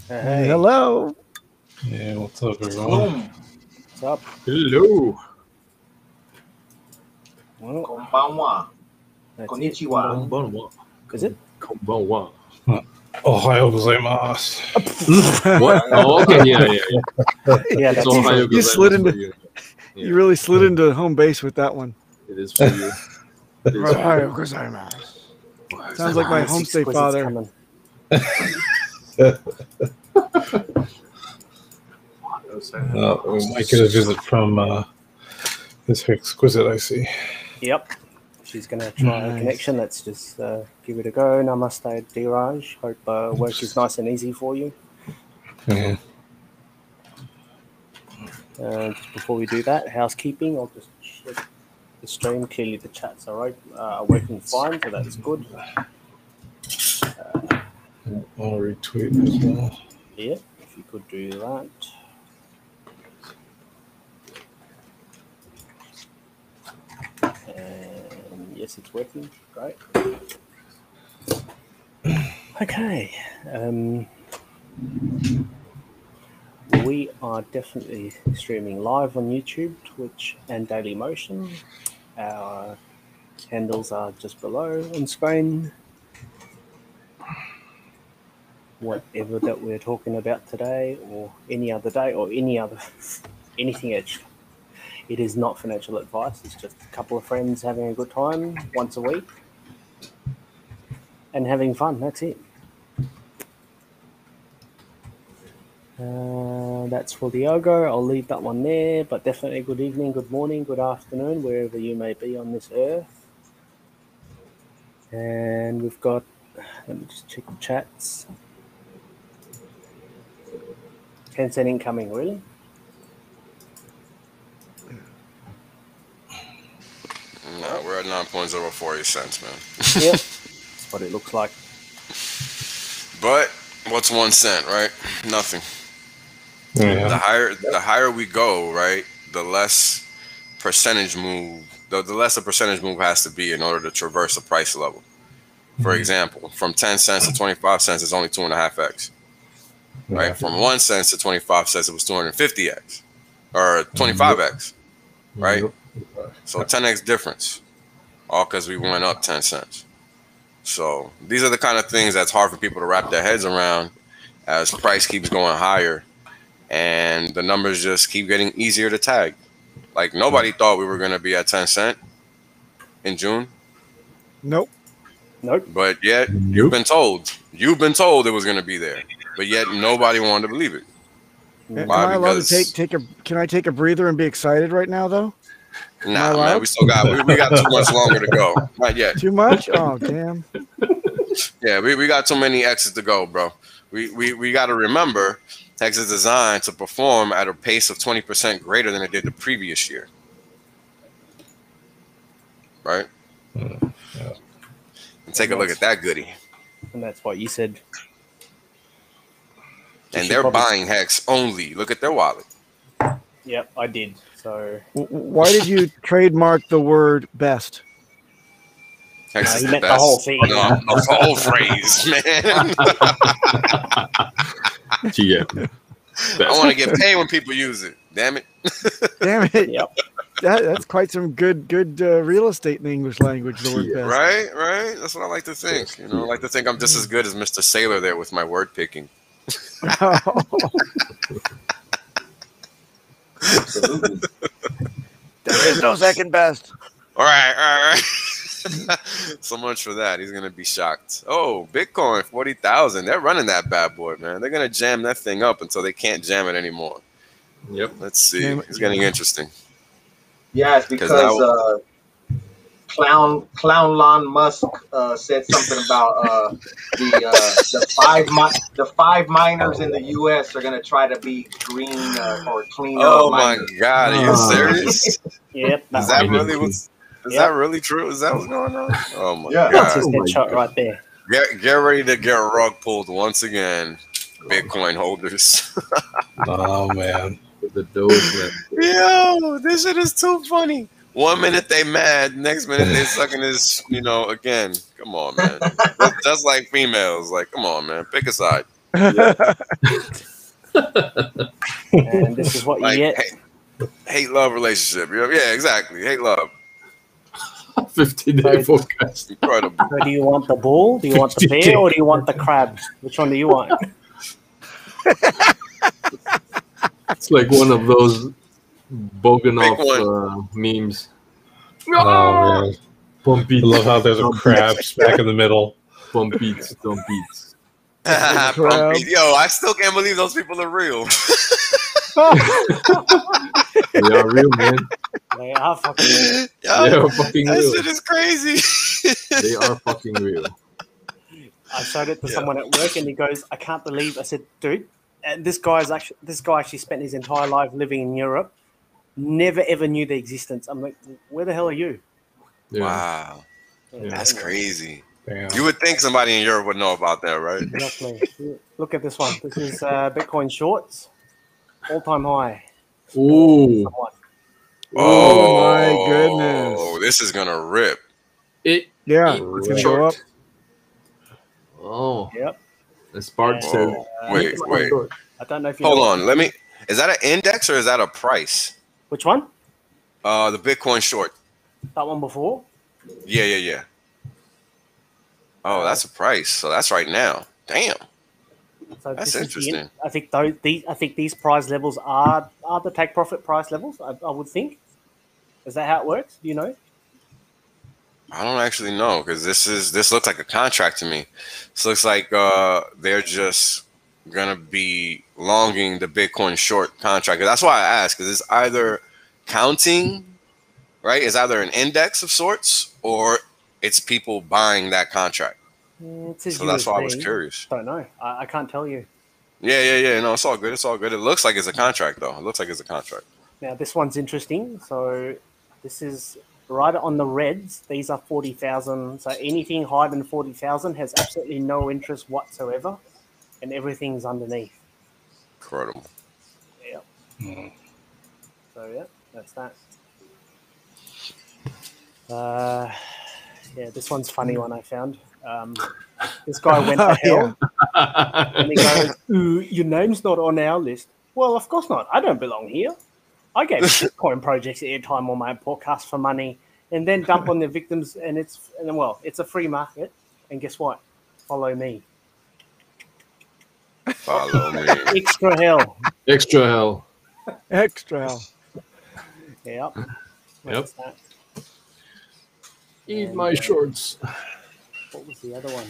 Hey. Hello. Yeah, what's up, everyone? What's up? Hello. Well, Konbanwa. that's Konnichiwa. it. Konbanwa. Is it? Konbanwa. Ohio gozaimasu. What? Oh, okay. Yeah. Yeah, that's Ohio You slid gozaimasu into- for you. Yeah, You really slid into home base with that one. it is for you. It is for Ohio gozaimasu. Sounds like my homestay father. Coming. we might get a visit from this exquisite, I see. Yep. She's going to try a Nice. connection. Let's just give it a go. Namaste, Diraj. Hope work is nice and easy for you. Yeah. Just before we do that, housekeeping. I'll just check the stream. Clearly the chats are working fine, so that's good. I'll retweet as well. Yeah, if you could do that. And yes, it's working. Great. Okay. We are definitely streaming live on YouTube, Twitch, and Dailymotion. Our handles are just below on screen. Whatever that we're talking about today, or any other day, or anything else. It is not financial advice. It's just a couple of friends having a good time once a week and having fun. That's it. That's for the Ogo. I'll leave that one there, but definitely good evening, good morning, good afternoon, wherever you may be on this earth. And we've got, let me just check the chats. 10 cent incoming, really? No, we're at 9.048 cents, man. Yep, that's what it looks like. But what's 1 cent, right? Nothing. Yeah. The higher we go, right, the less percentage move, the less a percentage move has to be in order to traverse a price level. For example, from 10 cents to 25 cents is only 2.5x. Right? Yeah. From 1 cent to 25 cents, it was 250x or 25x. Right? Yep. So 10x difference, all because we went up 10 cents. So these are the kind of things that's hard for people to wrap their heads around as price keeps going higher and the numbers just keep getting easier to tag. Like nobody thought we were going to be at 10 cent in June. Nope. But yet you've been told it was going to be there, but yet nobody wanted to believe it. Am I allowed to can I take a breather and be excited right now, though? Nah, man, we still got we got too much longer to go. Not yet. Too much? Oh, damn. Yeah, we got too many X's to go, bro. We got to remember Hex is designed to perform at a pace of 20% greater than it did the previous year. Right? Yeah. And take a look at that goodie. And that's what you said. And they're buying Hex only. Look at their wallet. Yep, I did. So why did you trademark the word best? Hex is he the meant best. the whole thing. No, the whole phrase, man. Yeah. I want to get paid when people use it. Damn it. Damn it. Yep. That's quite some good real estate in the English language, the word best. Right. That's what I like to think. You know, I like to think I'm just as good as Mr. Sailor there with my word picking. Absolutely. There is no second best. All right. So much for that. He's gonna be shocked. Oh, Bitcoin 40,000. They're running that bad boy, man. They're gonna jam that thing up until they can't jam it anymore. Yep. Let's see. It's getting interesting. Yeah, it's because Clown Elon Musk said something about the five miners in the U.S. are going to try to be green or clean. Oh my God, are you serious? Yep. Is that really true? Is that what's going on? Oh my Yeah. That's God. his headshot right there. Get ready to get rug pulled once again, Bitcoin holders. Oh man. The DOGE. Yo, this shit is too funny. 1 minute they mad, next minute they sucking his, again. Come on, man. Just like females. Like, come on, man. Pick a side. And this is what Like, you get. hate-love relationship. Yeah, exactly. Hate-love. 50-day forecast. Incredible. So do you want the bull? Do you want the bear? Or do you want the crab? Which one do you want? It's like one of those Bogdanov memes. Ah! Oh, man. Pump I beats. love how there's a crab back in the middle. Pump beats. Dump beats. Yo, I still can't believe those people are real. They are real, man. They are fucking real. They are fucking That real. shit is crazy. They are fucking real. I showed it to someone at work, and he goes, "I can't believe." I said, "Dude, and this guy actually spent his entire life living in Europe. Never ever knew the existence." I'm like, "Where the hell are you?" Yeah. Wow, Yeah, that's crazy. Damn. You would think somebody in Europe would know about that, right? Exactly. Look at this one. This is Bitcoin shorts, all-time high. Ooh. Someone. Oh, my goodness. Oh, this is gonna rip. Yeah, it's gonna go up. Oh, Yep. the spark said. Wait. I don't know if you Hold know on. Let me. Is that an index or is that a price? which one. The Bitcoin short. That one before. Yeah. Oh, that's a price. So that's right now. Damn. So That's this is interesting. I think these price levels are the take profit price levels. I would think. Is that how it works? Do you know? I don't actually know because this looks like a contract to me. This looks like they're just gonna be longing the Bitcoin short contract. That's why I asked, because it's either counting, right? It's either an index of sorts or it's people buying that contract. So that's why I was curious. Don't know. I can't tell you. Yeah. No, it's all good. It's all good. It looks like it's a contract though. It looks like it's a contract. Now this one's interesting. So this is right on the reds. These are 40,000. So anything higher than 40,000 has absolutely no interest whatsoever, and everything's underneath. Incredible. Yeah. So yeah, that's that. Yeah, this one's funny one I found. This guy went to hell, and he goes, "Ooh, your name's not on our list." Well, of course not. I don't belong here. I gave Bitcoin projects airtime on my podcast for money, and then dump on the victims. And it's a free market. And guess what? Follow me. Follow me. Extra hell. Extra hell. Extra hell. Yep. Yep. That? Eat my shorts. What was the other one?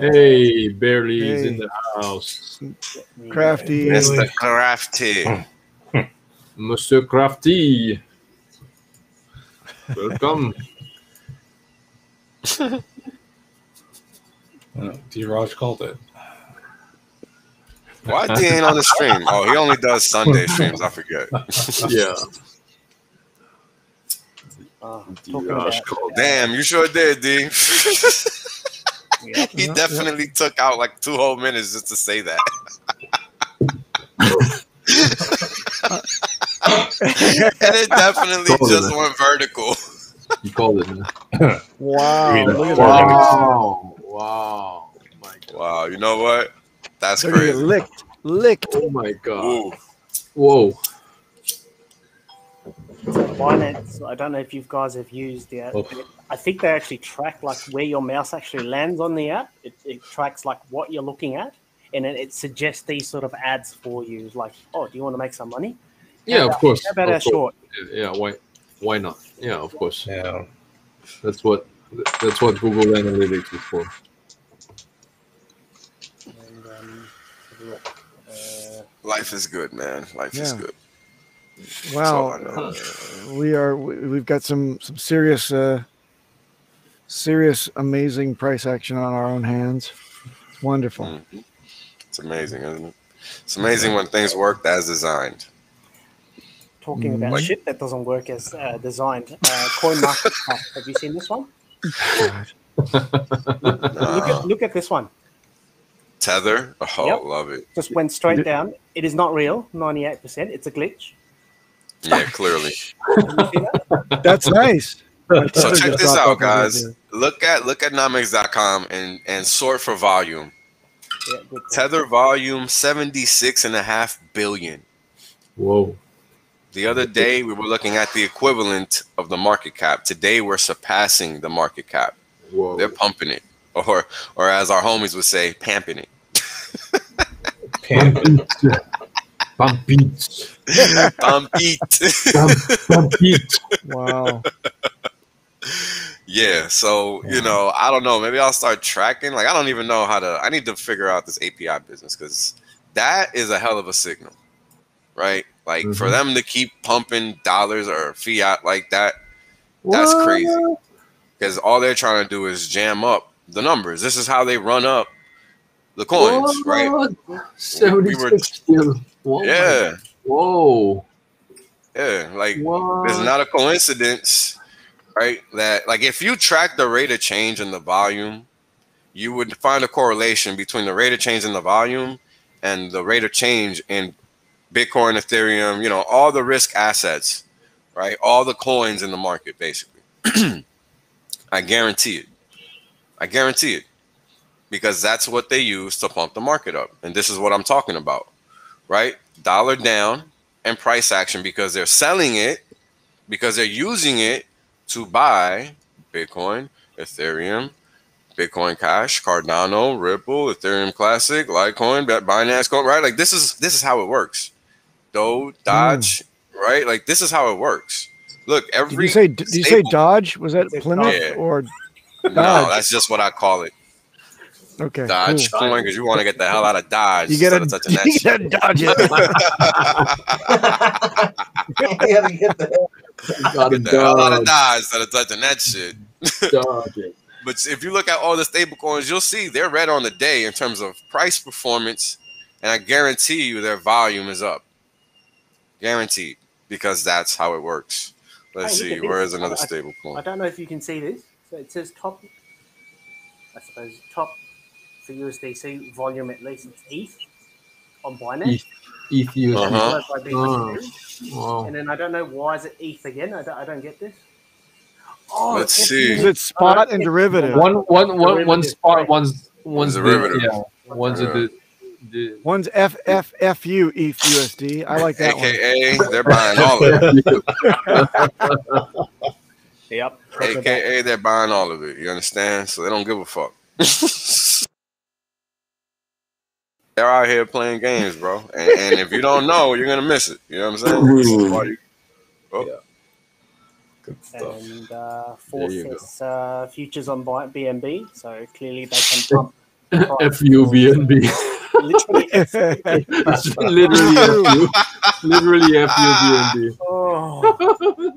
Hey, Barely is in the house. Crafty. Mr. Crafty. Mr. Crafty. Welcome. D-Raj called it. Why D ain't on the stream? Oh, he only does Sunday streams. I forget. Yeah. Damn, you sure did, D. He definitely took out like 2 whole minutes just to say that. And it definitely just went vertical. You called it, man. Wow. Look at that. Wow. My God. Wow, you know what? That's Look at crazy. it, licked. Oh my God. Ooh. Whoa. So Binance, I don't know if you guys have used the app. I think they actually track like where your mouse actually lands on the app. It tracks like what you're looking at, and then it suggests these sort of ads for you. Like, oh, do you want to make some money? Yeah, of course. How about our short? Yeah, why not? Yeah, of course. Yeah. That's what Google Analytics is for. And, Life is good, man. Life is good. Wow. We've got some serious amazing price action on our own hands. It's wonderful. Mm-hmm. It's amazing, isn't it? It's amazing when things work as designed. talking about shit that doesn't work as designed. CoinMarketCap. Have you seen this one? Look at this one. Tether? Oh, Yep. love it. Just went straight down. It is not real. 98%. It's a glitch. Yeah, clearly. That's nice. So check this out, guys. Look at Nomics.com and sort for volume. Yeah, good. Tether volume 76.5 billion. Whoa. The other day we were looking at the equivalent of the market cap. Today we're surpassing the market cap. Whoa. They're pumping it, or as our homies would say, pamping it. Pump it. Pump it. Pump it. Wow. Yeah, so you know, I don't know. Maybe I'll start tracking. Like, I don't even know how to. I need to figure out this API business because that is a hell of a signal, right? Like for them to keep pumping dollars or fiat like that, that's crazy. Because all they're trying to do is jam up the numbers. This is how they run up the coins, right? 76 still. Yeah. Whoa. Yeah, like there's not a coincidence, right? That like if you track the rate of change in the volume, you would find a correlation between the rate of change in the volume and the rate of change in Bitcoin, Ethereum, you know, all the risk assets, right? All the coins in the market, basically. I guarantee it. I guarantee it. Because that's what they use to pump the market up. And this is what I'm talking about, right? Dollar down and price action because they're selling it, because they're using it to buy Bitcoin, Ethereum, Bitcoin Cash, Cardano, Ripple, Ethereum Classic, Litecoin, Binance Coin, right? Like this is how it works. DOGE, right? Like this is how it works. Look, every did you say Dodge? Was that Plymouth or Dodge? No, that's just what I call it. Okay. Dodge coin because you want to get the hell out of Dodge. You get touching that shit. Dodge it. You gotta get the hell out of Dodge instead of touching that shit. Dodge it. But if you look at all the stable coins, you'll see they're red on the day in terms of price performance, and I guarantee you their volume is up. Guaranteed, because that's how it works. Let's see, where is another stable coin? I don't know if you can see this. So it says top, I suppose, top for USDC volume at least, it's ETH on Binance. ETH USD. Wow. And then I don't know why is it ETH again. I don't get this. Oh, let's see. Is it spot and derivative? One spot, one's derivative. Yeah, one's one's FFFU ETH USD. I like that AKA, they're buying all of it. Yep. AKA, they're buying all of it. You understand? So they don't give a fuck. They're out here playing games, bro. And if you don't know, you're gonna miss it. You know what I'm saying? Yeah. Good stuff. And fourth is futures on BNB. So clearly they can pump. FUBNB. Literally FUBNB. Oh.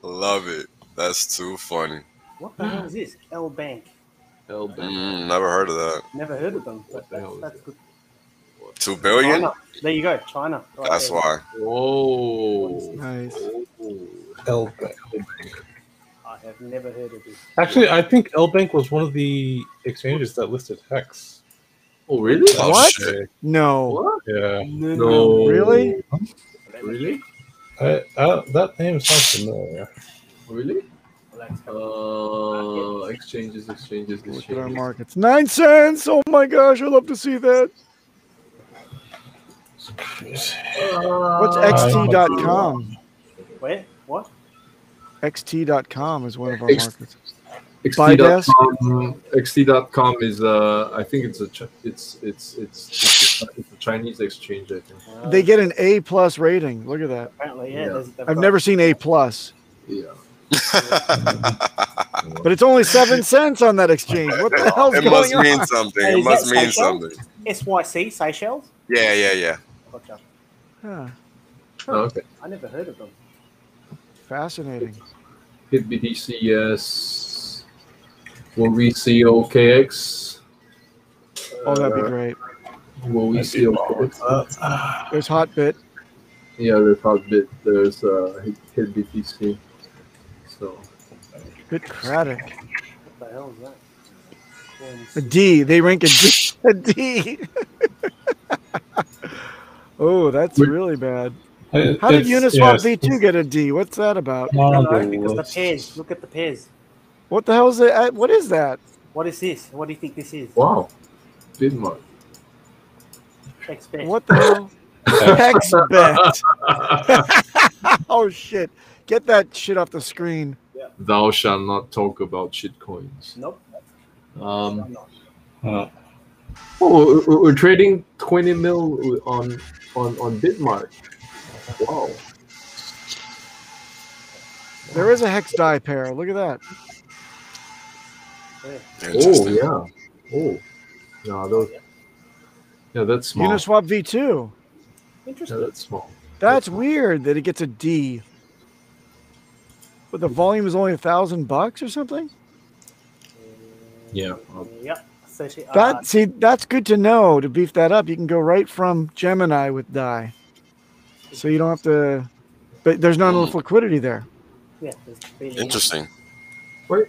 Love it. That's too funny. What the hell is this? L Bank. Never heard of that. Never heard of them. That's good. 2 billion? China. There you go, China. Right that's there. why. Whoa. Nice. L-Bank. I have never heard of this. Actually, I think L-Bank was one of the exchanges that listed Hex. Oh, really? Oh, What? shit. No. What? Yeah. No. Really? Really? That name sounds familiar. Really? Exchanges. Look at our markets. 9 cents. Oh my gosh, I love to see that. What's xt.com? Wait, what? xt.com is one of our markets. XT.com is I think it's a Chinese exchange. I think They get an A+ rating. Look at that. Apparently, yeah. I've never seen A+. Yeah. But it's only 7 cents on that exchange. What the hell's It going must on? mean something. Hey, It is must that mean Seychelles? something. SYC, Seychelles? Yeah. Gotcha. Huh. Okay. I never heard of them. Fascinating. Hit BTC, yes. Will we see OKX? Oh, that'd be great. Will we see OKX? There's Hotbit. Yeah, there's Hotbit. There's Hit BTC. So Bitcratic. What the hell is that? A D. They rank a D. A D. Oh, that's really bad. How did Uniswap V2 get a D? What's that about? No, because the pairs. Look at the pairs. What the hell is that? What is that? What is this? What do you think this is? wow. Bitmark? HexBet. What the hell? HexBet. Oh shit! Get that shit off the screen. Thou shalt not talk about shitcoins. Nope. We're trading 20 mil on Bitmark. Wow. There is a hex die pair. Look at that. Oh yeah. Oh. No, those. Yeah, that's small. Uniswap V2. Interesting. Yeah, that's small. That's weird that it gets a D. But the volume is only $1,000 or something. Yeah. Yep. That's good to know. To beef that up, you can go right from Gemini with DAI, so you don't have to. But there's not enough liquidity there. Yeah. Interesting. Right.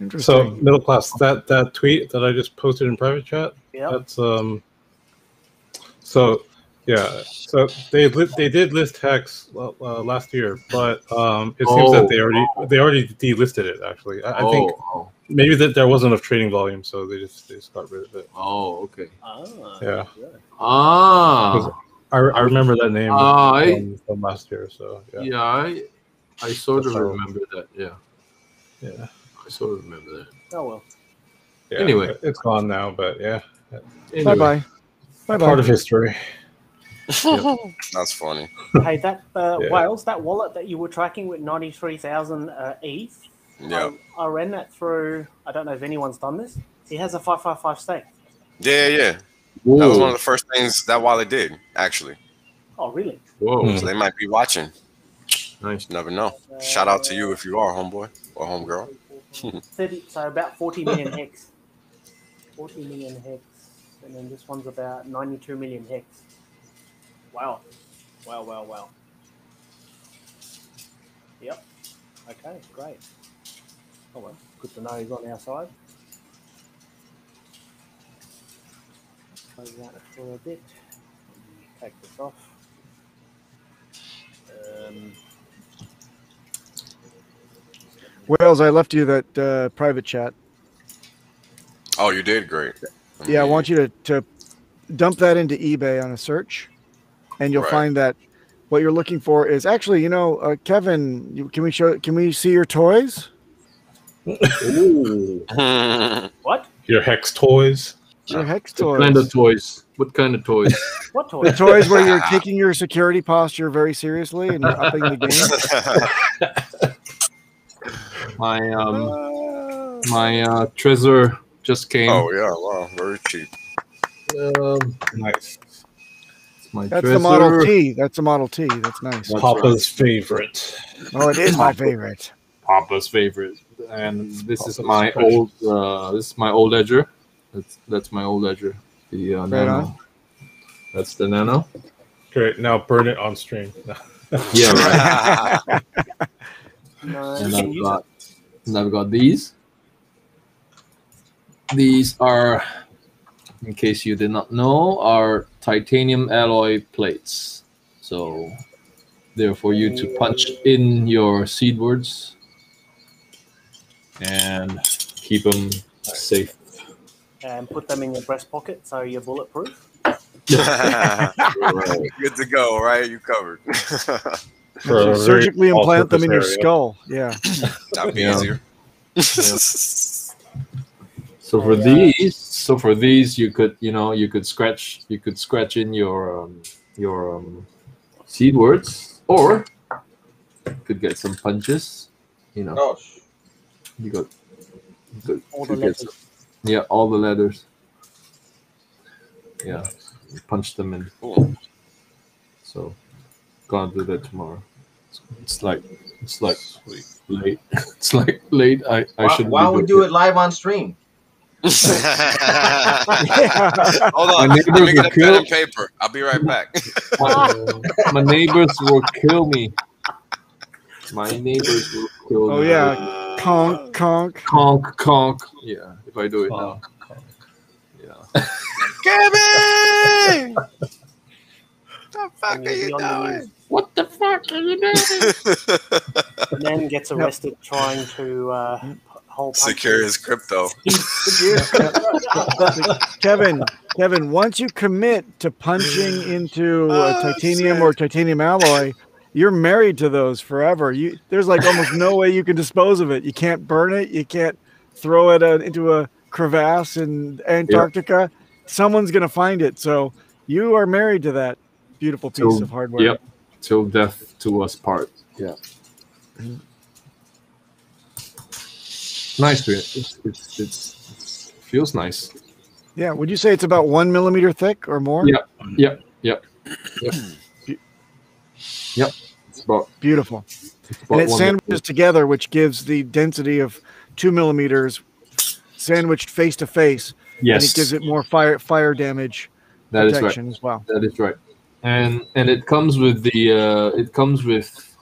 Interesting. So middle class, that tweet that I just posted in private chat. Yeah. That's So yeah, so they did list Hex last year, but it seems that they already delisted it. Actually, I think maybe that there wasn't enough trading volume, so they just got rid of it. Oh, okay. Yeah. I remember that name from last year. So yeah, I sort of remember that. Yeah. I sort of remember that. Oh well. Yeah, anyway, it's gone now, but yeah. Bye Anyway. bye. Part of history. That's funny. Hey, that Wales, that wallet that you were tracking with 93,000 ETH. Yeah. I ran that through. I don't know if anyone's done this. He has a 555 stake. Yeah. Whoa. That was one of the first things that wallet did, actually. Oh, really? Whoa. So they might be watching. Nice. Never know. Shout out to you if you are, homeboy or homegirl. 30, so about 40 million hex. 40 million hex. And then this one's about 92 million hex. Wow. Yep. Okay, great. Oh well, good to know he's on our side. Close that for a bit. Take this off. Wales, I left you that private chat. Oh, you did great. Yeah, I want you to dump that into eBay on a search, and you'll find that what you're looking for is actually, Kevin. Can we see your toys? Ooh. What? Your Hex toys. Your Hex toys. What kind of toys? What kind of toys? What toys? The toys where you're taking your security posture very seriously and you're upping the game. My treasure just came. Oh yeah, wow, very cheap. Nice. That's the Model T. That's the Model T. That's nice. That's Papa's favorite. Oh, it is my favorite. Papa's favorite. And this is my old. This is my old ledger. That's my old ledger. The Nano. That's the Nano. Great. Now burn it on stream. Yeah. Right. No, and I've got these. These are, in case you did not know, are titanium alloy plates. So they're for you to punch in your seed words and keep them safe. And put them in your breast pocket so you're bulletproof. Right. Good to go, right? You covered. Surgically implant them in your skull. Yeah. That'd be easier. Yeah. So for these, you could scratch in your seed words, or you could get some punches. You know, you got all the letters. All the letters. Yeah, you punch them in. Cool. So, gonna do that tomorrow. It's like late. It's like late. I should. Why don't we do it live on stream? Hold on. Let me get a pen and paper. I'll be right back. My neighbors will kill me. My neighbors will kill me. Oh yeah, conk, conk, conk, conk. Yeah, if I do it now. Yeah. Kevin! What the fuck are you doing? What the fuck are you doing? Man gets arrested trying to whole Secure his crypto. Kevin, once you commit to punching into titanium or titanium alloy, you're married to those forever. There's like almost no way you can dispose of it. You can't burn it. You can't throw it into a crevasse in Antarctica. Yep. Someone's going to find it. So you are married to that beautiful piece of hardware. Yep. Till death to us part. Yeah. Nice. It feels nice. Yeah. Would you say it's about 1 millimeter thick or more? Yep. It's about beautiful. And it sandwiches together, which gives the density of 2 millimeters sandwiched face to face. Yes. And it gives it more fire damage protection as well. That is right. And it comes with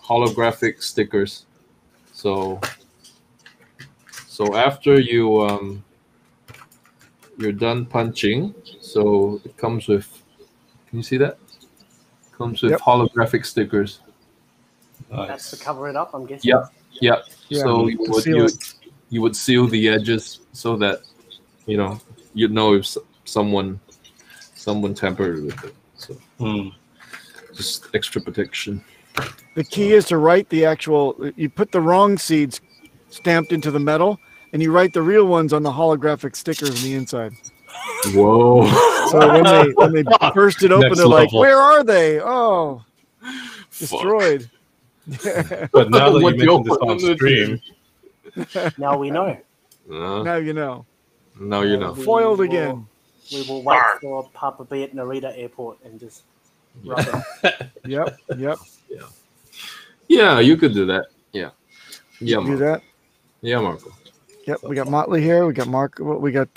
holographic stickers. So after you're done punching, so it comes with, can you see that? It comes with holographic stickers. Nice. That's to cover it up, I'm guessing. Yeah. So you would seal the edges so that you'd know if someone tampered with it. So just extra protection. The key is to write the actual. You put the wrong seeds stamped into the metal, and you write the real ones on the holographic stickers on the inside. Whoa! So when they burst it open, they're like, "Where are they? Oh, destroyed." But now that you mentioned this on stream, now we know. Now you know. Now you know. Foiled again. We will wait for Papa B at Narita Airport and just rub it. Yep. Yeah, you could do that. Yeah. Yeah, do that. Yeah, Marco. Yep, we got Motley here. We got Mark. We got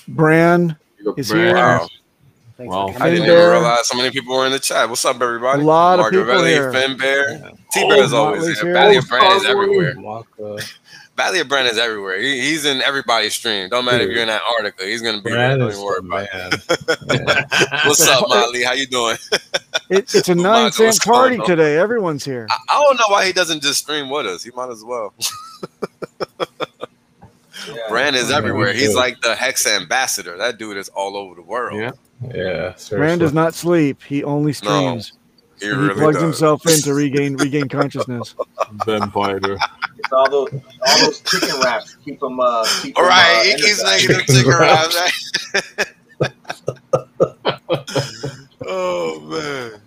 Bran is here. Wow. Wow. I didn't even realize so many people were in the chat. What's up, everybody? A lot of people here. Finn Bear. T-Bear is always here. Valley of Brand is everywhere. Valley of Brand is everywhere. He's in everybody's stream. Don't matter if you're in Antarctica. He's going to be there. Don't even worry about it. What's up, Motley? How you doing? It's a 9 cent party today. Everyone's here. I don't know why he doesn't just stream with us. He might as well. Brand is everywhere. He's like the Hex ambassador. That dude is all over the world. Yeah. Brand does not sleep. He only streams. No, he really plugs does. himself in to regain consciousness. Vampire. It's all those chicken wraps keep him. All right, he keeps making them chicken wraps. Oh man,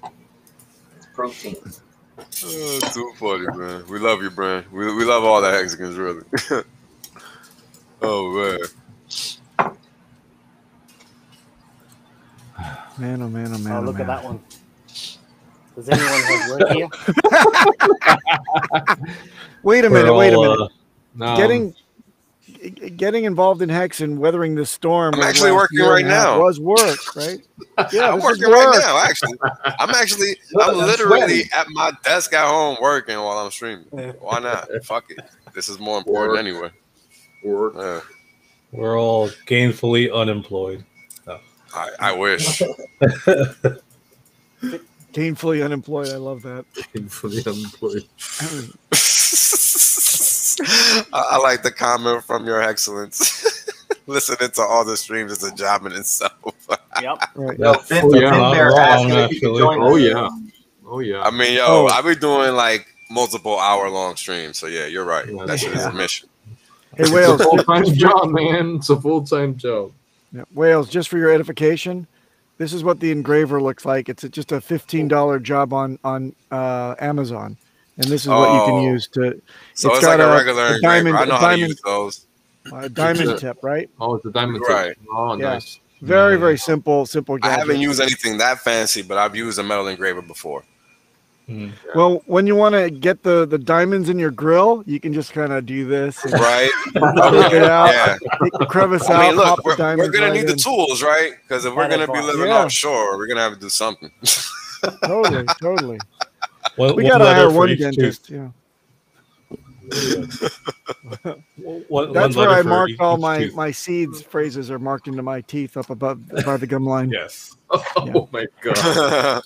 protein. Oh, too funny, man. We love you, Brand. We love all the Hexicans, really. Oh man. Man, oh man, oh man. Oh, look at that one. Does anyone have work here? Wait a minute. No. Getting involved in Hex and weathering the storm. I'm actually working right now. Was work, right? Yeah, I'm working right now. Actually, I'm literally at my desk at home working while I'm streaming. Why not? Fuck it. This is more important anyway. We're all gainfully unemployed. I wish. Gainfully unemployed. I love that. Gainfully unemployed. I like the comment from your excellence. Listening to all the streams is a job in itself. Yep. Right. Yo, Finn Bear asked if you could join us. Oh yeah. I mean, I be doing like multiple hour-long streams. So yeah, you're right. That shit is a mission. Hey, Wales. It's a full-time job, man. It's a full-time job. Yeah. Wales, just for your edification, this is what the engraver looks like. It's just a $15 job on Amazon, and this is what you can use to. So it's like a regular engraver. I know how to use those. A diamond tip, right? Oh, it's a diamond tip. Right. Oh, nice. Very, very simple gadget. I haven't used anything that fancy, but I've used a metal engraver before. Yeah. Well, when you want to get the diamonds in your grill, you can just kind of do this. And right. Take it out. Take the crevice out. Look, we're going to need the tools, right? Because if we're going to be living offshore, we're going to have to do something. Totally. We got to hire one dentist. Yeah. That's where I marked all my seeds. Phrases are marked into my teeth up above by the gum line. Yes. Oh my god.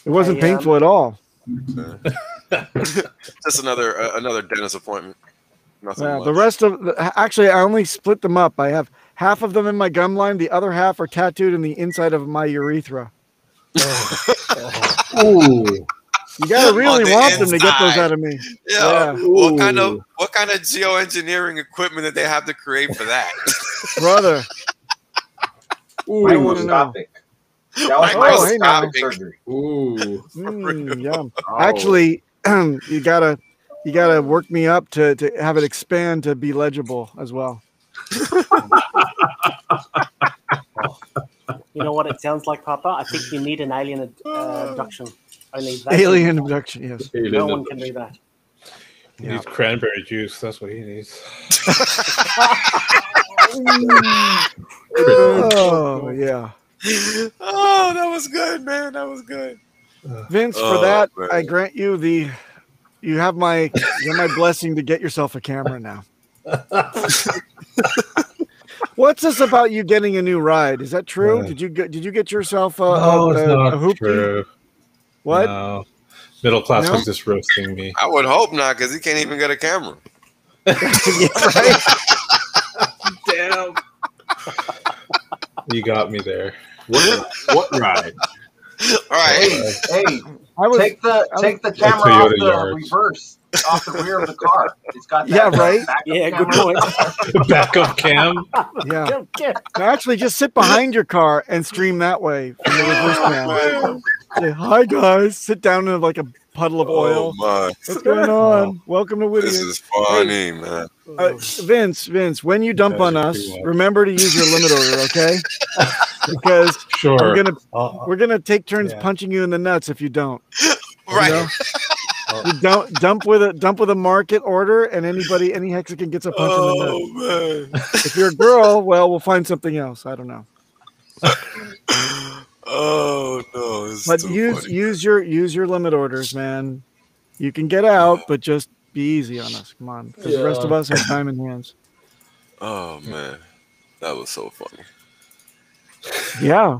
It wasn't painful at all. Just another dentist appointment. Nothing Yeah, much. the rest of actually, I only split them up. I have half of them in my gum line. The other half are tattooed in the inside of my urethra. Ooh. You gotta really the want them to get those inside. out of me. Yeah. Yeah. What kind of geoengineering equipment did they have to create for that? Brother. I want to know. Microscopic. That was microscopic surgery. Ooh. Yeah. Actually, you gotta work me up to have it expand to be legible as well. You know what it sounds like, Papa? I think you need an alien abduction. Only that Alien abduction, yes. No one can do that. He needs cranberry juice. That's what he needs. Oh yeah. Oh, that was good, man. That was good. Vince, for that, man. I grant you you have my blessing to get yourself a camera now. What's this about you getting a new ride? Is that true? Did you get yourself a hoopty? True. What? No. Middle class No? was just roasting me. I would hope not, because he can't even get a camera. Yeah, right? Damn. You got me there. What ride? All right. Hey, take the camera off the reverse, off the rear of the car. It's got that. right. Yeah, good point. Backup cam. Yeah. Actually, just sit behind your car and stream that way from the reverse cam. Say, hi guys. Sit down in like a puddle of oil. Oh my! What's going on? Welcome to Whittier. This is funny, man. Vince, when you dump on us, remember to use your limit order, okay? Because Sure. we're gonna take turns punching you in the nuts if you don't. Right. You know? You don't dump with a market order, and any Hexican gets a punch in the nuts. Man. If you're a girl, well, we'll find something else. I don't know. Oh no! This But is use your limit orders, man. You can get out, but just be easy on us. Come on, because the rest of us have time in hands. Oh man, that was so funny. Yeah,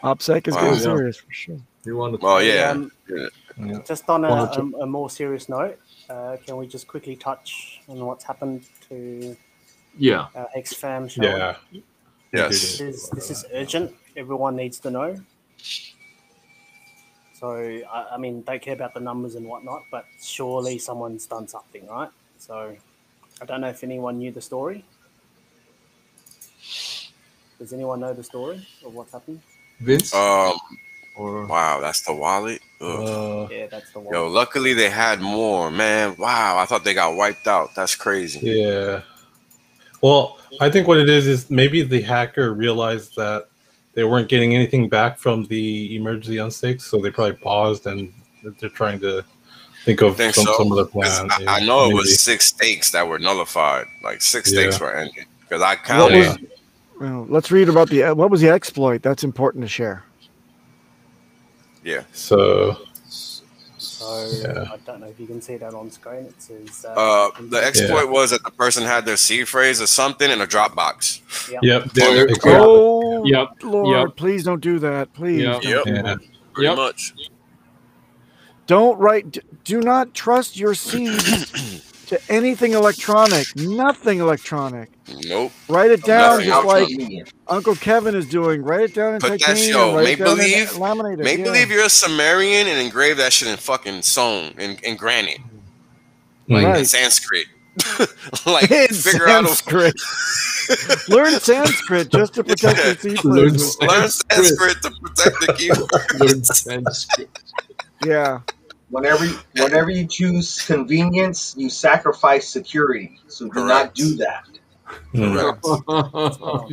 OPSEC is getting serious for sure. You want to? Oh yeah. Just on a more serious note, can we just quickly touch on what's happened to our ex-fam show? Yeah. Yes. This is urgent. Everyone needs to know. So, I mean, don't care about the numbers and whatnot, but surely someone's done something, right? So, I don't know if anyone knew the story. Does anyone know the story of what's happened? Vince? Wow, that's the wallet? Yeah, that's the wallet. Yo, luckily they had more, man. Wow, I thought they got wiped out. That's crazy. Yeah. Well, I think what it is maybe the hacker realized that they weren't getting anything back from the emergency unstakes, so they probably paused and they're trying to think of some other plan. I know it was 6 stakes that were nullified. Like 6 stakes were ended. Because I counted. Well, let's read about what was the exploit. That's important to share. Yeah. So I don't know if you can see that on screen. It says the exploit was that the person had their seed phrase or something in a Dropbox. Lord, please don't do that. Please. Pretty much. Don't write. Do not trust your seeds to anything electronic. Nothing electronic. Nope. Write it down just like Nothing. Uncle Kevin is doing. Write it down in Put that titanium. make believe. Laminate it. Make believe you're a Sumerian and engrave that shit in fucking stone in granite, like in Sanskrit. Like figure Sanskrit. Learn Sanskrit just to protect your seed. Learn Sanskrit to protect the keyboard. Learn Sanskrit. Yeah. Whenever you choose convenience, you sacrifice security. So do not do that. Correct.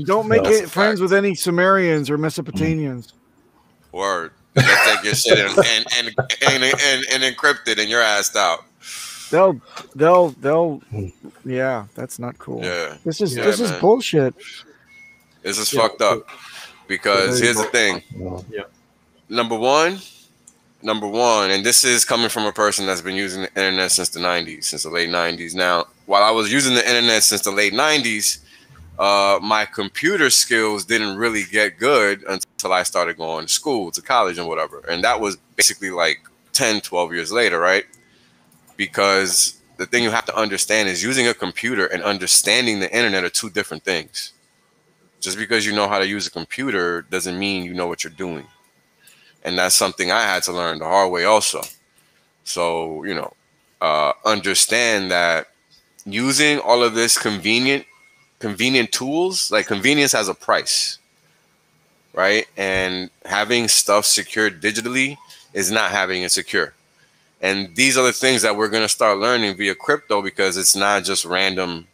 Don't make friends with any Sumerians or Mesopotamians. Word. They'll take your shit and encrypt it, and you're assed out. They'll. Yeah, that's not cool. Yeah. This is bullshit. This is fucked up. Because here's the thing. Number one, and this is coming from a person that's been using the internet since the 90s, since the late 90s. Now, while I was using the internet since the late 90s, my computer skills didn't really get good until I started going to school, to college and whatever. And that was basically like 10, 12 years later, right? Because the thing you have to understand is using a computer and understanding the internet are two different things. Just because you know how to use a computer doesn't mean you know what you're doing. And that's something I had to learn the hard way also. So, you know, understand that using all of this convenient tools, like convenience has a price, right? And having stuff secured digitally is not having it secure. And these are the things that we're going to start learning via crypto, because it's not just random,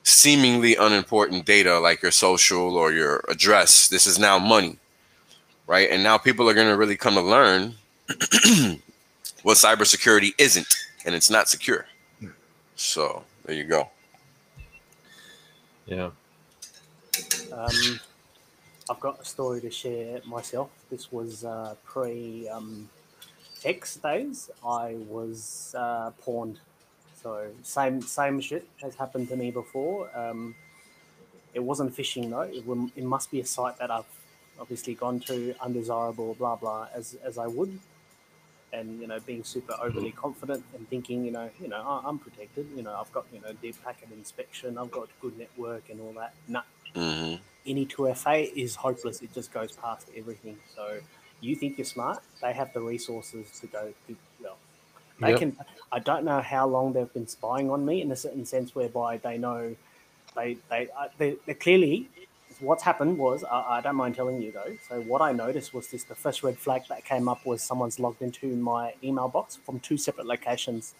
seemingly unimportant data like your social or your address. This is now money, right? And now people are going to really come to learn what cybersecurity isn't, and it's not secure. So there you go. Yeah. I've got a story to share myself. This was pre-X days. I was pawned. So same shit has happened to me before. It wasn't phishing though. It must be a site that I've obviously gone to, undesirable, blah blah, as I would, and you know, being super overly confident and thinking, you know, I'm protected. You know, I've got deep packet inspection. I've got good network and all that. No, any 2FA is hopeless. It just goes past everything. So you think you're smart? They have the resources to go. They can. I don't know how long they've been spying on me in a certain sense, whereby they know they clearly. What's happened was, I don't mind telling you though. So what I noticed was the first red flag that came up was someone's logged into my email box from 2 separate locations,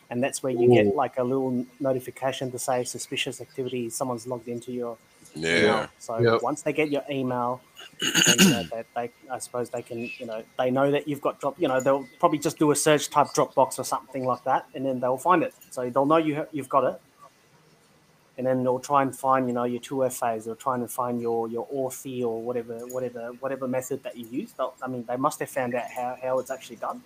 and that's where you get like a little notification to say suspicious activity. Someone's logged into your email. So once they get your email, and, I suppose they can, they know that you've got drop. They'll probably just do a search type Dropbox or something like that, and then they'll find it. So they'll know you've got it. And then they'll try and find, your 2FAs. They'll try and find your Authy or whatever method that you use. They must have found out how it's actually done.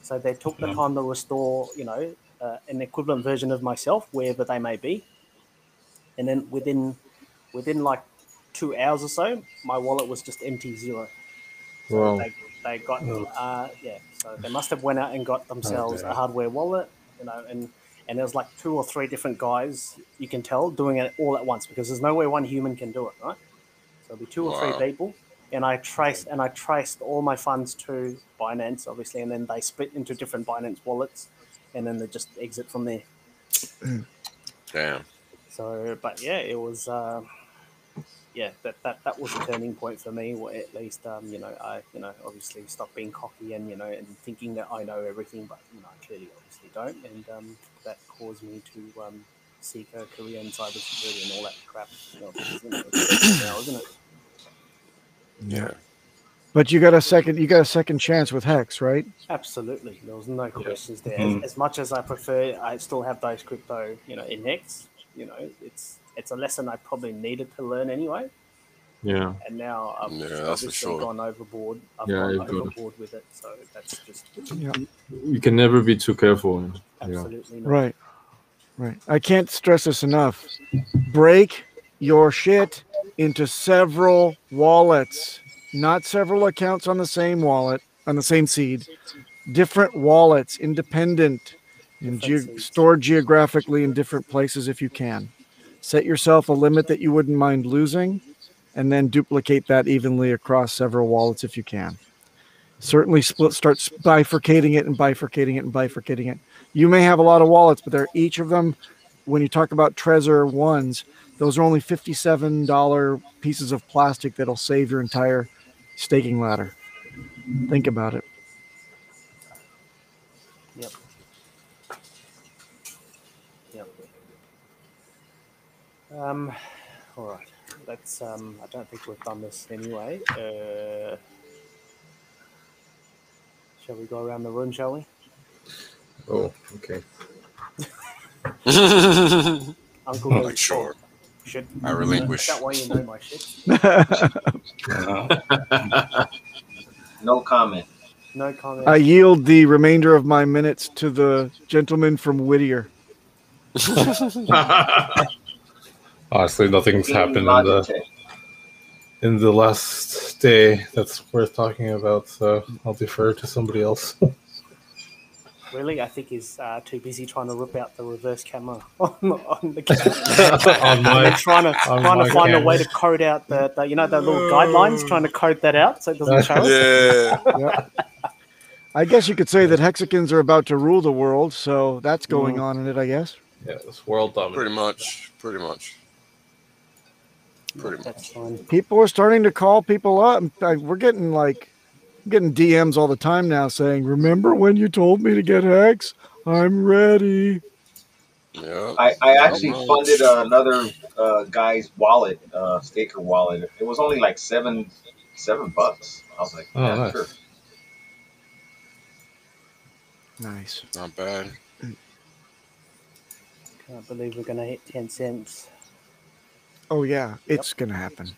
So they took the time to restore, an equivalent version of myself wherever they may be. And then within like 2 hours or so, my wallet was just empty, zero. So they got So they must have went out and got themselves a hardware wallet, and there was like 2 or 3 different guys, you can tell, doing it all at once, because there's no way one human can do it, right? So it'll be 2 or 3 people, and I traced all my funds to Binance, obviously, and then they split into different Binance wallets, and then they just exit from there. Damn. So, but yeah, it was that was a turning point for me. Where at least I obviously stopped being cocky and and thinking that I know everything, but I clearly obviously don't, and that caused me to seek a career in cybersecurity and all that crap. Now, isn't it? Yeah. But you got a second chance with Hex, right? Absolutely, there was no questions there. As much as I prefer, I still have those crypto, in Hex. It's a lesson I probably needed to learn anyway. Yeah. And now I've obviously gone overboard. I've gone overboard with it. So that's just... You can never be too careful. Absolutely not. Right. I can't stress this enough. Break your shit into several wallets, not several accounts on the same wallet, on the same seed. Different wallets, independent, and stored geographically in different places if you can. Set yourself a limit that you wouldn't mind losing, and then duplicate that evenly across several wallets if you can. Certainly start bifurcating it and bifurcating it and bifurcating it. You may have a lot of wallets, but they're each of them, when you talk about Trezor ones, those are only $57 pieces of plastic that'll save your entire staking ladder. Think about it. Yep. All right. Let's. I don't think we've done this anyway. Shall we go around the room? Shall we? Oh, okay. Uncle. Sure. Shit. I relinquish. Is that why you know my shit? No comment. No comment. I yield the remainder of my minutes to the gentleman from Whittier. Honestly, nothing's happened in the last day that's worth talking about, so I'll defer to somebody else. Really, I think he's too busy trying to rip out the reverse camera on the camera. on trying to find camera. a way to code out the the little guidelines, trying to code that out so it doesn't show. Yeah. Yep. I guess you could say that Hexicans are about to rule the world, so that's going on in it, I guess. Yeah, it's world dominant. Pretty much. That's fine. People are starting to call people up. We're getting DMs all the time now saying, "Remember when you told me to get Hex? I'm ready." Yeah. I actually funded another guy's wallet, staker wallet. It was only like $7. I was like, yeah, nice. sure. Nice. Not bad. Can't believe we're going to hit 10 cents. Oh yeah, it's gonna happen.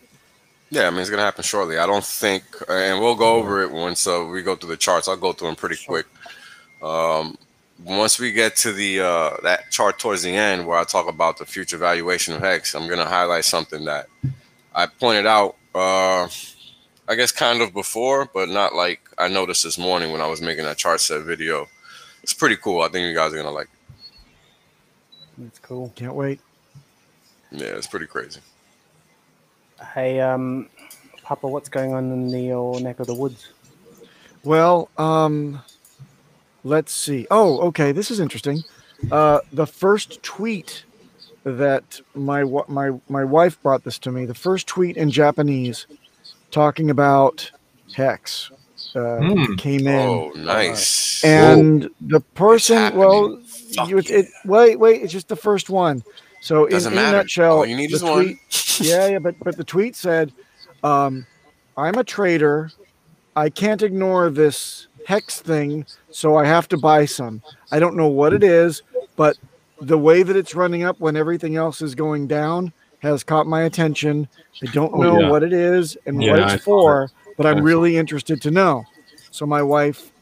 Yeah, I mean, it's going to happen shortly. I don't think, and we'll go over it once we go through the charts. I'll go through them pretty quick. Once we get to the that chart towards the end where I talk about the future valuation of Hex, I'm going to highlight something that I pointed out, I guess kind of before, but not like I noticed this morning when I was making that chart set video. It's pretty cool. I think you guys are going to like it. That's cool. Can't wait. Yeah, it's pretty crazy. Hey, Papa, what's going on in your neck of the woods? Well, let's see. Oh, okay. This is interesting. The first tweet that my wife brought this to me. The first tweet in Japanese talking about Hex came in. Oh, nice. And the person, well, wait, it's just the first one. So in a nutshell, all you need is tweet, one. but the tweet said, I'm a trader. I can't ignore this Hex thing, so I have to buy some. I don't know what it is, but the way that it's running up when everything else is going down has caught my attention. I don't know what it is and what it's for, but I'm really interested to know. So my wife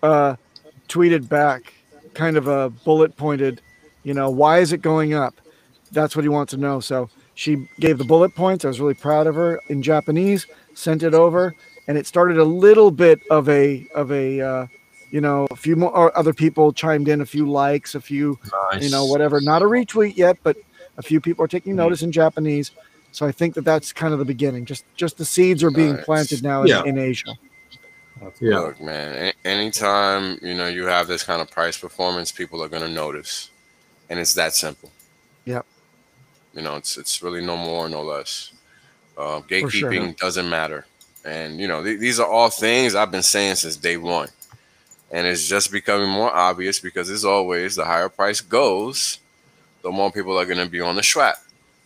tweeted back, kind of a bullet pointed, why is it going up? That's what he wants to know. So she gave the bullet points. I was really proud of her in Japanese, sent it over, and it started a little bit of a a few more other people chimed in, a few likes, a few, whatever. Not a retweet yet, but a few people are taking notice in Japanese. So I think that's kind of the beginning. Just the seeds are being planted now in Asia. Look, man, anytime, you have this kind of price performance, people are going to notice. And it's that simple. Yep. It's really no more, no less. Gatekeeping doesn't matter. And, these are all things I've been saying since day one. And it's just becoming more obvious because, as always, the higher price goes, the more people are going to be on the SWAT,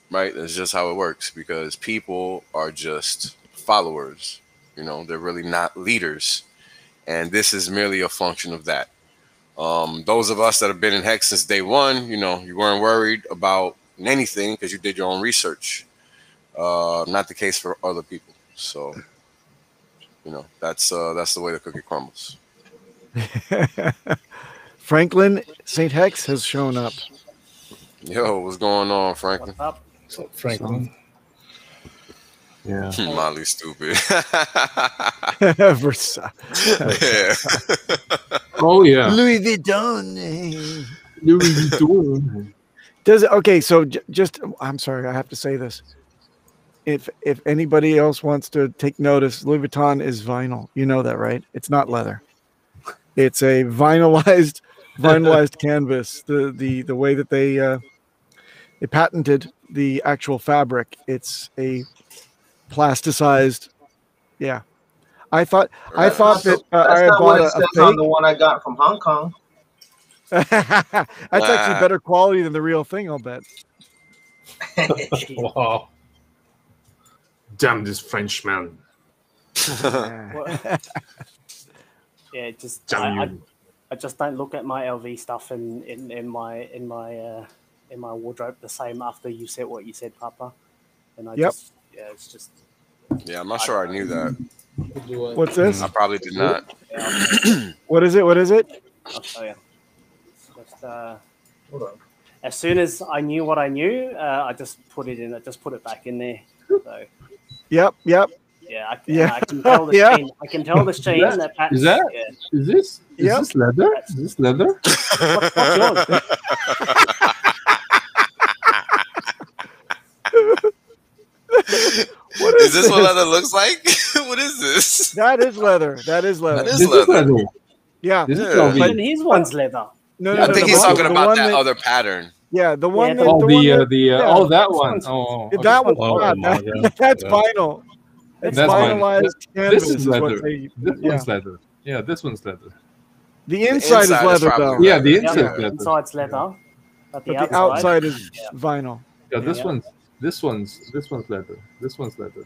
right? That's just how it works because people are just followers. They're really not leaders. And this is merely a function of that. Those of us that have been in Hex since day one, you weren't worried about anything because you did your own research. Not the case for other people. So, that's the way the cookie crumbles. Franklin St. Hex has shown up. Yo, what's going on, Franklin? What's up, Franklin? Yeah. Molly's stupid. Yeah. Oh yeah. Louis Vuitton. Louis Vuitton. Okay, so just I'm sorry, I have to say this. If anybody else wants to take notice, Louis Vuitton is vinyl. You know that, right? It's not leather. It's a vinylized canvas. The way that they patented the actual fabric. It's a plasticized. Yeah. I thought that I bought a fake. On the one I got from Hong Kong. That's actually better quality than the real thing, I'll bet. Wow. Damn this Frenchman. Yeah, just Damn I just don't look at my LV stuff in my wardrobe the same after you said what you said, Papa. And it's just. Yeah, I'm not sure I knew that. What's this? I probably did not. What is it? I'll show you. Just, hold on. As soon as I knew what I knew, I just put it in. I just put it back in there. So. Yep. Yeah, I can tell the sheen. I can tell the sheen. Is this? Is this leather? Is this leather? What's yours? What Is this what leather looks like? What is this? That is leather. That is leather. That is This leather. is leather. Yeah. This is Yeah. LV. But his one's leather. No, I think he's the talking about one that other pattern. Yeah, the one Yeah, that. Oh, the one that, oh, that one. one's- Oh, yeah, okay. that one's Oh, not. my God. That's Yeah. vinyl. It's That's vinyl. vinylized This canvas. is what leather. they- This yeah. one's leather. Yeah, this one's leather. The inside is inside is leather, probably though. leather. Yeah, the Yeah, inside Yeah. leather. inside's leather. But But the outside is vinyl. Yeah, this Yeah. one's leather. This one's leather.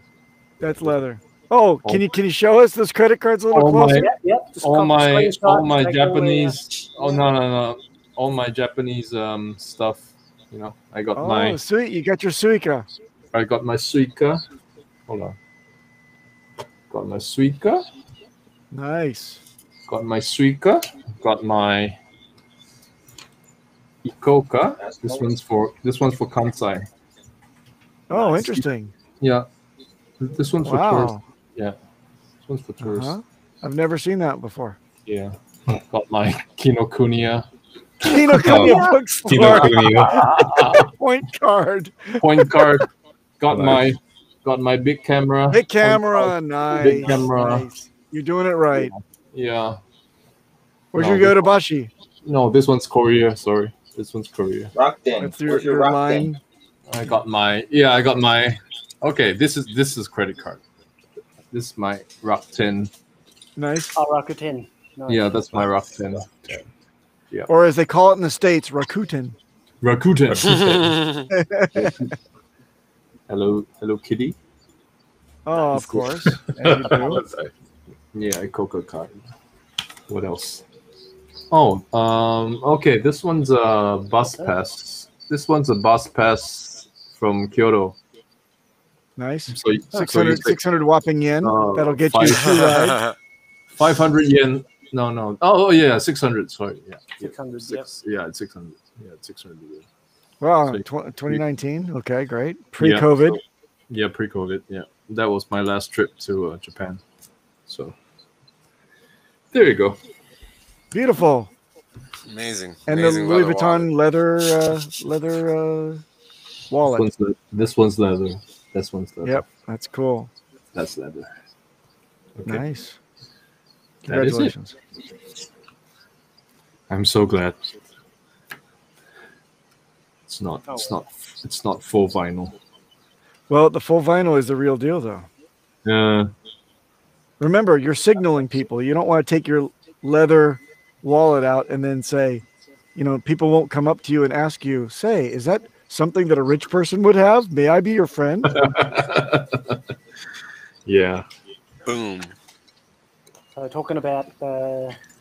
That's leather. Oh, can you show us those credit cards a little Oh, my- closer? Yep. Just All copy my screenshot, take Japanese. all Oh no. All my Japanese stuff. You know, I got Oh, sweet! You got your Suica. I got my Suica. Hold on. Got my Suica. Nice. Got my Suica. Got my Ikoka. This one's for Kansai. Oh, interesting. Yeah. This one's for tourists. Wow. Yeah. This one's for tourists. Uh-huh. I've never seen that before. Yeah. Got my Kinokuniya Kinokuniya bookstore Kinokuniya. point card. point card. Got Nice. my big camera. Big Point camera, card. nice. Big camera. Nice. You're doing it right. Yeah. Where'd No, you go to Bashi? No, this one's Korea. Sorry. This one's Korea. Rock thing. That's Where's your your rock line. thing? I got my okay, this is credit card. This is my Rock 10. Nice. Oh, Rakuten. Nice. Yeah, that's my Rock 10. Or as they call it in the States, Rakuten. Rakuten. Hello Kitty. Oh, of course. And you do. Yeah, Coca card. What else? Oh, okay. This one's a bus pass. This one's a bus pass from Kyoto. Nice. So, 600 whopping yen. That'll get you five- two rides. 500 yen. No. Oh yeah, 600. Sorry. Yeah. 600, yep. Yeah, it's 600. Yeah, it's 600 yen. Wow, So- 2019. Okay, great. Pre-COVID. Yeah, pre-COVID. Yeah, that was my last trip to Japan. So there you go. Beautiful. Amazing. And Amazing the Louis leather Vuitton leather wallet. This one's leather. This one's leather. Yep, that's cool. That's leather. Okay. Nice. That is it. Congratulations. I'm so glad. It's not full vinyl. Well, the full vinyl is the real deal, though. Remember, you're signaling people. You don't want to take your leather wallet out and then say, people won't come up to you and ask you, say, is that something that a rich person would have? May I be your friend? Yeah. Boom. So talking about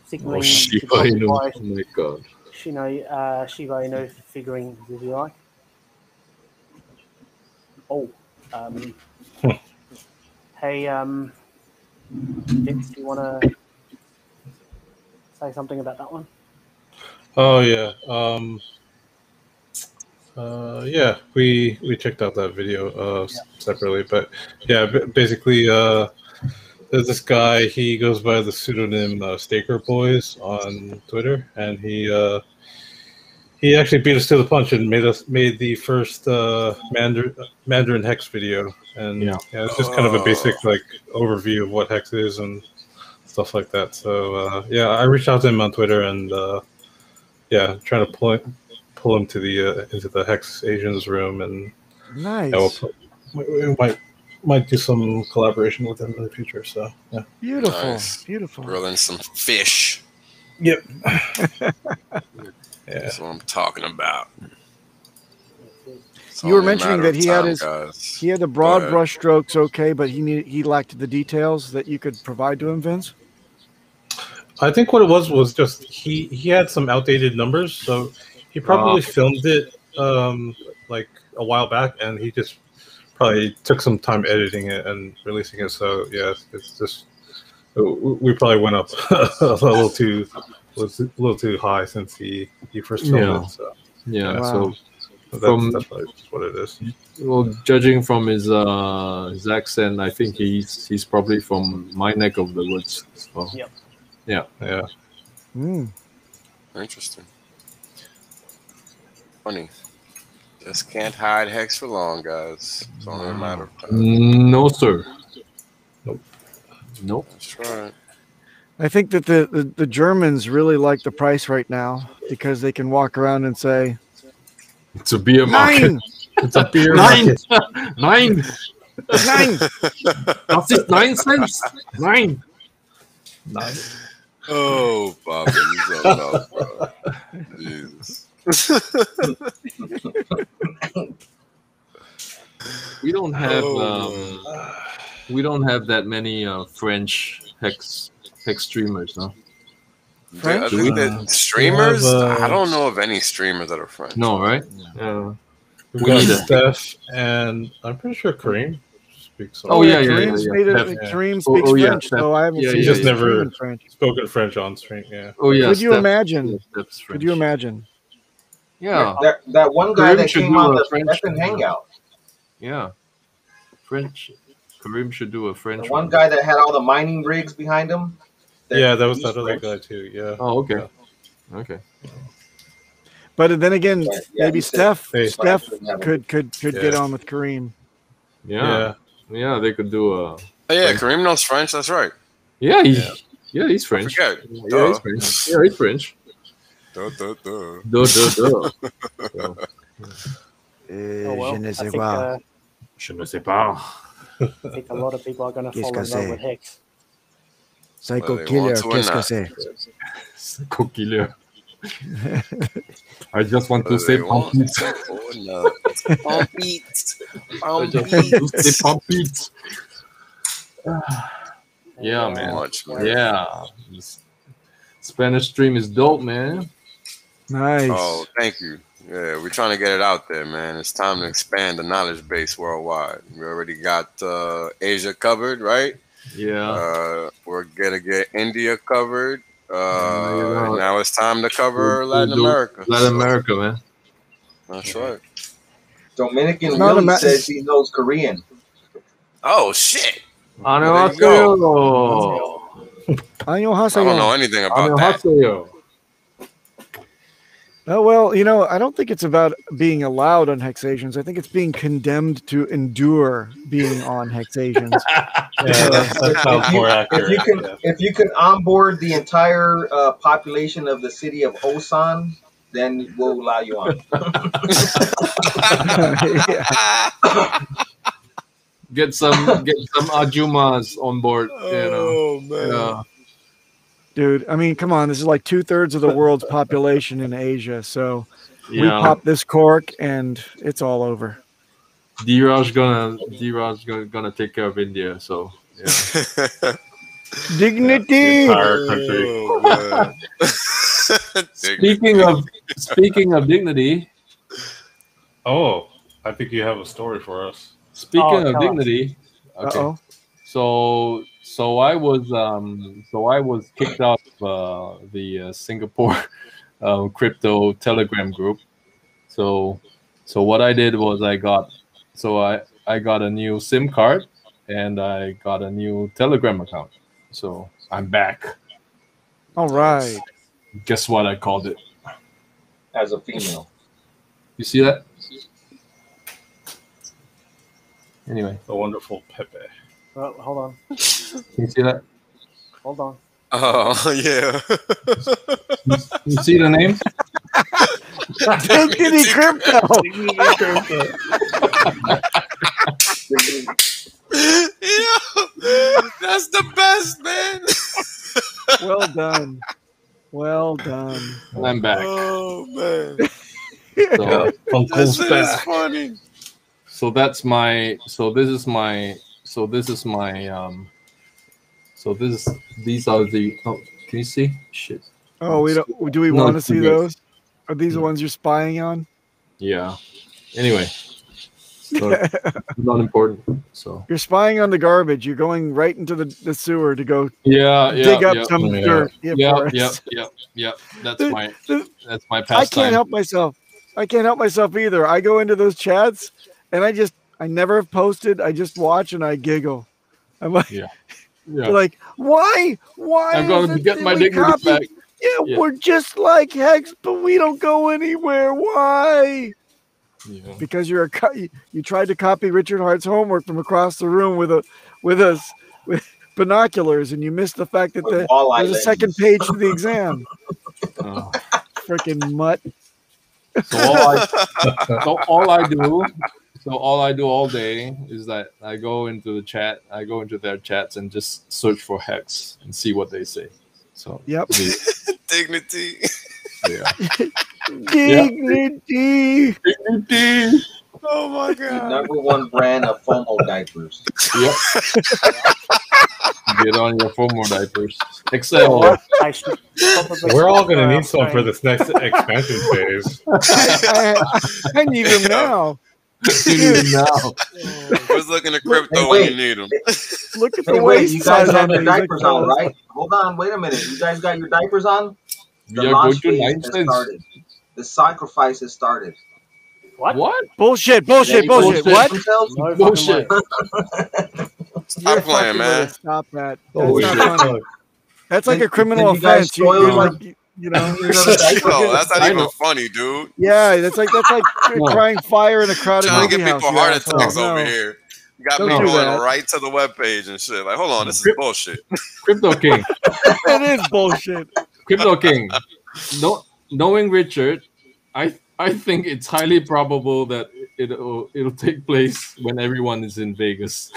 signaling. Oh, Shiba Inu. Oh my god. Shiba Inu figurines, if you like. Oh, hey, Vince, do you want to say something about that one? Oh yeah. Yeah, we checked out that video separately, but yeah, basically, there's this guy. He goes by the pseudonym Staker Boys on Twitter, and he actually beat us to the punch and made the first Mandarin Hex video, and yeah, it's just kind of a basic overview of what Hex is and stuff like that. So yeah, I reached out to him on Twitter and trying to pull him to the into the HexAsians room, and Nice. we might do some collaboration with him in the future. So yeah, Beautiful. Nice. Beautiful. Grilling some fish. yep. That's what I'm talking about. It's You were only a mentioning matter that of he had time, he had the Go broad ahead. brush strokes, okay, but he lacked the details that you could provide to him, Vince. I think what it was just he had some outdated numbers, so he probably filmed it like a while back, and he just probably took some time editing it and releasing it. So yeah, it's just we probably went up a little too high since he first filmed it. So Yeah. Wow. that's probably just what it is. Well, judging from his accent, I think he's probably from my neck of the woods. So, Yep. yeah. Yeah. Interesting. Funny. Just can't hide hex for long, guys. It's only a matter of time. No, sir. Nope. That's right. I think that the Germans really like the price right now because they can walk around and say, it's a beer market. 9! It's a beer Nine. market. 9. 9! Das ist 9 cents. 9. Oh, Bobby, you so tough, bro. Jesus. We don't have that many French hex streamers, no? French? Streamers? I don't know of any streamers that are French. No, right? We've got Steph, and I'm pretty sure Kareem speaks. Kareem speaks French, so I haven't seen He's just never French. spoken French on stream. Yeah. Oh yeah. Could you imagine? Could you imagine? Yeah. That one guy that should came do on a the French Flippin Hangout. Yeah. French. Kareem should do a French. The one guy that had all the mining rigs behind him. Yeah, that was that other guy too. Yeah. Oh, okay. Okay. But then again, maybe Steph could Yeah. get on with Kareem. Yeah. Yeah, they could do a. Oh, yeah, Kareem knows French. That's right. Yeah, he's French. Forget. Yeah, he's French. Yeah, he's French. Duh. Duh, duh, duh. Je ne sais pas. Je ne sais pas. I think a lot of people are going to fall in love with Hex. Psycho Well, they Killer, want to or qu'est-ce que not. c'est? Psycho Killer. I just want to say Pampit. Oh, no. Pampit. I just want to say Pampit. Yeah, man. Much, man. Yeah. Spanish stream is dope, man. Nice. Oh, thank you. Yeah, we're trying to get it out there, man. It's time to expand the knowledge base worldwide. We already got Asia covered, right? Yeah. We're gonna get India covered. Now it's time to cover Latin America. Latin America, man. That's right. Dominican Willie says he knows Korean. Oh shit! Annyeonghaseyo. I don't know anything about that. Annyeonghaseyo. Oh, well, I don't think it's about being allowed on HexAsians. I think it's being condemned to endure being on HexAsians. That sounds more accurate. If you can onboard the entire population of the city of Osan, then we'll allow you on. Get some Ajumas on board. Oh man. Yeah. Dude, I mean, come on. This is like 2/3 of the world's population in Asia. So we pop this cork and it's all over. D-Raj gonna take care of India. So yeah. Dignity. Entire country. Oh, Speaking of dignity. Oh, I think you have a story for us. Speaking of dignity. Okay. Uh-oh. So I was kicked out of the Singapore crypto Telegram group. So what I did was I got a new SIM card and I got a new Telegram account. So I'm back. All right. Guess what I called it? As a female. You see that? Anyway. The wonderful Pepe. Oh, hold on. Can you see that? Hold on. Oh yeah. You see the name? Dignity Crypto. Yeah, that's the best, man. Well done. Well done. I'm back. Oh man. So, Uncle's This is back. funny. so this is these are the can you see? Shit. Oh, do we No, want to it's see good. those? Are these the ones you're spying on? Yeah. Anyway. So not important. So You're spying on the garbage. You're going right into the sewer to go yeah, dig up some dirt. Yeah. That's my pastime. I can't help myself. I can't help myself either. I go into those chats and I never have posted. I just watch and I giggle. I'm like, Yeah. like, why? I'm going to get my dignity back. Yeah, we're just like Hex, but we don't go anywhere. Why? Yeah. Because you tried to copy Richard Hart's homework from across the room with binoculars, and you missed the fact that there's a second page to the exam. Freaking mutt. So all I do all day is that I go into their chats and just search for Hex and see what they say. So yep. Dignity. Yeah. Dignity. Oh my god. The #1 brand of FOMO diapers. Yep. Get on your FOMO diapers. Excel. We're all gonna need some for this next expansion phase. I need them now. You need them now. Who's looking at crypto when you need them? Look at the waist you guys size have on your these. diapers on, right? Hold on, wait a minute. You guys got your diapers on? The We are launch going to phase 9 has cents. started. The sacrifice has started. What? Bullshit. Bullshit. What? No Bullshit. Stop playing, man. Stop that. Oh, That's shit. not funny. That's like a criminal you guys offense. You're spoil like, you know. No, that's not even funny, dude. Yeah, that's like crying fire in a crowded Trying to movie get house. people you heart asshole. attacks No. over here. You got Don't me do going that. right to the webpage and shit. Like, hold on, this is bullshit. Crypto King. It is bullshit. Crypto King. Knowing Richard, I think it's highly probable that it'll take place when everyone is in Vegas.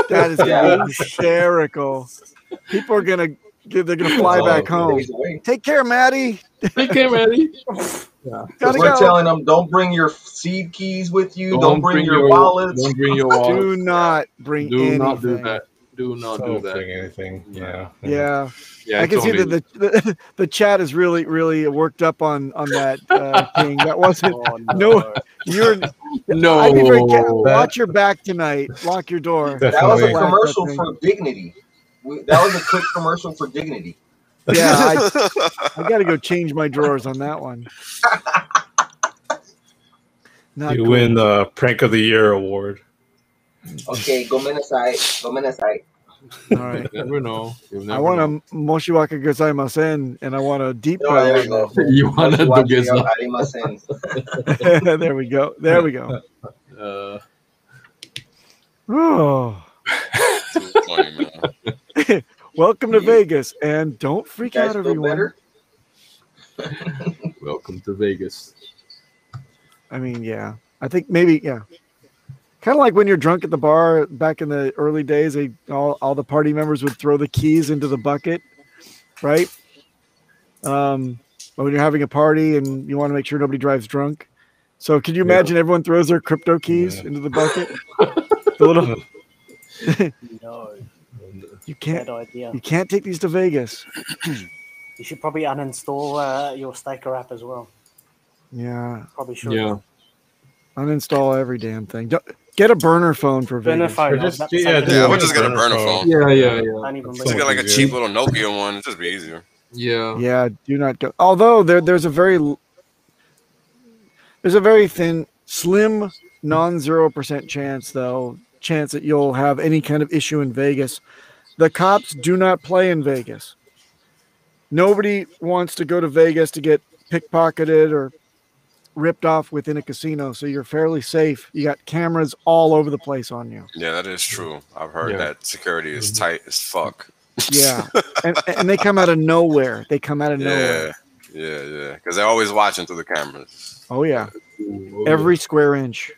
That is gonna be hysterical. People are gonna fly back home. Take care, Maddie. Take care, Maddie. Gotta We're go. telling them, don't bring your seed keys with you. Don't bring your wallets. Don't bring your wallet. Do not bring anything. Not do that. Do not do Don't that. bring anything. Yeah. Yeah. Yeah, I can see that the chat is really worked up on that thing. That wasn't you're no. I'd be very careful. Watch your back tonight. Lock your door. That was a Definitely. commercial for Dignity. That was a quick commercial for Dignity. Yeah, I got to go change my drawers on that one. Not You cool. win the Prank of the Year award. Okay, go Minnesite. Go Minnesite. All right. You never know. I want a Moshiwaka Gozaimasen, and I want a deep Oh, there you go. You want to Watch get your arimasen. There we go. There we go. Oh. Too funny, man. Welcome to Vegas, and don't freak Guys out, feel everyone. better? Welcome to Vegas. I mean, yeah. I think maybe, yeah. Kind of like when you're drunk at the bar back in the early days, all the party members would throw the keys into the bucket, right? But when you're having a party and you want to make sure nobody drives drunk. So could you imagine everyone throws their crypto keys into the bucket? The little... No. You can't. Bad idea. You can't take these to Vegas. You should probably uninstall your Staker app as well. Yeah. Probably should. Yeah. Uninstall every damn thing. Get a burner phone for Burner Vegas. phone. Or just- I was about to say yeah, burner Yeah, phone. we'll just get a burner phone. Yeah. Don't even Just bring get it. like a cheap little Nokia one. It'd just be easier. Yeah. Yeah, do not go. Although there's a very thin, slim, non-0% chance that you'll have any kind of issue in Vegas. The cops do not play in Vegas. Nobody wants to go to Vegas to get pickpocketed or ripped off within a casino, so you're fairly safe. You got cameras all over the place on you. Yeah, that is true. I've heard that security is tight as fuck. Yeah, and they come out of nowhere. They come out of nowhere. Yeah. Because they're always watching through the cameras. Oh yeah, every square inch.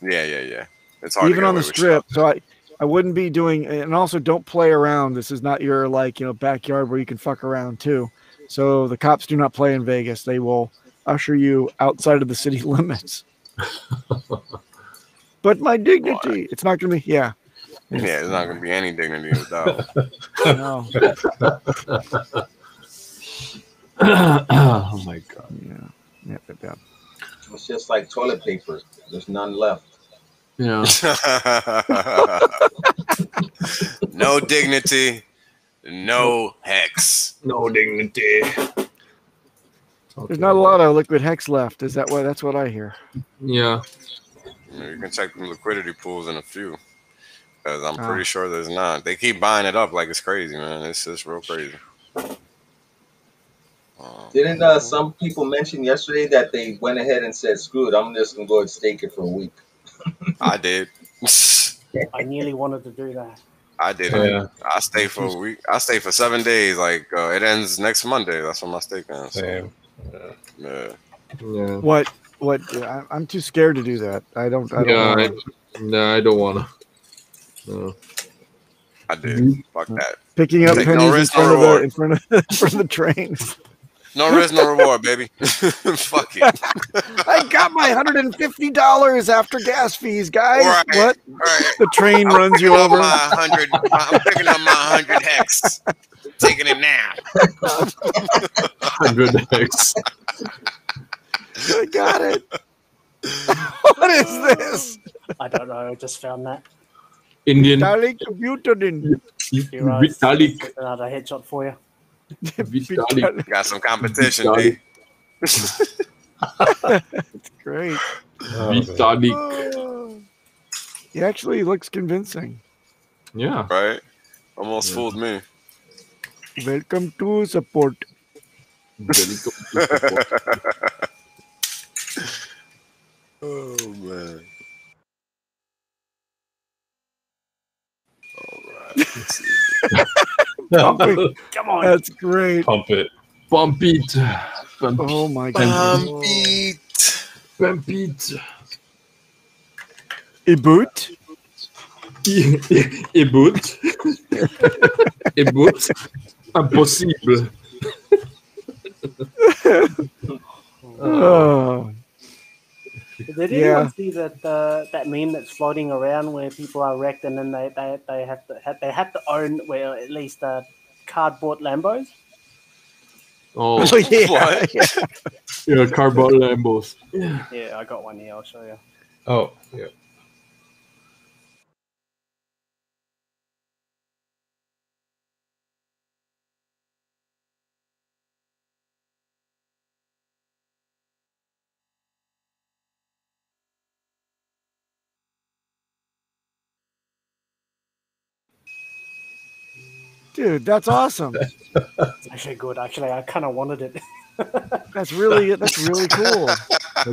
Yeah. It's hard. Even to get on the away with strip. stuff. So I wouldn't be doing, and also don't play around. This is not your backyard where you can fuck around too. So the cops do not play in Vegas. They will usher you outside of the city limits. But my dignity, it's not going to be, yeah. Yeah, there's not going to be any dignity without. No. Oh my god. Yeah. It's just like toilet paper. There's none left. Yeah. No dignity, no hex. No dignity. There's not a lot of liquid hex left. Is that what? That's what I hear. Yeah. You can check the liquidity pools in a few. Because I'm pretty sure there's not. They keep buying it up like it's crazy, man. It's just real crazy. Didn't some people mention yesterday that they went ahead and said, "Screw it, I'm just gonna go and stake it for a week." I did. I nearly wanted to do that. I did it. I stayed for a week. I stayed for 7 days. Like it ends next Monday. That's when my stake ends. So. Yeah. What? I'm too scared to do that. I don't. No, I don't want to. No. I did. Fuck that. Picking up pennies in front of the train. No risk, no reward, baby. Fuck it. I got my $150 after gas fees, guys. Right, what? Right. The train runs you over. I'm picking up my 100 hex. Taking it now. 100 hex. I got it. What is this? I don't know. I just found that. Indian. Vitalik Buterin. Vitalik. Another headshot for you. Vitalik. Got some competition, B. It's great. Vitalik. He actually looks convincing. Yeah. Right? Almost fooled me. Welcome to support. Oh, man. All right. Come on. That's great. Pump it. Bump it. Oh, my God. Bump it. Bump it. A boot? A boot. A boot. Impossible. Oh. Did anyone see that meme that's floating around where people are wrecked and then they have to own at least cardboard Lambos? Oh, yeah. What? Yeah, cardboard Lambos. Yeah, I got one here. I'll show you. Oh, yeah. Dude, that's awesome. It's actually good. Actually, I kind of wanted it. That's really cool. I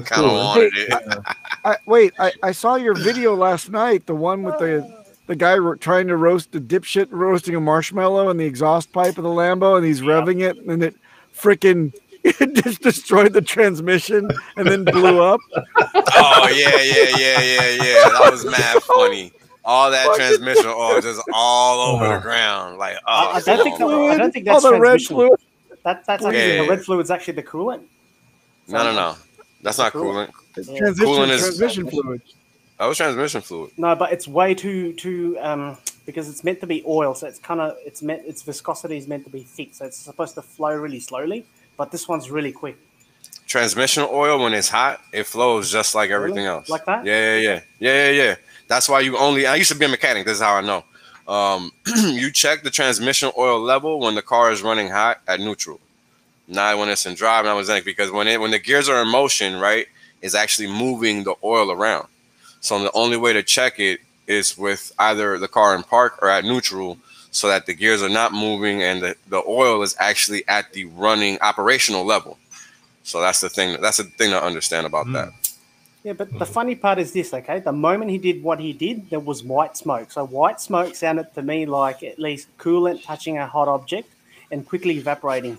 kind of wanted it. I saw your video last night, the one with the guy trying to roast the dipshit roasting a marshmallow in the exhaust pipe of the Lambo, and he's revving it, and it freaking just destroyed the transmission and then blew up. Oh, yeah. That was mad funny. All that transmission oil just all over the ground. Like, I don't think that's all the red fluid. That's actually the red fluid's actually the coolant. No. That's not coolant. Transmission fluid. That was transmission fluid. No, but it's way too because it's meant to be oil, so its viscosity is meant to be thick, so it's supposed to flow really slowly. But this one's really quick. Transmission oil, when it's hot, it flows just like everything else. Like that? Yeah. That's why I used to be a mechanic. This is how I know. You check the transmission oil level when the car is running hot at neutral. Not when it's in drive, not when it's anything, because when the gears are in motion, right, it's actually moving the oil around. So the only way to check it is with either the car in park or at neutral, so that the gears are not moving and the oil is actually at the running operational level. So that's the thing. That's the thing to understand about that. Yeah, but the funny part is this, okay? The moment he did what he did, there was white smoke. So white smoke sounded to me like at least coolant touching a hot object and quickly evaporating.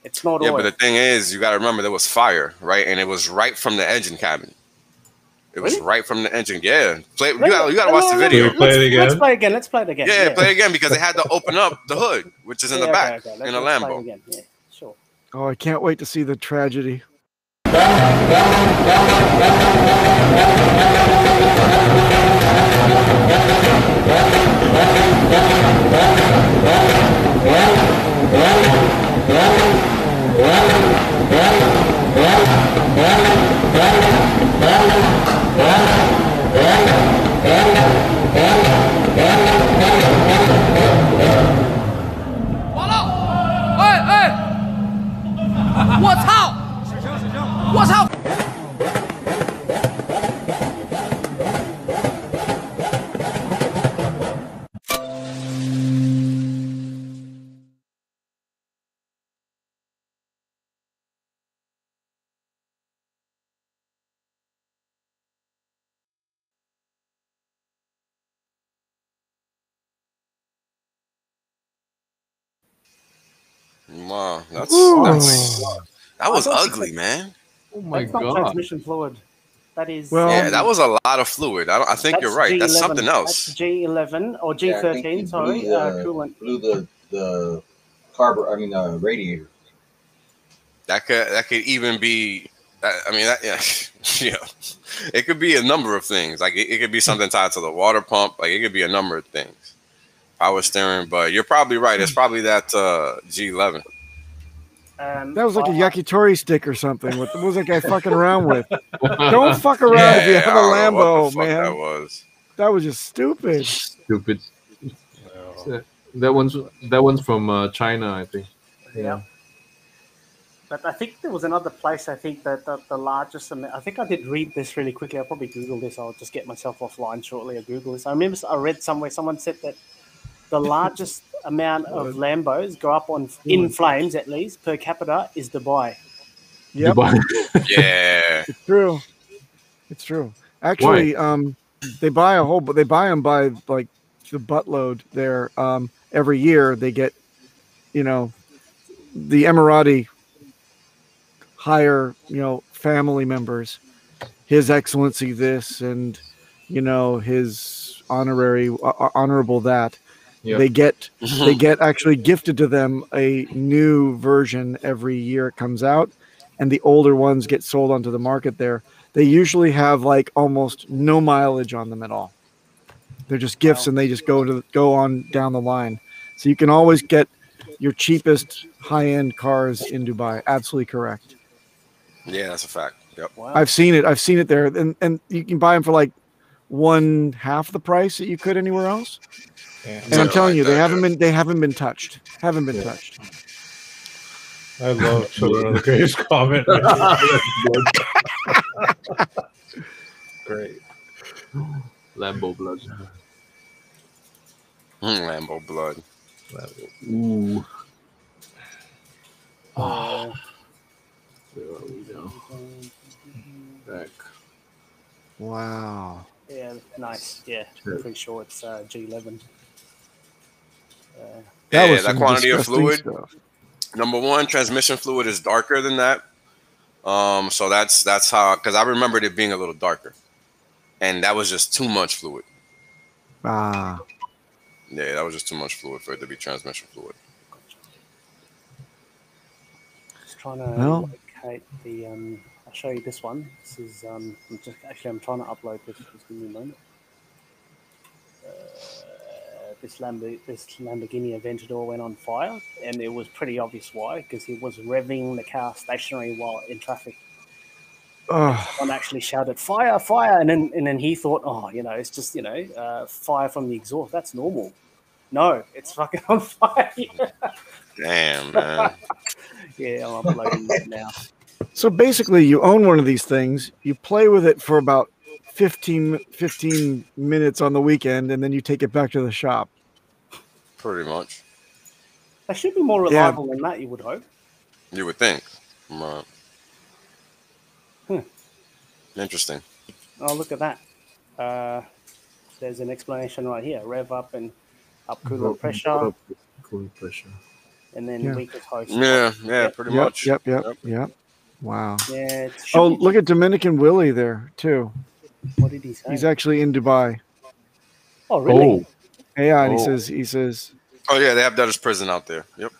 It's not oil. Yeah, but the thing is, you got to remember there was fire, right? And it was right from the engine cabin. It was right from the engine. Yeah. You got to watch the video. Play it again? Let's play it again. Yeah, play it again, because they had to open up the hood, which is in the back, in a Let's Lambo. play it again. Yeah, sure. Oh, I can't wait to see the tragedy. Wow, that I was don't think ugly, man. Oh my That's not god. transmission fluid. That is. Well- Yeah, that was a lot of fluid. I think you're right. That's something else. That's G11 or Yeah, I think G13. he Sorry, coolant. blew the radiator. That could even be. I mean, yeah, yeah. It could be a number of things. Like it could be something tied to the water pump. Like it could be a number of things. Power steering, but you're probably right. It's probably that G11. That was like a yakitori stick or something. What was that guy fucking around with? Don't fuck around if you have a Lambo, man. That was just stupid. Stupid. That one's from China, I think. Yeah. But I think there was another place. I think that the largest. I think I did read this really quickly. I'll probably Google this. I'll just get myself offline shortly. I'll Google this. I remember I read somewhere someone said that the largest amount of Lambos go up in flames, at least per capita, is Dubai. Yep. Dubai. Yeah, It's true. It's true. Actually, they buy them by like the buttload there. Every year they get, the Emirati hire, family members, His Excellency this and, his honorable that. Yep. They get actually gifted to them a new version every year it comes out, and the older ones get sold onto the market there. They usually have like almost no mileage on them at all. They're just gifts, and they just go on down the line. So you can always get your cheapest high-end cars in Dubai. Absolutely correct. Yeah, that's a fact. Yep. Wow. I've seen it there, and you can buy them for like 1/2 the price that you could anywhere else. Yeah. And I'm telling you, they haven't been touched. Haven't been touched. I love Children of the Graves comment. Great. Lambo blood. Lambo blood. Ooh. Where are we now? Back. Wow. Yeah, nice. Yeah, I'm pretty sure it's G11. That quantity of fluid. Stuff. Number one, transmission fluid is darker than that. So that's how, because I remembered it being a little darker, and that was just too much fluid. Ah. Yeah, that was just too much fluid for it to be transmission fluid. Just trying to locate the. I'll show you this one. This is I'm trying to upload this. Just give me a moment. This Lamborghini Aventador went on fire, and it was pretty obvious why, because he was revving the car stationary while in traffic. Someone actually shouted "fire, fire," and then he thought, it's just fire from the exhaust. That's normal. No, it's fucking on fire. Damn, man. Yeah, I'm uploading that now. So basically, you own one of these things, you play with it for about 15 minutes on the weekend, and then you take it back to the shop. Pretty much. They should be more reliable than that, you would hope. You would think. Right. Interesting. Oh, look at that. There's an explanation right here. Rev up and up coolant pressure. Coolant pressure. And then weakest host. Yeah, pretty much. Yep. Wow. Yeah. Look at Dominican Willie there, too. What did he say? He's actually in Dubai. Oh, really? Yeah, and he says. Oh yeah, they have debtors prison out there. Yep.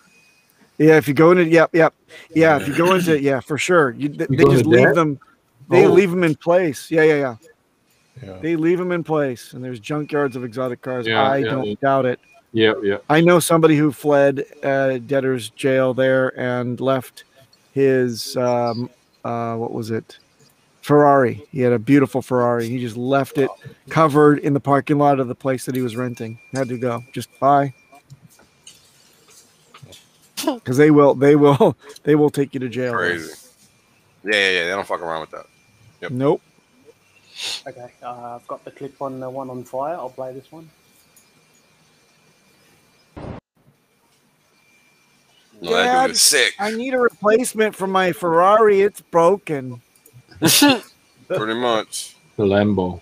Yeah, if you go into Yeah, if you go into for sure. They just leave them. They leave them in place. Yeah. They leave them in place, and there's junkyards of exotic cars. I don't doubt it. Yeah. I know somebody who fled debtor's jail there and left his what was it? Ferrari. He had a beautiful Ferrari. He just left it covered in the parking lot of the place that he was renting. Had to go. Just bye. Because they will take you to jail. Crazy. Yeah. They don't fuck around with that. Yep. Nope. Okay. I've got the clip on the one on fire. I'll play this one. No, that dude is sick. I need a replacement for my Ferrari. It's broken. Pretty much. The Lambo.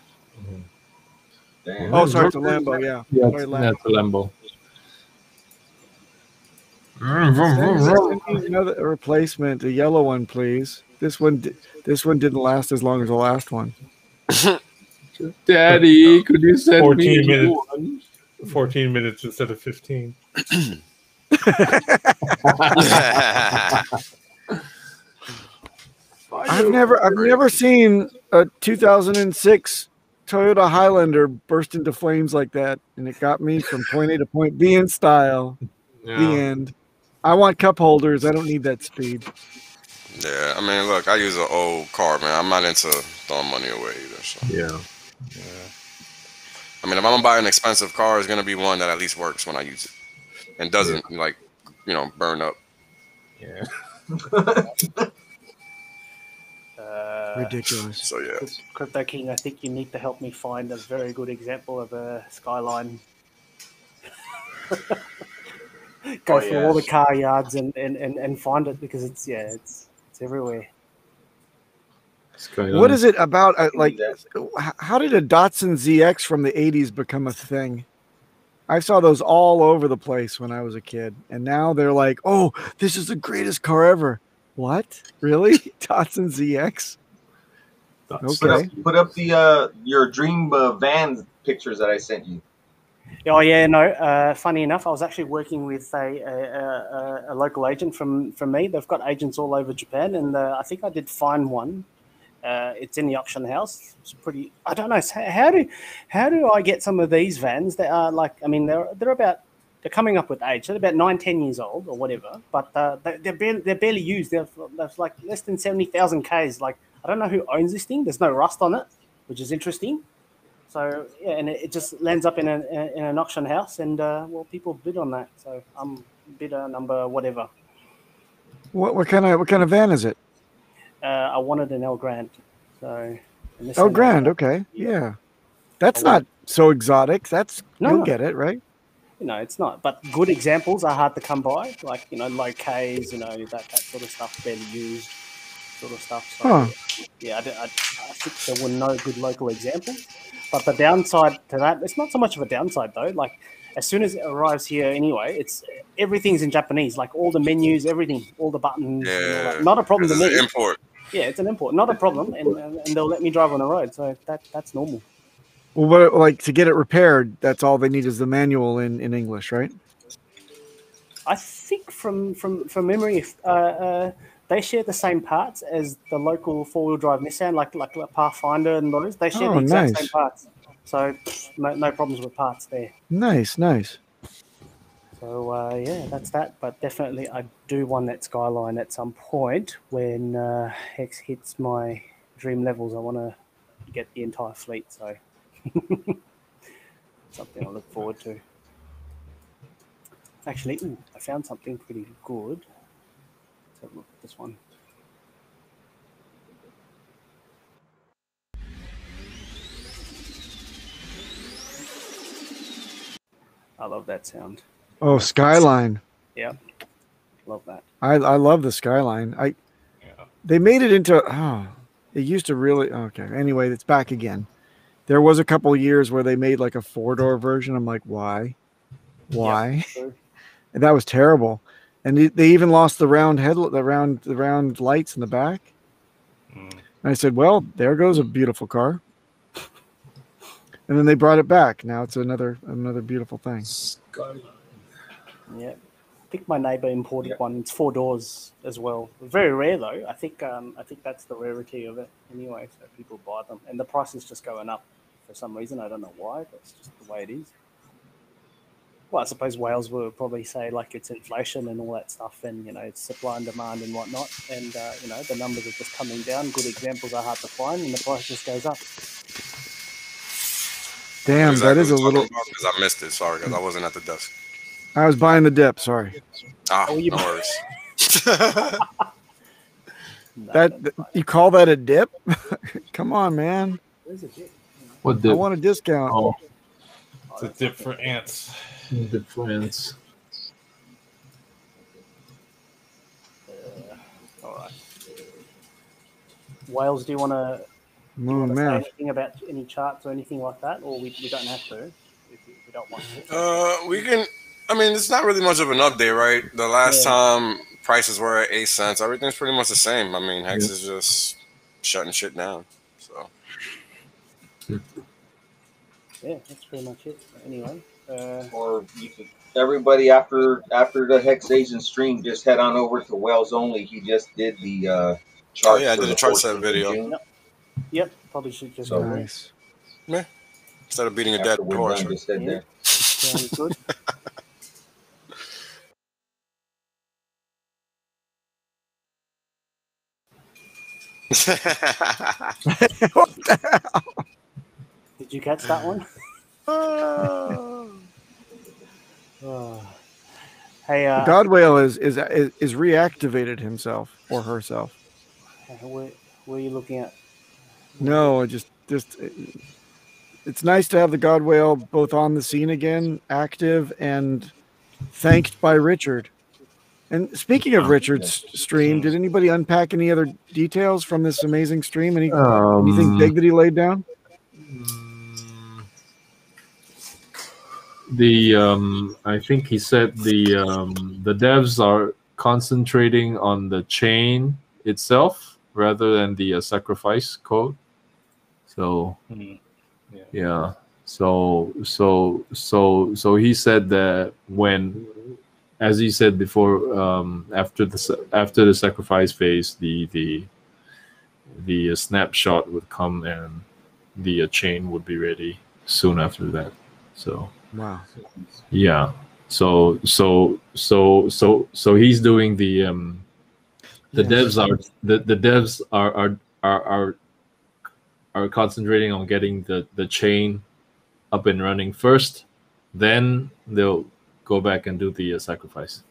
Damn. Oh, sorry, it's a Lambo. Yeah. Yeah, sorry, that's a Lambo. Send me another replacement, a yellow one, please. This one didn't last as long as the last one. Daddy, could you send 14 me minutes. one? 14 minutes instead of 15. I've never seen a 2006 Toyota Highlander burst into flames like that, and it got me from point A to point B in style. Yeah. The end. I want cup holders. I don't need that speed. Yeah, I mean, look, I use an old car, man. I'm not into throwing money away either. So. Yeah. I mean, if I'm gonna buy an expensive car, it's gonna be one that at least works when I use it and doesn't burn up. Yeah. Ridiculous. So yeah, Crypto King, I think you need to help me find a very good example of a Skyline. Go through all the car yards and find it, because it's everywhere. What is it about? How did a Datsun ZX from the 80s become a thing? I saw those all over the place when I was a kid, and now they're like, "Oh, this is the greatest car ever." What? Really? Datsun ZX? Okay. Put up the your dream van pictures that I sent you. Oh yeah, no. Funny enough, I was actually working with a local agent from me. They've got agents all over Japan, and I think I did find one. It's in the auction house. It's pretty. I don't know. How do I get some of these vans that are like? I mean, they're coming up with age. They're about 9-10 years old or whatever. But they're barely used. They're like less than 70,000 Ks. Like, I don't know who owns this thing. There's no rust on it, which is interesting. So yeah, and it just lands up in an auction house, and people bid on that. So I'm bidder number whatever. What kind of van is it? I wanted an El Grande. So El Grande, okay, yeah. That's not so exotic. You'll get it, right? No, it's not. But good examples are hard to come by, like low Ks, that sort of stuff, barely used sort of stuff. So yeah, I think there were no good local examples. But the downside to that, it's not so much of a downside though. Like, as soon as it arrives here anyway, everything's in Japanese, like all the menus, everything, all the buttons. Yeah, not a problem to me. It's an import. Yeah, it's an import, not a problem, and they'll let me drive on the road, so that's normal. Well, like to get it repaired, that's all they need is the manual in English, right? I think from memory, if they share the same parts as the local 4-wheel drive Nissan, like a Pathfinder and those. They share the exact same parts, so no problems with parts there. Nice. So yeah, that's that. But definitely, I do want that Skyline at some point when Hex hits my dream levels. I want to get the entire fleet. So something I look forward to. Actually, I found something pretty good. Let's have a look at this one. I love that sound. Oh, Skyline. Yeah, love that. I love the Skyline. They made it into it used to really Anyway, it's back again. There was a couple of years where they made like a 4-door version. I'm like, why? Yeah, sure. And that was terrible. And they even lost the round the round lights in the back. And I said, well, there goes a beautiful car. And then they brought it back. Now it's another beautiful thing. Yeah, I think my neighbor imported one. It's 4 doors as well. Very rare though. I think that's the rarity of it anyway. So people buy them, and the price is just going up for some reason. I don't know why. That's just the way it is. Well, I suppose Wales will probably say like it's inflation and all that stuff, and it's supply and demand and whatnot, and the numbers are just coming down. Good examples are hard to find, and the price just goes up. Damn, that is a little. Because I missed it. Sorry, because I wasn't at the desk. I was buying the dip. Sorry. No worries. That you call that a dip? Come on, man. Where's a dip? What dip? I want a discount. Oh. It's a dip for ants. Dip for ants. All right. Wales, do you want to say anything about any charts or anything like that, or we don't have to if we don't want to? We can. I mean, it's not really much of an update, right? The last time prices were at 8 cents. Everything's pretty much the same. I mean, Hex is just shutting shit down. So. Yeah, that's pretty much it. Anyway. Or you could, everybody after the HexAsian stream, just head on over to Wells Only. He just did the chart. Oh yeah, I did a chart set video. Yep, probably should just So go nice. Yeah. Instead of beating a dead horse. Just head there. Sounds good. What the hell? Did you catch that one? Hey, God Whale is reactivated himself or herself. where are you looking at? No, just it's nice to have the God Whale both on the scene again, active, and thanked by Richard. And speaking of Richard's stream, did anybody unpack any other details from this amazing stream? Anything big that he laid down? I think he said the devs are concentrating on the chain itself rather than the sacrifice code. So yeah. So he said that when, as he said before, after the sacrifice phase, the snapshot would come and the chain would be ready soon after that. So wow, yeah. So he's doing the devs are concentrating on getting the chain up and running first, then they'll go back and do the sacrifice,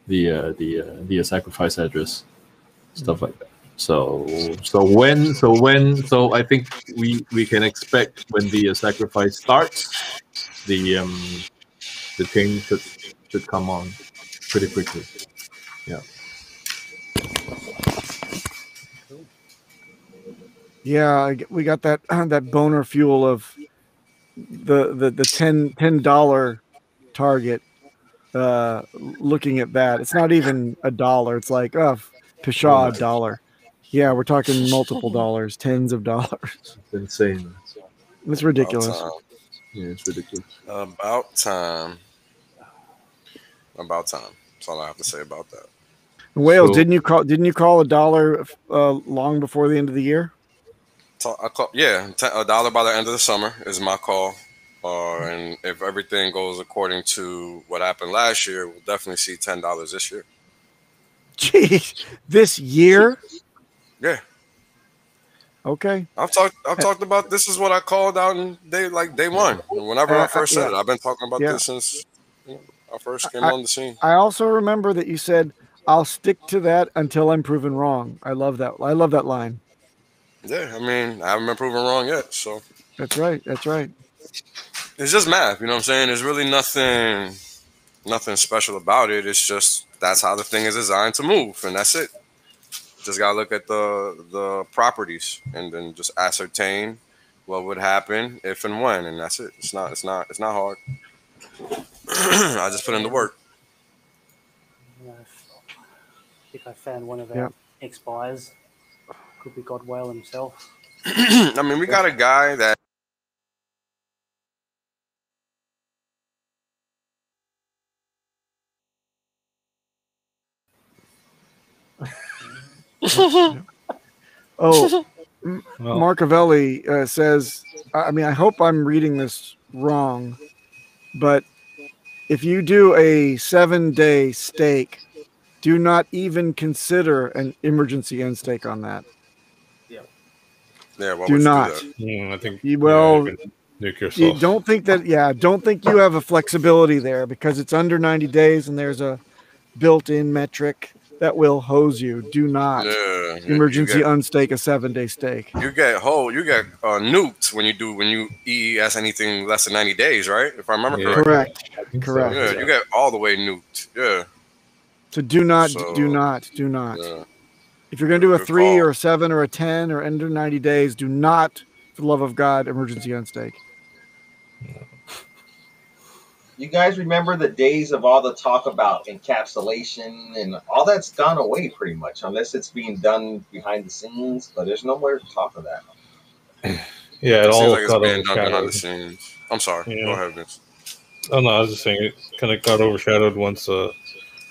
the sacrifice address, stuff like that. So I think we can expect when the sacrifice starts, the chain should come on pretty quickly. Yeah. Yeah, we got that that boner fuel of the $10 target. Looking at that, it's not even $1. It's like pshaw, $1. Yeah, we're talking multiple dollars, tens of dollars. It's insane. It's ridiculous. Yeah, it's ridiculous. About time. That's all I have to say about that. Wales, didn't you call $1 long before the end of the year? $1 by the end of the summer is my call. And if everything goes according to what happened last year, we'll definitely see $10 this year. Jeez, this year? Yeah. Okay. I've talked about this is what I called out in day one. Whenever I first said it, I've been talking about this since I first came on the scene. I also remember that you said, "I'll stick to that until I'm proven wrong." I love that. I love that line. Yeah, I mean, I haven't been proven wrong yet, so that's right. That's right. It's just math, you know what I'm saying? There's really nothing special about it. It's just that's how the thing is designed to move, and that's it. Just gotta look at the properties and then just ascertain what would happen if and when, and that's it. It's not hard. I just put in the work. I think I found one of our ex-buyers. Could be God Whale himself. I mean, we got a guy that. Marcavelli says, I mean, I hope I'm reading this wrong, but if you do a 7-day stake, do not even consider an emergency end stake on that. Yeah, do not. I think you will. Nuke yourself. You don't think that? Yeah, don't think you have a flexibility there because it's under 90 days and there's a built-in metric that will hose you. Do not emergency unstake a 7-day stake. You get nuked when you EES anything less than 90 days, right? If I remember correctly. Correct. Yeah, you get all the way nuked. Yeah. So do not. Yeah. If you're going to do a 3 or a 7 or a 10 or under 90 days, do not, for the love of God, emergency unstake. you guys remember the days of all the talk about encapsulation and all that's gone away pretty much, unless it's being done behind the scenes. But there's no more talk of that. Yeah, It seems all like it's got being done behind the overshadowed. scenes. I'm sorry. Yeah. Go ahead, Vince. Oh no, I was just saying it kind of got overshadowed once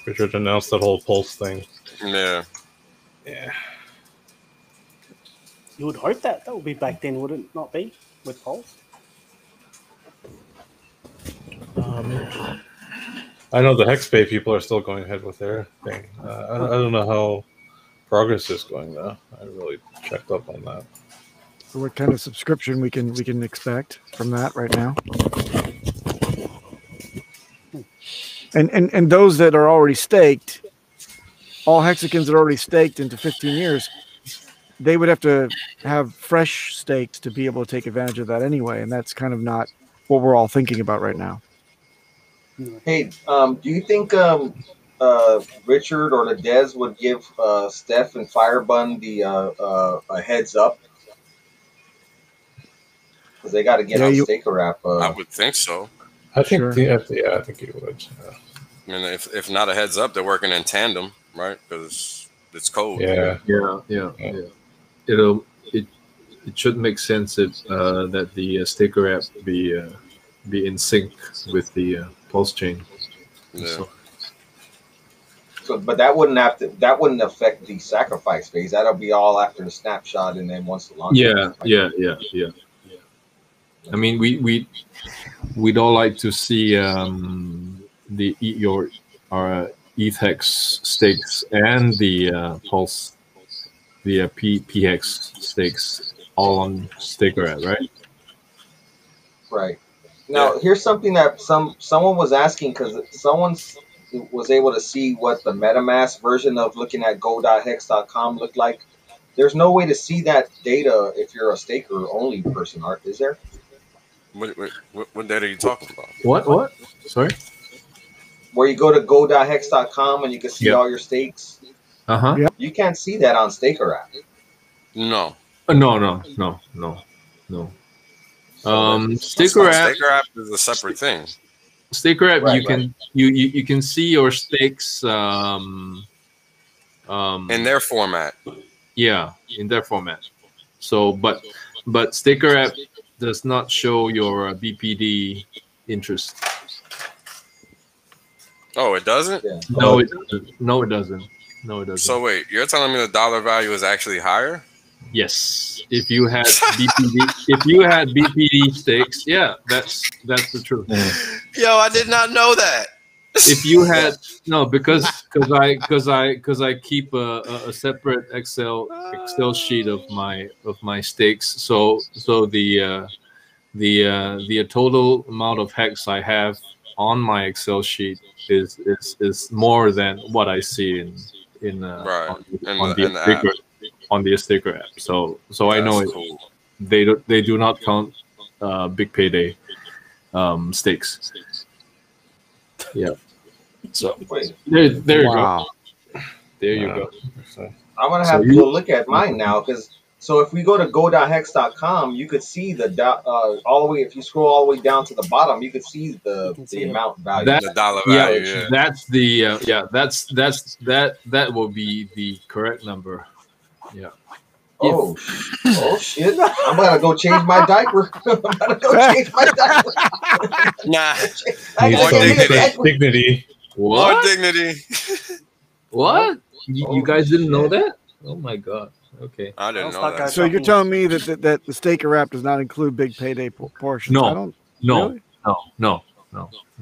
Richard announced that whole Pulse thing. Yeah. Yeah. You would hope that would be back then, would it not be, with Pulse? I know the HexPay people are still going ahead with their thing. I don't know how progress is going though. I haven't really checked up on that. So what kind of subscription we can expect from that right now? And those that are already staked, all Hexicans that are already staked into 15 years, they would have to have fresh stakes to be able to take advantage of that anyway, and that's kind of not what we're all thinking about right now. Hey, do you think Richard or the Dez would give Steph and Firebun the a heads up? Because they got to get on Staker app. I would think so. I think, Sure. yeah, I think he would. Yeah. I mean, if not a heads up, they're working in tandem, right? Because it's code. Yeah. It should make sense if that the Staker app be in sync with the Pulse chain. Yeah. So, but that wouldn't affect the sacrifice phase. That'll be all after the snapshot, and then once the launch. Yeah. I mean, we'd all like to see our ETH hex stakes and the Pulse, the PHEX stakes all on Staker app, right? Right. Now, here's something that someone was asking, because someone was able to see what the MetaMask version of looking at go.hex.com looked like. There's no way to see that data if you're a staker only person, Art, is there? What data are you talking about? What? Sorry? Where you go to go.hex.com and you can see all your stakes. Yep. You can't see that on Staker app. No. No. Staker app is a separate thing. Staker app, you can see your stakes in their format. Yeah, in their format. So, but Staker app does not show your BPD interest. Oh, it doesn't? Yeah. No, it doesn't. No, it doesn't. So wait, you're telling me the dollar value is actually higher? Yes. If you had BPD stakes, yeah, that's the truth. Yo, I did not know that. If you had because I keep a separate Excel sheet of my stakes. So the total amount of hex I have on my Excel sheet is more than what I see on the Staker app. So I know cool. They do not count big payday stakes. Yeah. So there you go. There you go. I'm gonna have to go look at mine now, because if we go to go.hex.com, you could see the all the way. If you scroll all the way down to the bottom, you could see the amount value. The dollar value. Yeah. That's the that will be the correct number. Yeah. Oh shit! I'm gonna go change my diaper. Nah. More dignity. What? More dignity. What? You guys didn't know that? Oh my god. Okay. I didn't know that. So you're telling me that the Staker app does not include big payday portions? No. Really? No.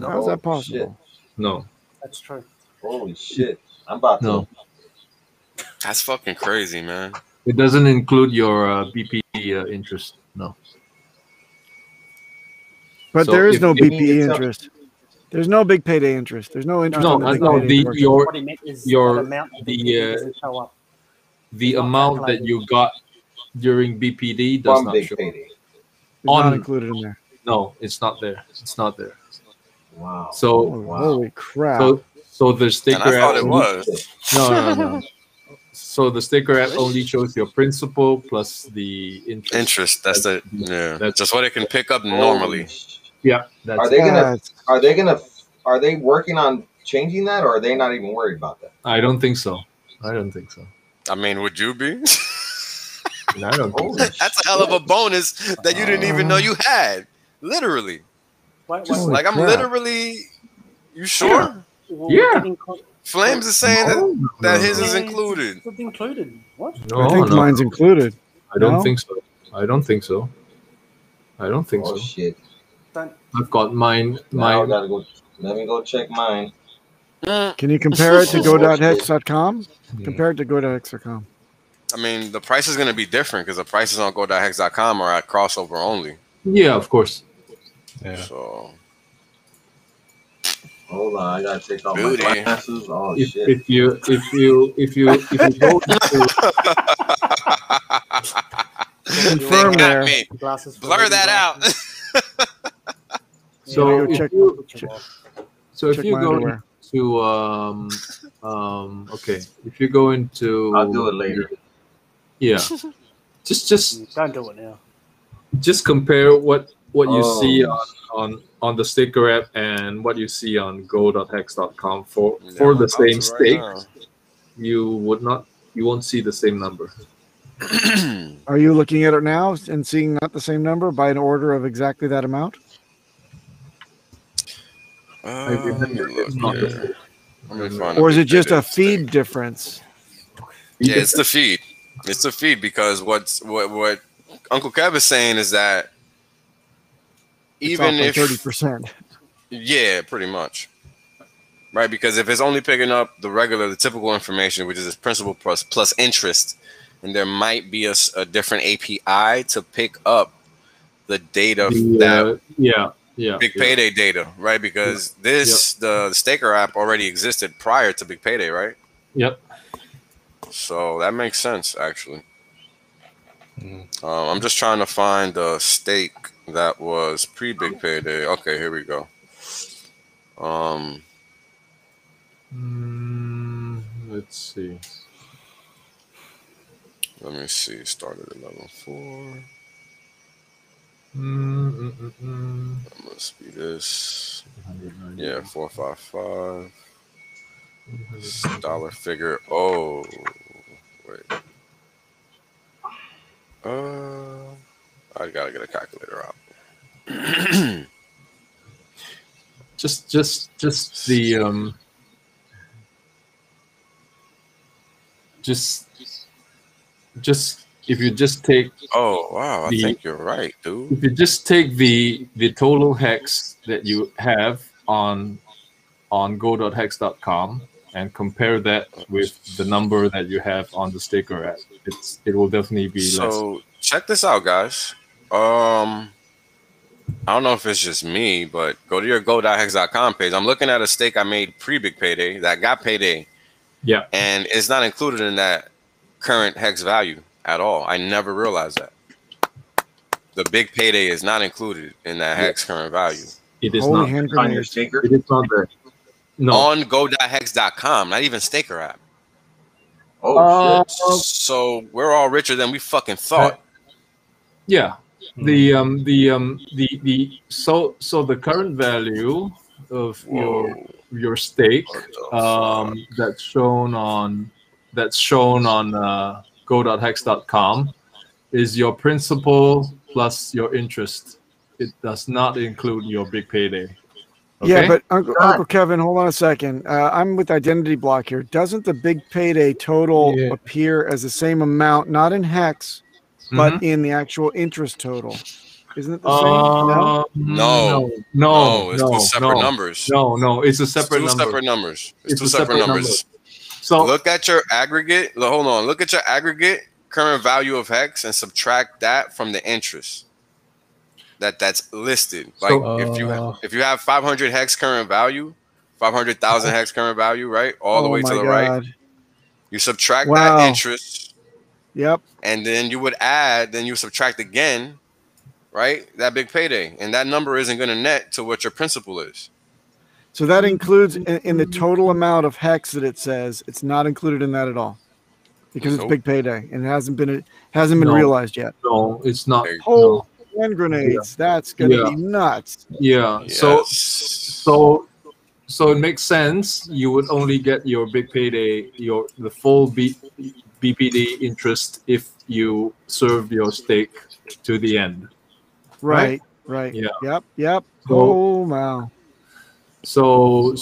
How's that possible? Shit. No. That's true. Holy shit! I'm about to. No. That's fucking crazy, man. It doesn't include your BPD interest. No. But So there is if- no if- BPE interest. There's no big payday interest. There's no interest. on the big payday portion. What he meant is your- that amount that doesn't show up. the Not amount that calculated. you got during BPD does From not big show. payday. It's not on- included in there. No, it's not there. It's not there. Wow. So Holy crap! so the And Staker I thought app it was. no. So the Staker app only shows your principal plus the interest. Interest. That's That's just what it can pick up normally. Yeah, that's Are they working on changing that, or are they not even worried about that? I don't think so. I don't think so. I mean, would you be? I don't think so. That's a hell of a bonus that you didn't even know you had. Literally. Like I'm literally. You sure? Yeah. Flames is saying that his is included. It's included. What? No, I think mine's included. I don't think so. I don't think so. Oh shit! I've got mine. Now I gotta go. Let me go check mine. Can you compare it to go.hex.com? Compare it to go.hex.com. I mean, the price is going to be different because the prices on go.hex.com are at crossover only. Yeah, of course. Yeah. So. Hold on, I gotta take off my glasses. Oh shit! If you go to confirm there. Blur that out. So if you go to okay, if you go into, I'll do it later. Yeah, just don't do it now. Just compare what you see on the staker app and what you see on go.hex.com for the same stake. You won't see the same number. Are you looking at it now and seeing not the same number by an order of exactly that amount? Or is it just a feed difference? Yeah, it's the feed. It's the feed because what Uncle Kev is saying is that even if 30%. Yeah, pretty much. Right, because if it's only picking up the typical information, which is its principal plus interest, and there might be a different API to pick up the data Big Payday data, right? Because the staker app already existed prior to Big Payday, right? Yep. So that makes sense, actually. I'm just trying to find the stake that was pre-Big Payday. Okay, here we go. Let's see. Let me see. Started at level 4. That must be this. Yeah, 455. Dollar figure. Oh, wait. I gotta get a calculator out. just the just if you just take. Oh wow! I think you're right, dude. If you just take the total hex that you have on go.hex.com and compare that with the number that you have on the staker app, it will definitely be less. So check this out, guys. I don't know if it's just me, but go to your go.hex.com page. I'm looking at a stake I made pre-Big Payday that got payday. Yeah. And it's not included in that current hex value at all. I never realized that. The Big Payday is not included in that hex current value. It is not on your staker. It is not there. No. On go.hex.com, not even staker app. Oh shit. So we're all richer than we fucking thought. Yeah. So the current value of your stake that's shown on go.hex.com is your principal plus your interest. It does not include your Big Payday. Okay? Yeah, but Uncle Kevin, hold on a second. I'm with Identity Block here. Doesn't the Big Payday total appear as the same amount, not in hex, but in the actual interest total? Isn't it the same? No. It's two separate numbers. No, it's a separate number. It's two separate numbers. So look at your aggregate. Hold on. Look at your aggregate current value of hex and subtract that from the interest that's listed. Like if you have 500 hex current value, 500,000 hex current value, right? All the way to the right. You subtract that interest. Yep. And then you would add, then you subtract again, right? That Big Payday. And that number isn't going to net to what your principal is. So that includes in the total amount of hex that it says, it's not included in that at all. Because it's Big Payday and it hasn't been realized yet. No, it's not. hand grenades. That's gonna be nuts. Yeah. Yes. So it makes sense. You would only get your big payday, the full BPD interest if you serve your stake to the end. Right. Yeah. Yep. So, Oh wow. So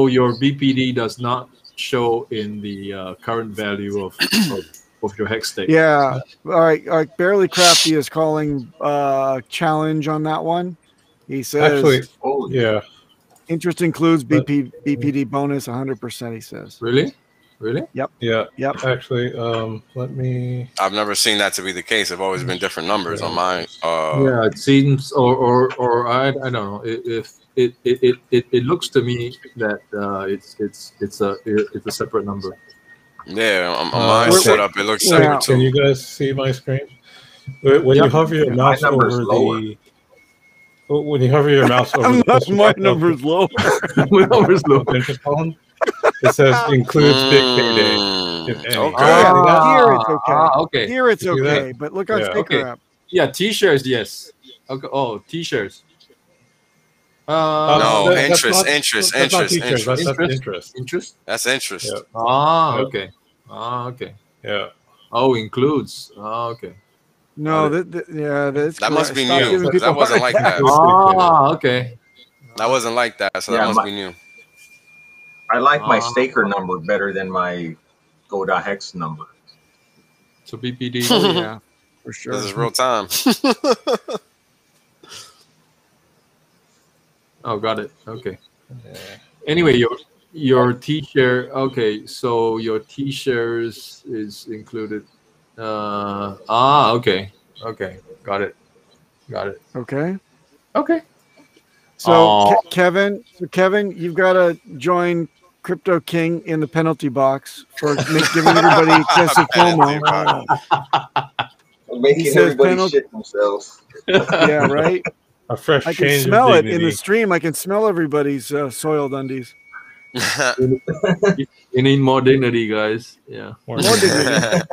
your BPD does not show in the current value of your hex stake. Yeah. All right. Barely Crafty is calling challenge on that one. He says actually, yeah. Interest includes BPD bonus 100%. He says. Really? Yep. Yeah. Yep. Actually, let me. I've never seen that to be the case. It's always been different numbers on mine. Yeah, it seems, or I don't know if it looks to me that it's a separate number. Yeah, on mine set up, it looks separate too. Can you guys see my screen? When you hover your mouse over the. When you hover your mouse over my number's lower. My number's lower. Interest column, it says includes big payday. If any. Here it's okay. Okay. Here it's okay, but look on Staker app. Yeah, T-shirts, yes. Okay. Oh, T-shirts. No, interest. That's interest. That's interest. Yeah. Okay. Okay. Yeah. Oh, includes. Okay. No, that's that must be new. That wasn't like that. Okay. That wasn't like that, so that must be new. I like my staker number better than my Go.Hex number. So BPD. Yeah, for sure. This is real time. Oh, got it. Okay. Anyway, your T-share. Okay, so your T-shares is included. Okay. Got it. Okay. So Kevin, you've got to join Crypto King in the penalty box for giving everybody excessive FOMO. Making everybody shit themselves. Yeah, right. A fresh I can smell it in the stream. I can smell everybody's soiled undies. You need more dignity, guys. Yeah. More dignity.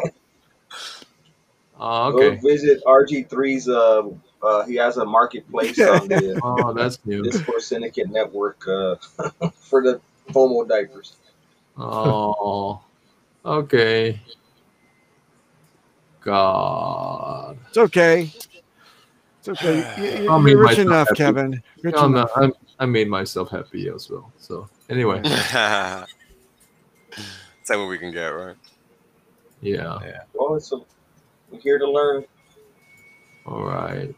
Okay. Go visit RG3's. He has a marketplace on the that's new. Discord Syndicate Network for the FOMO diapers. Oh, okay. God. It's okay. It's okay. You're rich enough, happy. Kevin. I made myself happy as well. So anyway. That's what we can get, right? Yeah. Well, we're here to learn. All right.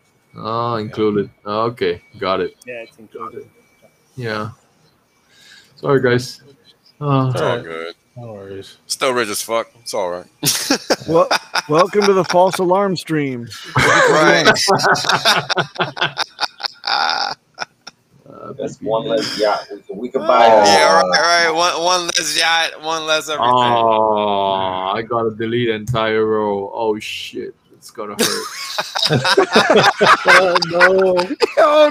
Included. Okay, got it. Yeah, it's included. Yeah. Sorry, guys. It's all good. No worries. Still rich as fuck. It's all right. Well, welcome to the false alarm stream. Right. That's one less yacht. We could buy. Yeah, right. One less yacht, one less everything. Oh, I gotta delete entire row. Oh shit, it's gonna hurt. Oh no! Oh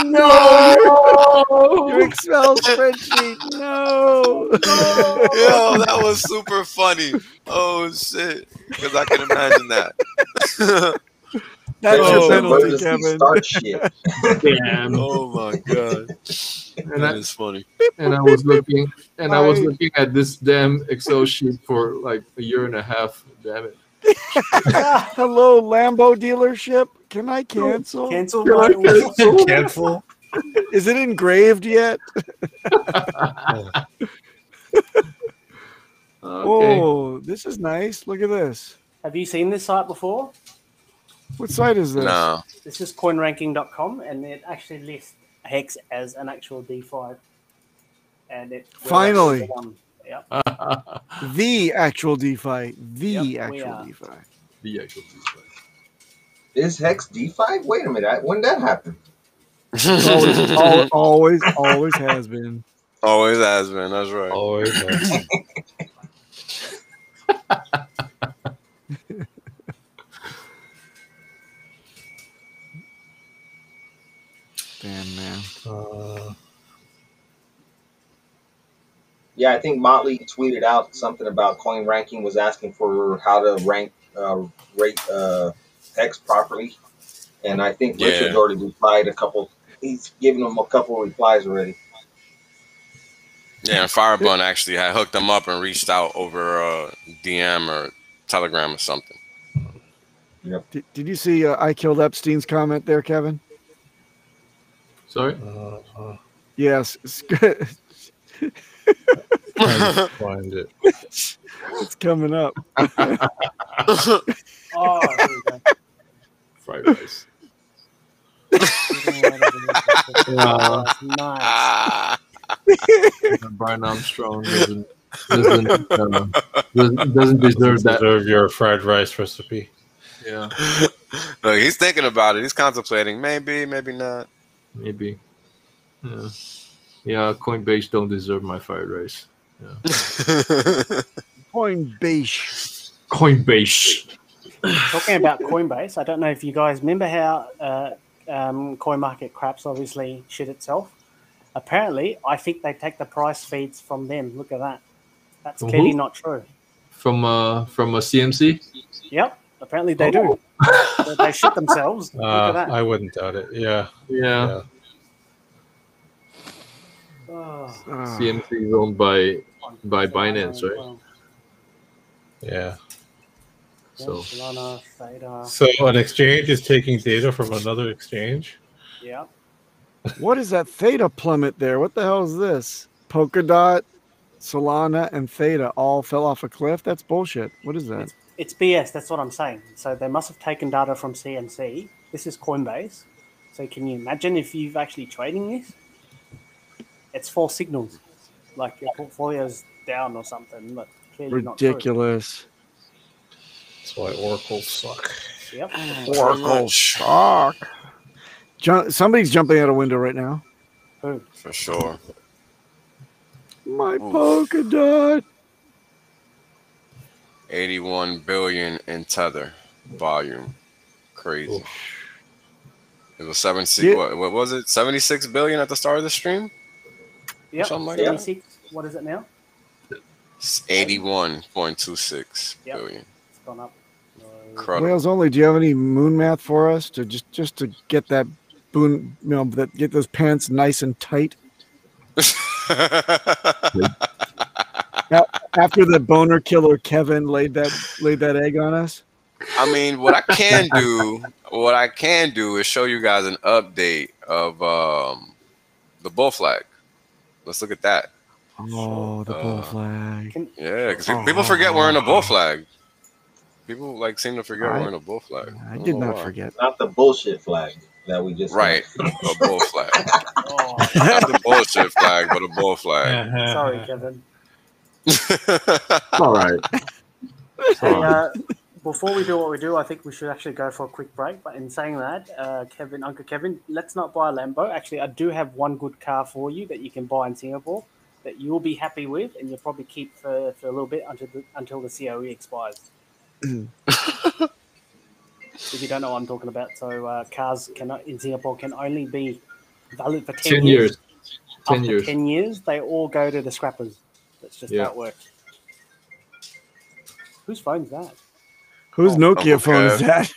no! You expelled spreadsheet. No! Yo, that was super funny. Oh shit! Because I can imagine that. That's your penalty, Kevin. Start shit. Damn. Oh my god. That is funny. And I was looking at this damn Excel sheet for like a year and a half. Damn it. Hello, Lambo dealership. Can I cancel? Cancel. Cancel. Is it engraved yet? Oh, this is nice. Look at this. Have you seen this site before? What site is this? No. This is coinranking.com, and it actually lists Hex as an actual D5. And it finally. Yep. The actual DeFi. The actual DeFi. The actual DeFi. Is Hex D5? Wait a minute. When did that happen? Always has been. Always has been. That's right. Always has been. Damn, man. Yeah, I think Motley tweeted out something about Coin Ranking was asking for how to rate Hex properly, And I think Yeah. Richard's already replied a couple. He's given them a couple replies already. Yeah, and Firebun actually had hooked them up and reached out over DM or Telegram or something. Yep. Did you see I killed Epstein's comment there, Kevin? Sorry. Yes. It's good. Trying to find it. It's coming up. Oh, here we go. Fried rice. Nice. Brian Armstrong doesn't deserve that. Deserve your fried rice recipe. Yeah, Look, he's thinking about it. He's contemplating. Maybe, maybe not. maybe. Yeah, Coinbase don't deserve my fried rice. Yeah. Coinbase. Talking about Coinbase, I don't know if you guys remember how CoinMarketCap's obviously shit itself. Apparently, I think they take the price feeds from them. Look at that. That's From clearly who? not true. From a CMC. Yep, apparently they do. They shit themselves. Look at that. I wouldn't doubt it. Yeah. Yeah. Oh, CMC is owned by Binance, right? well, Yeah. So Solana, Theta. So an exchange is taking data from another exchange. Yeah. What is that Theta plummet there? What the hell is this? Polkadot, Solana, and Theta all fell off a cliff? That's bullshit. What is that? It's BS. That's what I'm saying. So they must have taken data from CMC. This is Coinbase. So can you imagine if you've actually trading this? It's false signals. Like your portfolio's down or something, but clearly not true. Ridiculous. That's why oracles suck. Yep. Oracle shock. Somebody's jumping out a window right now. Who? For sure. My Polkadot. 81 billion in Tether volume. Crazy. Oof. It was 76. Yeah. What was it? 76 billion at the start of the stream? Yep. Something like 76. What is it now? It's 81.26 Yep. billion. It's gone up. Incredible. Wales only. Do you have any moon math for us to just to get that boon, get those pants nice and tight? After the boner killer Kevin laid that egg on us. I mean, what I can do is show you guys an update of the bull flag. Let's look at that. Oh, the bull flag. Yeah, because people forget wearing a bull flag. People seem to forget wearing a bull flag. I did not forget. Not the bullshit flag that we just right, a bull flag. Not the bullshit flag, but a bull flag. Sorry, Kevin. all right. Hey, before we do what we do, I think we should actually go for a quick break. But in saying that, Uncle Kevin, let's not buy a Lambo. Actually, I do have one good car for you that you can buy in Singapore that you'll be happy with, and you'll probably keep for a little bit until the COE expires. If you don't know what I'm talking about, so cars in Singapore can only be valid for 10 years. 10 years. 10 years, they all go to the scrappers. That's just how it works. Whose phone's that? Whose Nokia phone is that?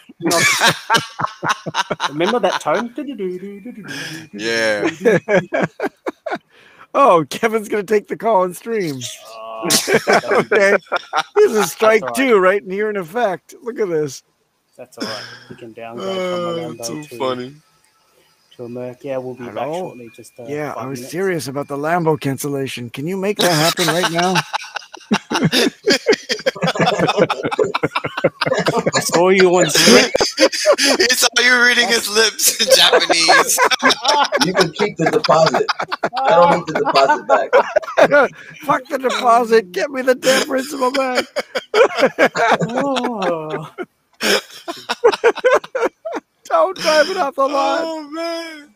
Remember that tone? Yeah. Oh, Kevin's going to take the call and stream. Oh, Okay. This is strike all right. 2 right here in effect. Look at this. That's all right. You can downgrade from a Lambo to a Merc. Yeah, we'll be back Hello? shortly. Just Yeah, 5 I was minutes. serious about the Lambo cancellation. Can you make that happen right now? I saw you on Slick. He saw you reading his lips in Japanese. You can keep the deposit. I don't need the deposit back. Fuck the deposit. Get me the damn principal back. Oh. Don't drive it off the lot. Oh man.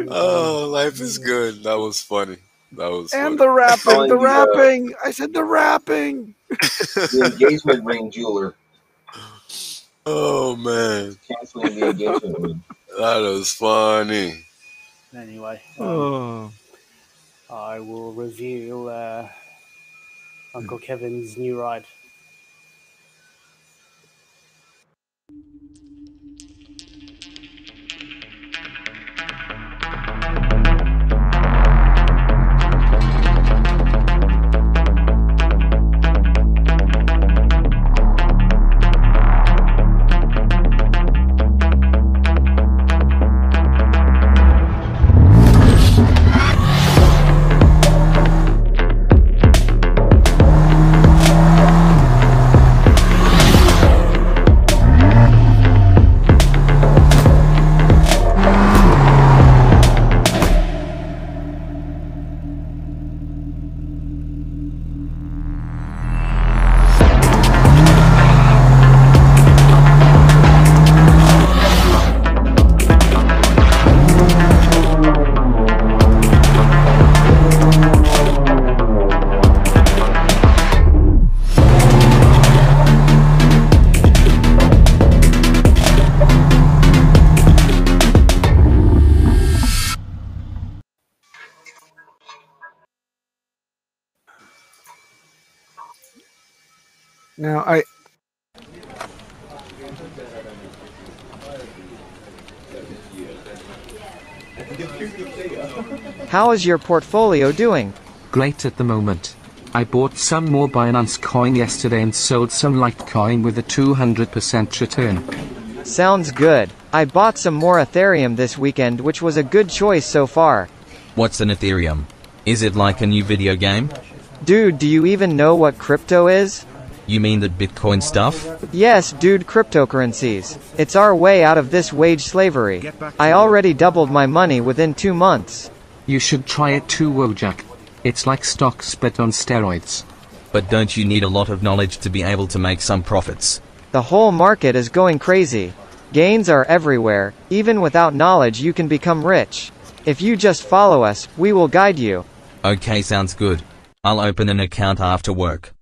Oh, life is good. That was funny. That was And funny. the rapping. Calling The you, rapping. I said the rapping. The engagement ring jeweler Oh man. canceling the engagement ring. That was funny. Anyway, Oh. I will reveal Uncle Kevin's new ride. Now, I How is your portfolio doing? Great at the moment. I bought some more Binance coin yesterday and sold some Litecoin with a 200% return. Sounds good. I bought some more Ethereum this weekend, which was a good choice so far. What's an Ethereum? Is it like a new video game? Dude, do you even know what crypto is? You mean the Bitcoin stuff? Yes, dude, cryptocurrencies. It's our way out of this wage slavery. I already doubled my money within 2 months. You should try it too, Wojak. It's like stocks but on steroids. But don't you need a lot of knowledge to be able to make some profits? The whole market is going crazy. Gains are everywhere. Even without knowledge you can become rich. If you just follow us, we will guide you. Okay, sounds good. I'll open an account after work.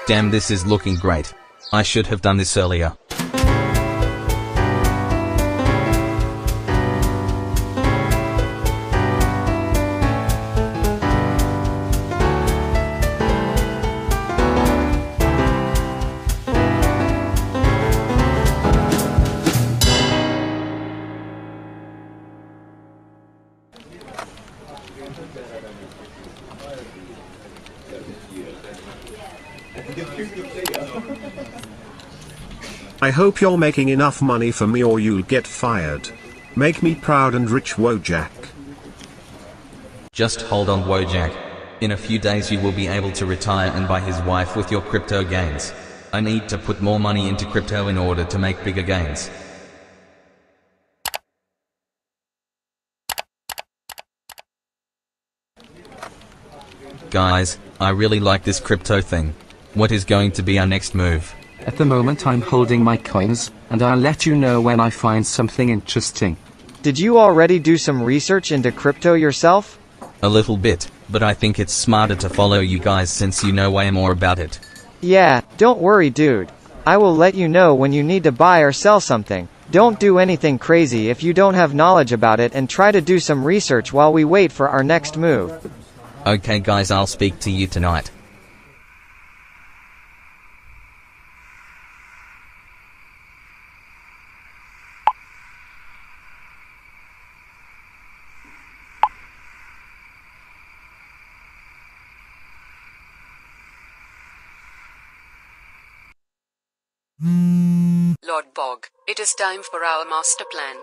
Damn, this is looking great. I should have done this earlier. I hope you're making enough money for me or you'll get fired. Make me proud and rich, Wojak. Just hold on, Wojak. In a few days you will be able to retire and buy his wife with your crypto gains. I need to put more money into crypto in order to make bigger gains. Guys, I really like this crypto thing. What is going to be our next move? At the moment I'm holding my coins, and I'll let you know when I find something interesting. Did you already do some research into crypto yourself? A little bit, but I think it's smarter to follow you guys since you know way more about it. Yeah, don't worry, dude. I will let you know when you need to buy or sell something. Don't do anything crazy if you don't have knowledge about it, and try to do some research while we wait for our next move. Okay guys, I'll speak to you tonight. Lord Bog, it is time for our master plan.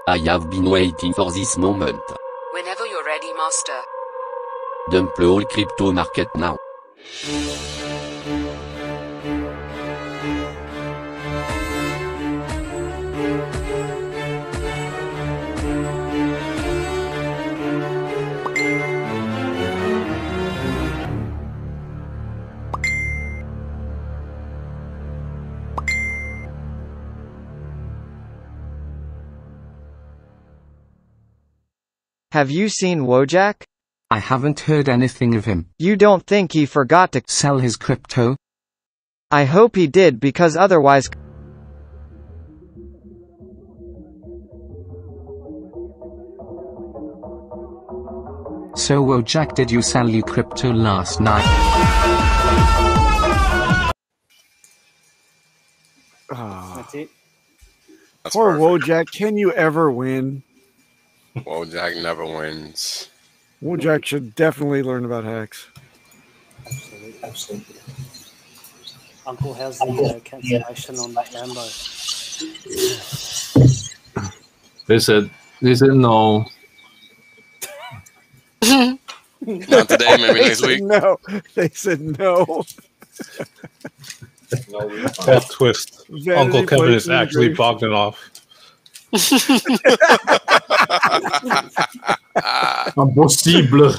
I have been waiting for this moment. Whenever you're ready, master. Dump the whole crypto market now. Have you seen Wojak? I haven't heard anything of him. You don't think he forgot to sell his crypto? I hope he did, because otherwise... So Wojak, did you sell your crypto last night? That's it. Poor Wojak. Can you ever win? Wojak never wins. Wojak should definitely learn about Hex. Absolutely. Uncle, how's the cancellation on that Lambo? They said no. Not today, maybe next week. No, they said no. Plot twist. Uncle Kevin is actually Bogdanov. Impossible.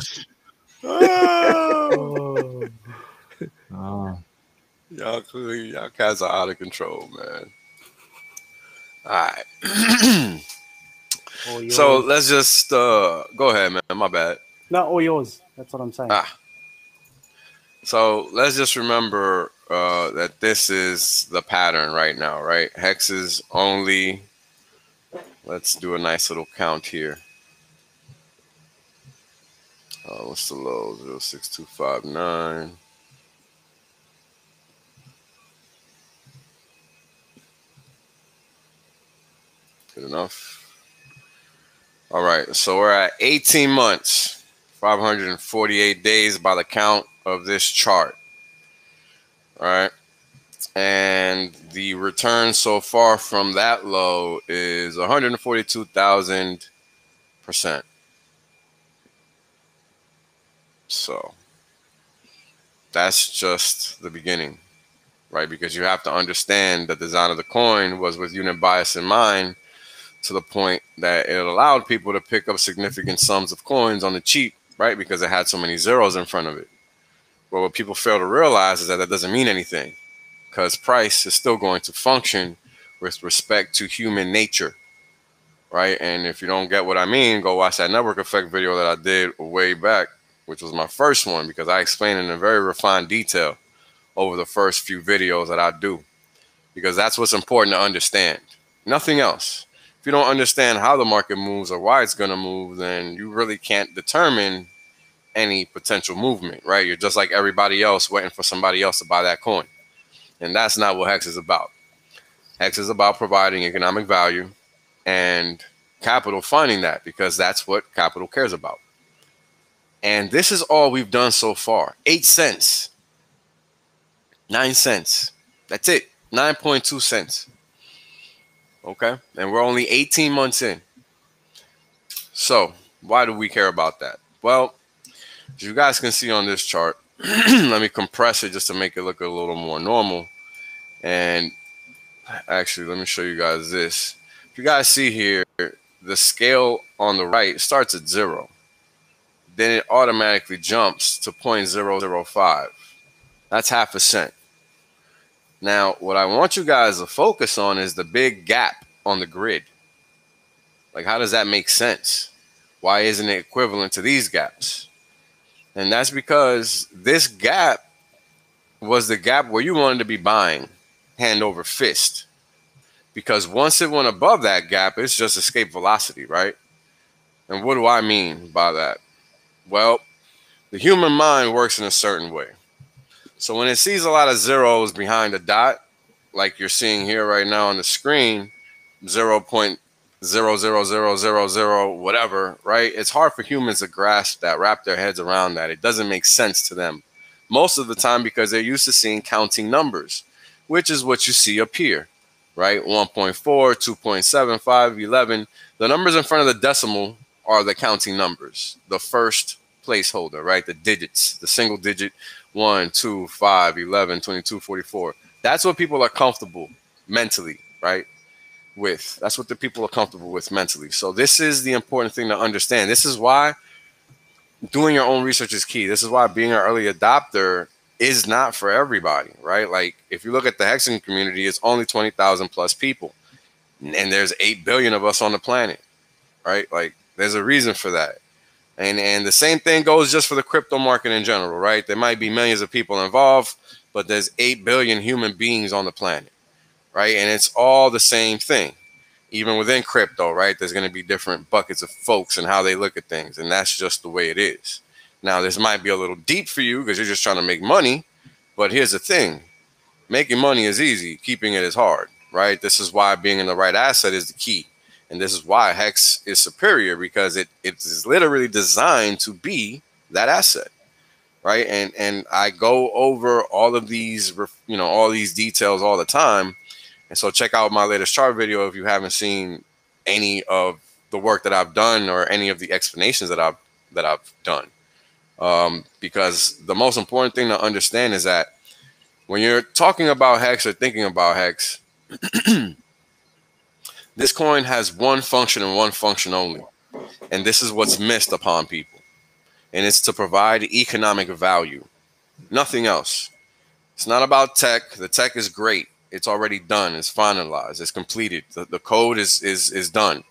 Y'all cats are out of control, man. All right. So let's just go ahead, man. My bad. No, all yours. That's what I'm saying. So let's just remember that this is the pattern right now, right? Hexes only. Let's do a nice little count here. What's the low? 06259. Good enough. All right, so we're at 18 months, 548 days by the count of this chart. All right, and the return so far from that low is 142,000%. So that's just the beginning, right? Because you have to understand that the design of the coin was with unit bias in mind, to the point that it allowed people to pick up significant sums of coins on the cheap, right? Because it had so many zeros in front of it. But what people fail to realize is that that doesn't mean anything, because price is still going to function with respect to human nature, right? And if you don't get what I mean, go watch that network effect video that I did way back, which was my first one, because I explain it in a very refined detail over the first few videos that I do, because that's what's important to understand. Nothing else. If you don't understand how the market moves or why it's going to move, then you really can't determine any potential movement, right? You're just like everybody else waiting for somebody else to buy that coin. And that's not what Hex is about. Hex is about providing economic value and capital finding that, because that's what capital cares about. And this is all we've done so far. 8 cents. 9 cents. That's it. 9.2 cents. Okay, and we're only 18 months in. So why do we care about that? Well, as you guys can see on this chart, let me compress it just to make it look a little more normal. And actually, let me show you guys this. If you guys see here, the scale on the right starts at 0. Then it automatically jumps to 0.005. That's half a cent. Now, what I want you guys to focus on is the big gap on the grid. Like, how does that make sense? Why isn't it equivalent to these gaps? And that's because this gap was the gap where you wanted to be buying hand over fist. Because once it went above that gap, it's just escape velocity, right? And what do I mean by that? Well, the human mind works in a certain way. So when it sees a lot of zeros behind a dot, like you're seeing here right now on the screen, 0.000000 whatever, right? It's hard for humans to grasp that, wrap their heads around that. It doesn't make sense to them most of the time, because they're used to seeing counting numbers, which is what you see up here, right? 1.4, 2.75, 11. The numbers in front of the decimal are the counting numbers, the first placeholder, right? The digits, the single digit, 1, 2, 5, 11, 22, 44. That's what people are comfortable mentally, right? With. That's what the people are comfortable with mentally. So this is the important thing to understand. This is why doing your own research is key. This is why being an early adopter is not for everybody, right? Like, if you look at the Hexagon community, it's only 20,000 plus people. And there's 8 billion of us on the planet, right? Like, there's a reason for that. And the same thing goes just for the crypto market in general, right? There might be millions of people involved, but there's 8 billion human beings on the planet, right? And it's all the same thing. Even within crypto, right? There's going to be different buckets of folks and how they look at things. And that's just the way it is. Now, this might be a little deep for you because you're just trying to make money. But here's the thing. Making money is easy. Keeping it is hard, right? This is why being in the right asset is the key. And this is why Hex is superior, because it is literally designed to be that asset, right? And I go over all of these, all these details all the time. And so check out my latest chart video if you haven't seen any of the work that I've done or any of the explanations that I've done. Because the most important thing to understand is that when you're talking about Hex or thinking about Hex, this coin has one function and one function only. And this is what's missed upon people. And it's to provide economic value. Nothing else. It's not about tech. The tech is great. It's already done. It's finalized. It's completed. The code is done.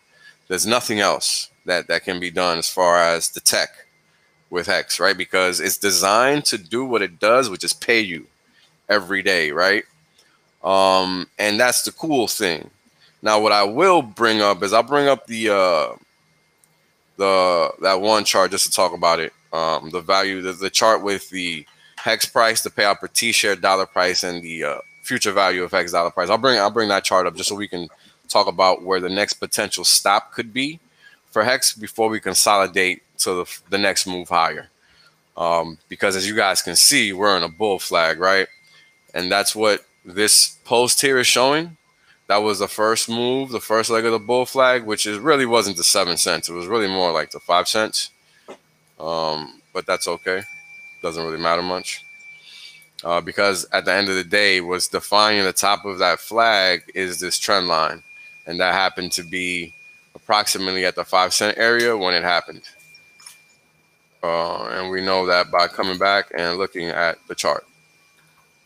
There's nothing else that can be done as far as the tech with Hex, right? Because it's designed to do what it does, which is pay you every day, right? And that's the cool thing. Now, what I will bring up is I'll bring up that one chart just to talk about it. The value, the chart with the Hex price, the payout per T-share dollar price, and the future value of Hex dollar price. I'll bring that chart up just so we can talk about where the next potential stop could be for Hex before we consolidate to the next move higher. Because as you guys can see, we're in a bull flag, right? And that's what this post here is showing. That was the first move, the first leg of the bull flag, which really wasn't the 7 cents. It was really more like the 5 cents. But that's okay. Doesn't really matter much. Because at the end of the day, what's defining the top of that flag is this trend line. And that happened to be approximately at the 5 cent area when it happened. And we know that by coming back and looking at the chart.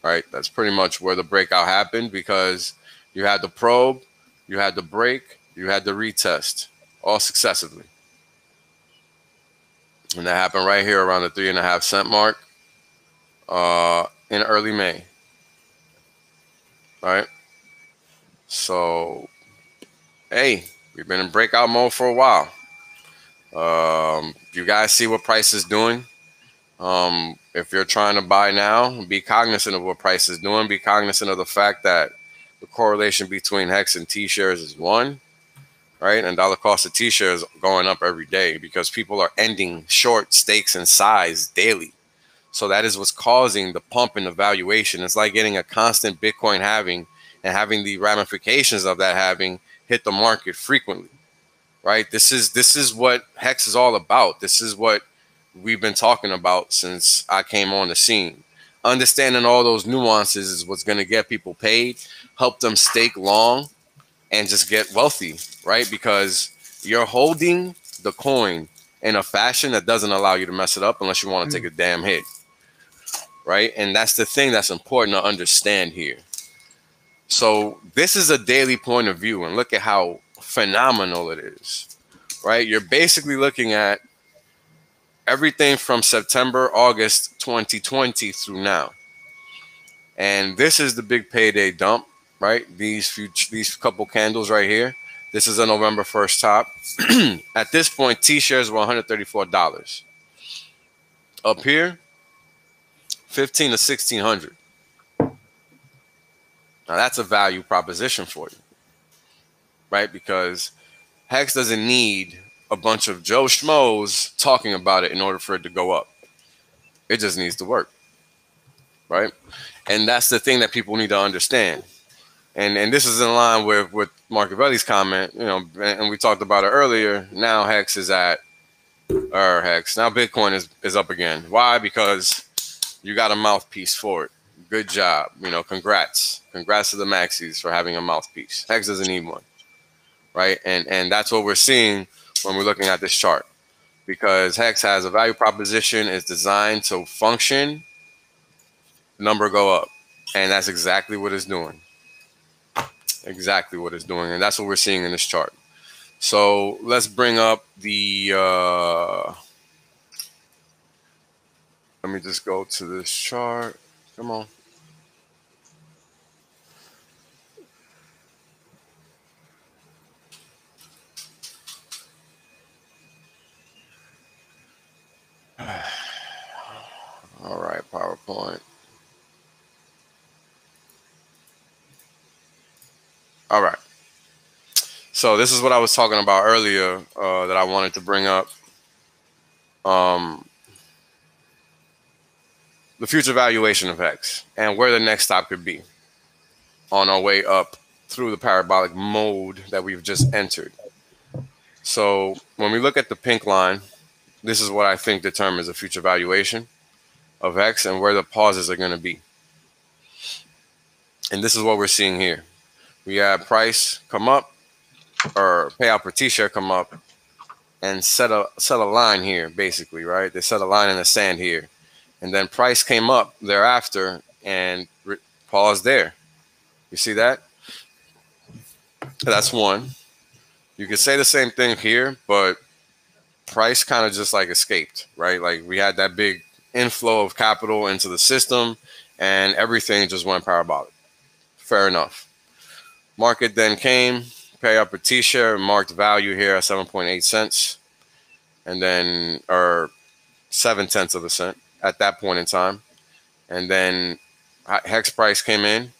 Right? That's pretty much where the breakout happened, because you had the probe, you had the break, you had the retest, all successively. And that happened right here around the 3.5 cent mark in early May. All right. So, hey, we've been in breakout mode for a while. You guys see what price is doing. If you're trying to buy now, be cognizant of what price is doing. Be cognizant of the fact that the correlation between Hex and T-shares is 1, right? And dollar cost of T-shares going up every day because people are ending short stakes and size daily. So that is what's causing the pump in the valuation. It's like getting a constant Bitcoin halving and having the ramifications of that halving hit the market frequently, right? This is what Hex is all about. This is what we've been talking about since I came on the scene. Understanding all those nuances is what's going to get people paid, help them stake long, and just get wealthy, right? Because you're holding the coin in a fashion that doesn't allow you to mess it up unless you want to take a damn hit, right? And that's the thing that's important to understand here. So this is a daily point of view, and look at how phenomenal it is, right? You're basically looking at everything from September, August 2020 through now. And this is the big payday dump, right? These couple candles right here. This is a November 1st top. At this point, T-shares were $134. Up here, $1,500 to $1,600. Now that's a value proposition for you, right? Because Hex doesn't need a bunch of Joe Schmoes talking about it in order for it to go up. It just needs to work, right? And that's the thing that people need to understand. And this is in line with Machiavelli's comment, and we talked about it earlier. Now Hex is at, or Hex, now Bitcoin is up again. Why? Because you got a mouthpiece for it. Good job. Congrats. Congrats to the Maxis for having a mouthpiece. Hex doesn't need one, right? And that's what we're seeing when we're looking at this chart. Because Hex has a value proposition, it's designed to function, number go up. And that's exactly what it's doing. Exactly what it's doing. And that's what we're seeing in this chart. So let's bring up the, let me just go to this chart. Come on. All right, PowerPoint. So this is what I was talking about earlier that I wanted to bring up. The future valuation of Hex and where the next stop could be on our way up through the parabolic mode that we've just entered. So when we look at the pink line, this is what I think determines the future valuation of Hex and where the pauses are going to be. And this is what we're seeing here. We have price come up, or payout per T-share come up, and set a line here, basically, right? They set a line in the sand here. And then price came up thereafter and paused there. You see that? That's one. You could say the same thing here, but price kind of just like escaped, right? Like we had that big inflow of capital into the system and everything just went parabolic. Fair enough. Market then came, payout per T-share, marked value here at 7.8 cents. And then, or 0.7 of a cent at that point in time. And then Hex price came in,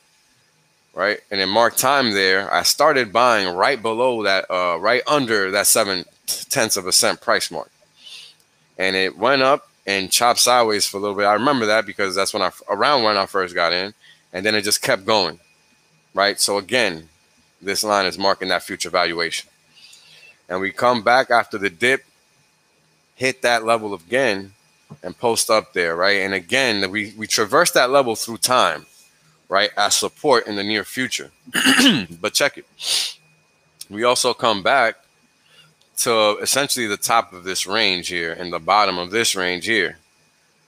right? And in marked time there, I started buying right below that, right under that 0.7 of a cent price mark. And it went up and chopped sideways for a little bit. I remember that because that's when around when I first got in. And then it just kept going, right? So again, this line is marking that future valuation. And we come back after the dip, hit that level again, and post up there, right? And again, we traverse that level through time, right, as support in the near future. But check it. We also come back to essentially the top of this range here and the bottom of this range here,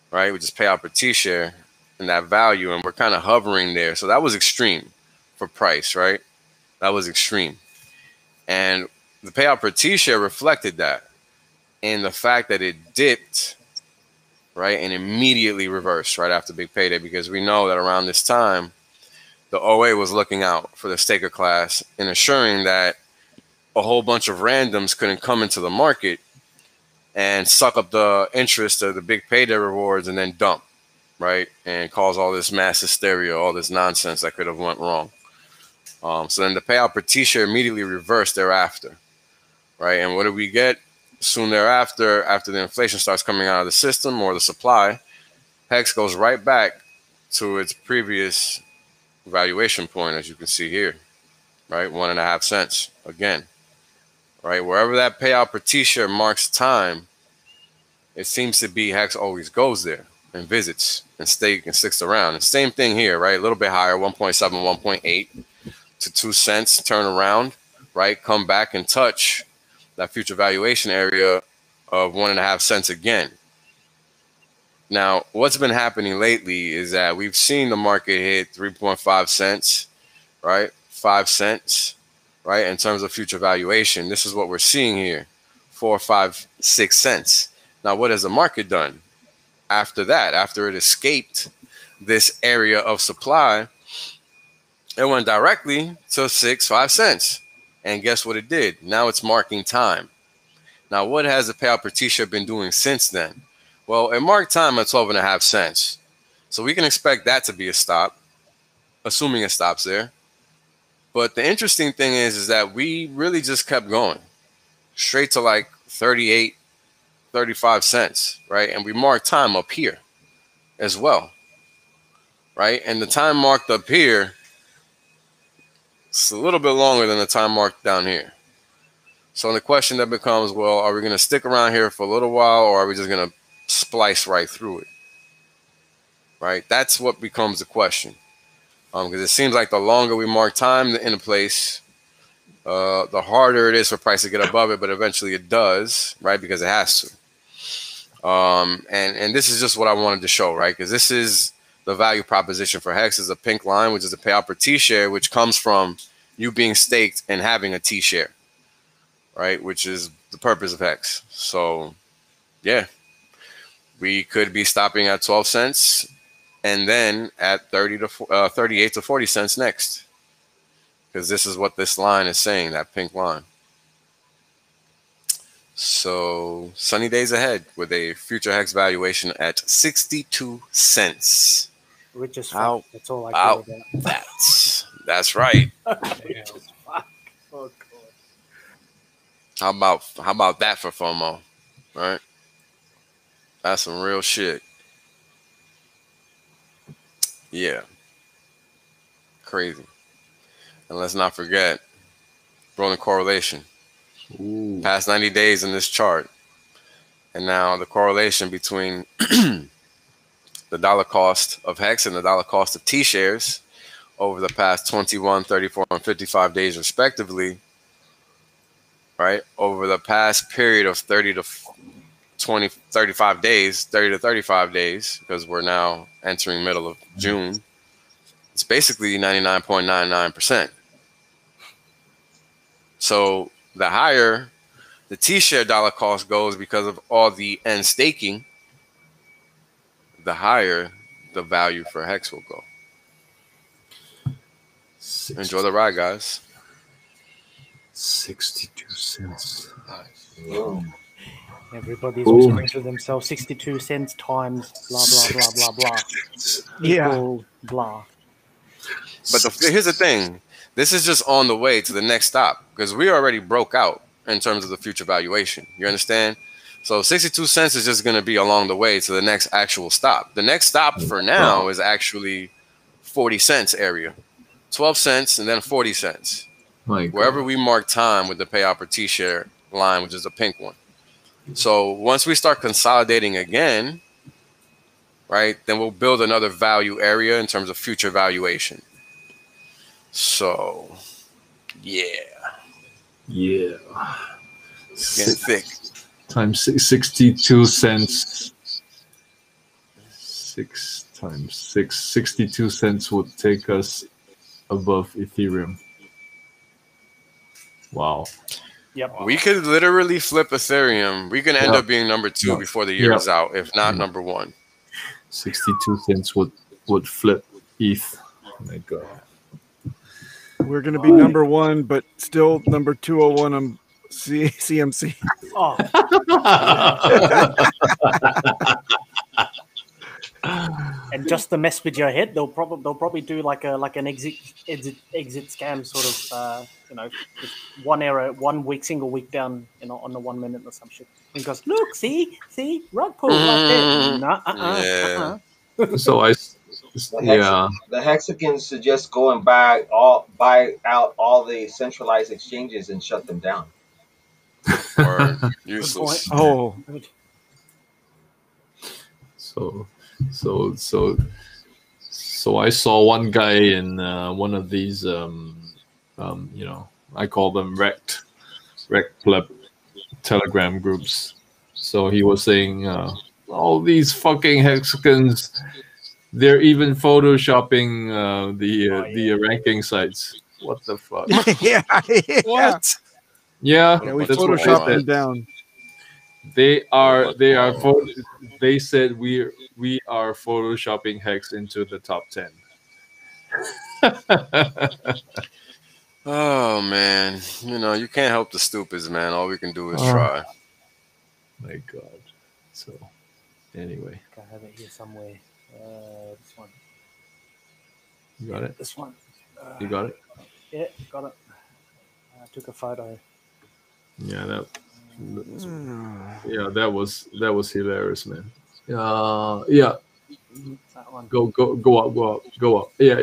right? We just pay out per T-share and that value, and we're kind of hovering there. So that was extreme for price, right? That was extreme. And the payout per T-share reflected that in the fact that it dipped, right, and immediately reversed right after big payday, because we know that around this time, the OA was looking out for the staker class and ensuring that a whole bunch of randoms couldn't come into the market and suck up the interest of the big payday rewards and then dump, right, and cause all this mass hysteria, all this nonsense that could have went wrong. So then the payout per T-share immediately reversed thereafter, right? And what do we get? Soon thereafter, after the inflation starts coming out of the system or the supply, Hex goes right back to its previous valuation point, as you can see here, right? 1.5 cents again, right? Wherever that payout per T-share marks time, it seems to be Hex always goes there and visits and sticks around. And same thing here, right? A little bit higher, 1.7, 1.8 to 2 cents, turn around, right? Come back and touch that future valuation area of 1.5 cents again. Now, what's been happening lately is that we've seen the market hit 3.5 cents, right? 5 cents, right? In terms of future valuation, this is what we're seeing here, 4, 5, 6 cents. Now, what has the market done after that? After it escaped this area of supply, it went directly to 6, 5 cents. And guess what it did? Now it's marking time. Now, what has the payout per T-share been doing since then? Well, it marked time at 12.5 cents. So we can expect that to be a stop, assuming it stops there. But the interesting thing is that we really just kept going straight to like 38, 35 cents, right? And we marked time up here as well, right? And the time marked up here, it's a little bit longer than the time marked down here. So the question that becomes, well, are we going to stick around here for a little while, or are we just going to splice right through it? Right? That's what becomes the question. Because it seems like the longer we mark time in a place, the harder it is for price to get above it, but eventually it does, right? Because it has to. And this is just what I wanted to show, right? Because this is the value proposition for Hex, is a pink line, which is the payout per T-share, which comes from you being staked and having a T-share, right? Which is the purpose of Hex. So, yeah, we could be stopping at 12 cents and then at 38 to 40 cents next, because this is what this line is saying, that pink line. So sunny days ahead with a future Hex valuation at 62 cents. Rich as fuck. That's all I care about. That's right. Rich as fuck. Oh, God. How about that for FOMO? Right? That's some real shit. Yeah. Crazy. And let's not forget rolling correlation. Ooh. Past 90 days in this chart. And now the correlation between the dollar cost of Hex and the dollar cost of T-shares over the past 21, 34, and 55 days respectively, right? Over the past period of 30 to 20, 35 days, 30 to 35 days, because we're now entering middle of June, it's basically 99.99%. So the higher the T-share dollar cost goes because of all the end staking, the higher the value for Hex will go. Enjoy the ride, guys. 62 cents. Everybody's whispering to themselves 62 cents times blah, blah, blah, blah, blah. Yeah. Equal blah. But here's the thing. This is just on the way to the next stop because we already broke out in terms of the future valuation. You understand? So 62 cents is just going to be along the way to the next actual stop. The next stop for now is actually 40 cents area. 12 cents and then 40 cents. Wherever we mark time with the payout per T-share line, which is the pink one. So once we start consolidating again, right, then we'll build another value area in terms of future valuation. So, yeah. Yeah. Getting thick. Times 62 cents. 6 times 6. 62 cents would take us above Ethereum. Wow. Yep. We could literally flip Ethereum. We can end up being number 2 before the year is out, if not number 1. 62 cents would flip ETH. Oh my God. We're going to be number 1, but still number 201 on CMC. Oh. And just to mess with your head, they'll probably do like an exit scam sort of just 1 error, 1 week, single week down on the 1 minute or some shit. And goes, look, see, rug pull right there. So the Hexicans suggest go and buy out all the centralized exchanges and shut them down. Or useless. Oh. So I saw one guy in one of these I call them wrecked pleb Telegram groups. So he was saying all these fucking Hexicans, they're even photoshopping the ranking sites. What the fuck? Yeah. What? Yeah, we that's what photoshopped they them said. down. They said we are photoshopping Hex into the top 10. Oh man, you can't help the stupids, man. All we can do is try. My God. So anyway, I have it here somewhere. This one. You got it? This one. You got it? Yeah, got it. I took a photo. Yeah, that was hilarious, man. Yeah. That one. Go up. Yeah.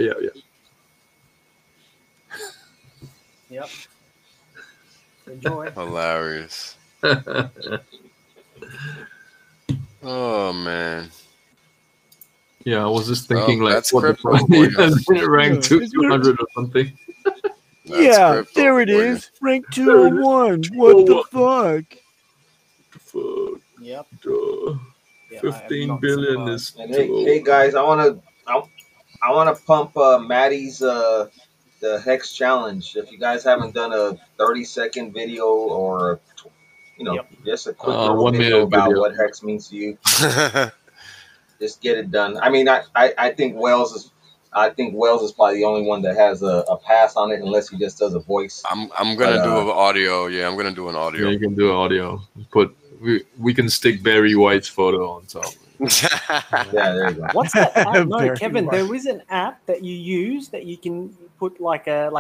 Yep. Enjoy. Hilarious. Oh man. Yeah, I was just thinking that's what the crypto fuck? for you. Rank 200 or something. Yeah, there it is. Rank 201. What the fuck? Yep. 15 billion is. And hey guys, I wanna pump Maddie's the Hex challenge. If you guys haven't done a 30-second video or just a quick little video about what Hex means to you, just get it done. I mean, I think Wells is probably the only one that has a pass on it, unless he just does a voice. I'm gonna do an audio. Yeah, I'm gonna do an audio. Yeah, you can do an audio. We can stick Barry White's photo on top. Yeah, there you go. What's that app? No, Kevin, there is an app that you use that you can put like a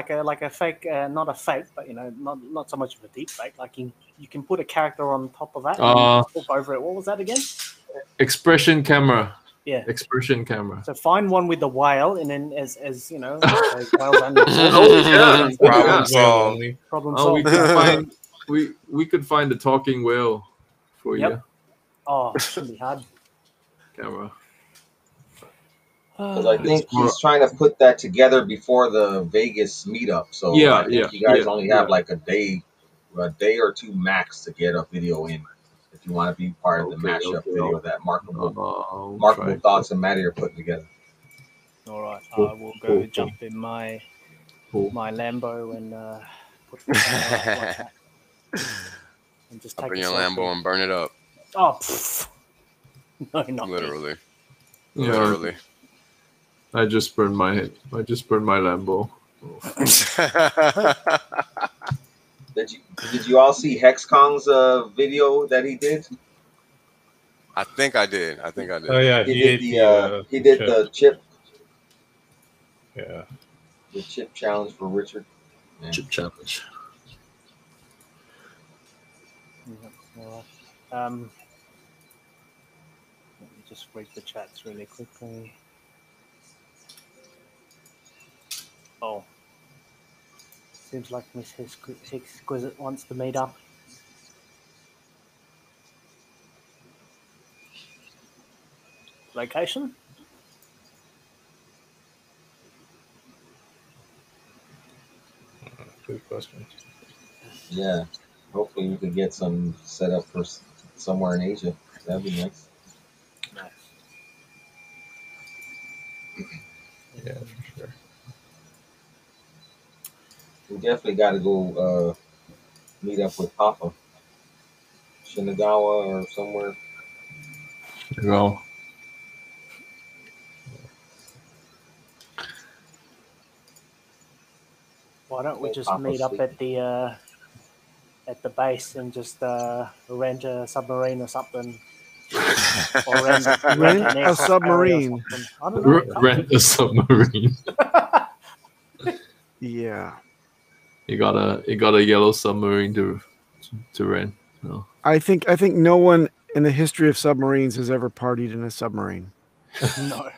fake, not a fake, but not so much of a deep fake. Like you can put a character on top of that and talk over it. What was that again? Expression camera. Yeah. Expression camera. So find one with the whale, and then as those whales only. Problem solved. Problem Oh, solved. we could find a talking whale for you. Oh, it's gonna be hard. Camera. Because I think he's trying to put that together before the Vegas meetup. So I think you guys only have like a day or two max to get a video in. If you want to be part of the mashup video that Markable Thoughts and Matty are putting together. All right, I will go jump in my Lambo and put the and just take in your Lambo and burn it up. Oh, no, not literally. Yeah. Literally. I just burned my Lambo. Did you all see HexCon's video that he did? I think I did. Oh yeah, he did the chip. Yeah. The chip challenge for Richard. Yeah. Chip challenge. Let me just read the chats really quickly. Oh. Seems like Miss Exquisite wants to meet up. Location? Good question. Yeah. Hopefully we could get some set up for somewhere in Asia. That'd be nice. Yeah, for sure. We definitely got to go meet up with Papa. Shinagawa or somewhere. Well, why don't we just meet up at the base and just rent a submarine or something? Or rent a submarine. I don't know. Rent a submarine. Yeah. You got a yellow submarine to rent. No. I think no one in the history of submarines has ever partied in a submarine. No.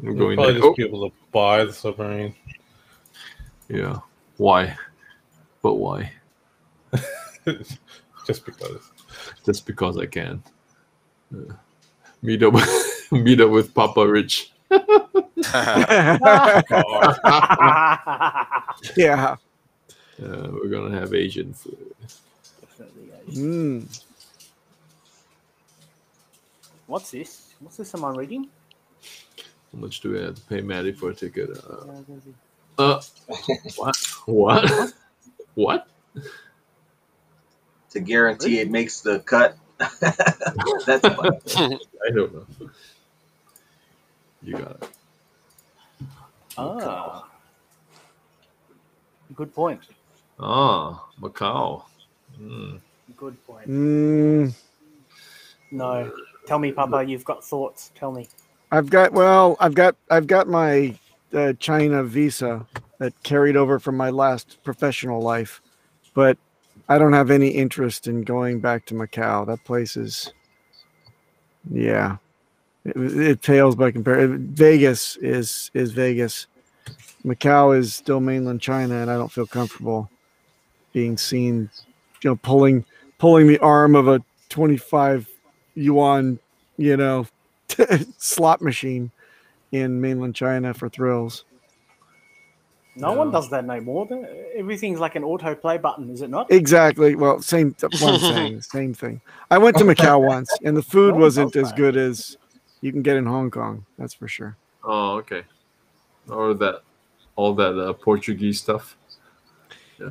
We're You'll going probably there. just be able to buy the submarine. Yeah. Why? But why? Just because. Just because I can. Meet up with Papa Rich. Yeah. We're gonna have Asian food. Definitely Asian. What's this? What's this I'm reading? How much do we have to pay Maddie for a ticket? What? What? To guarantee it makes the cut. That's funny. I don't know. You got it. Ah. Good point. Ah, Macau. Good point. No. Tell me, Papa, you've got thoughts. Tell me. I've got my China visa that carried over from my last professional life, but I don't have any interest in going back to Macau. That place is, yeah, it pales by comparison. Vegas is Vegas. Macau is still mainland China, and I don't feel comfortable being seen, pulling the arm of a 25 yuan, slot machine in mainland China for thrills. No one does that no more. Everything's like an autoplay button, is it not? Exactly. Well, same thing. I went to Macau once, and the food wasn't as good as you can get in Hong Kong. That's for sure. Oh, okay. Or all that Portuguese stuff.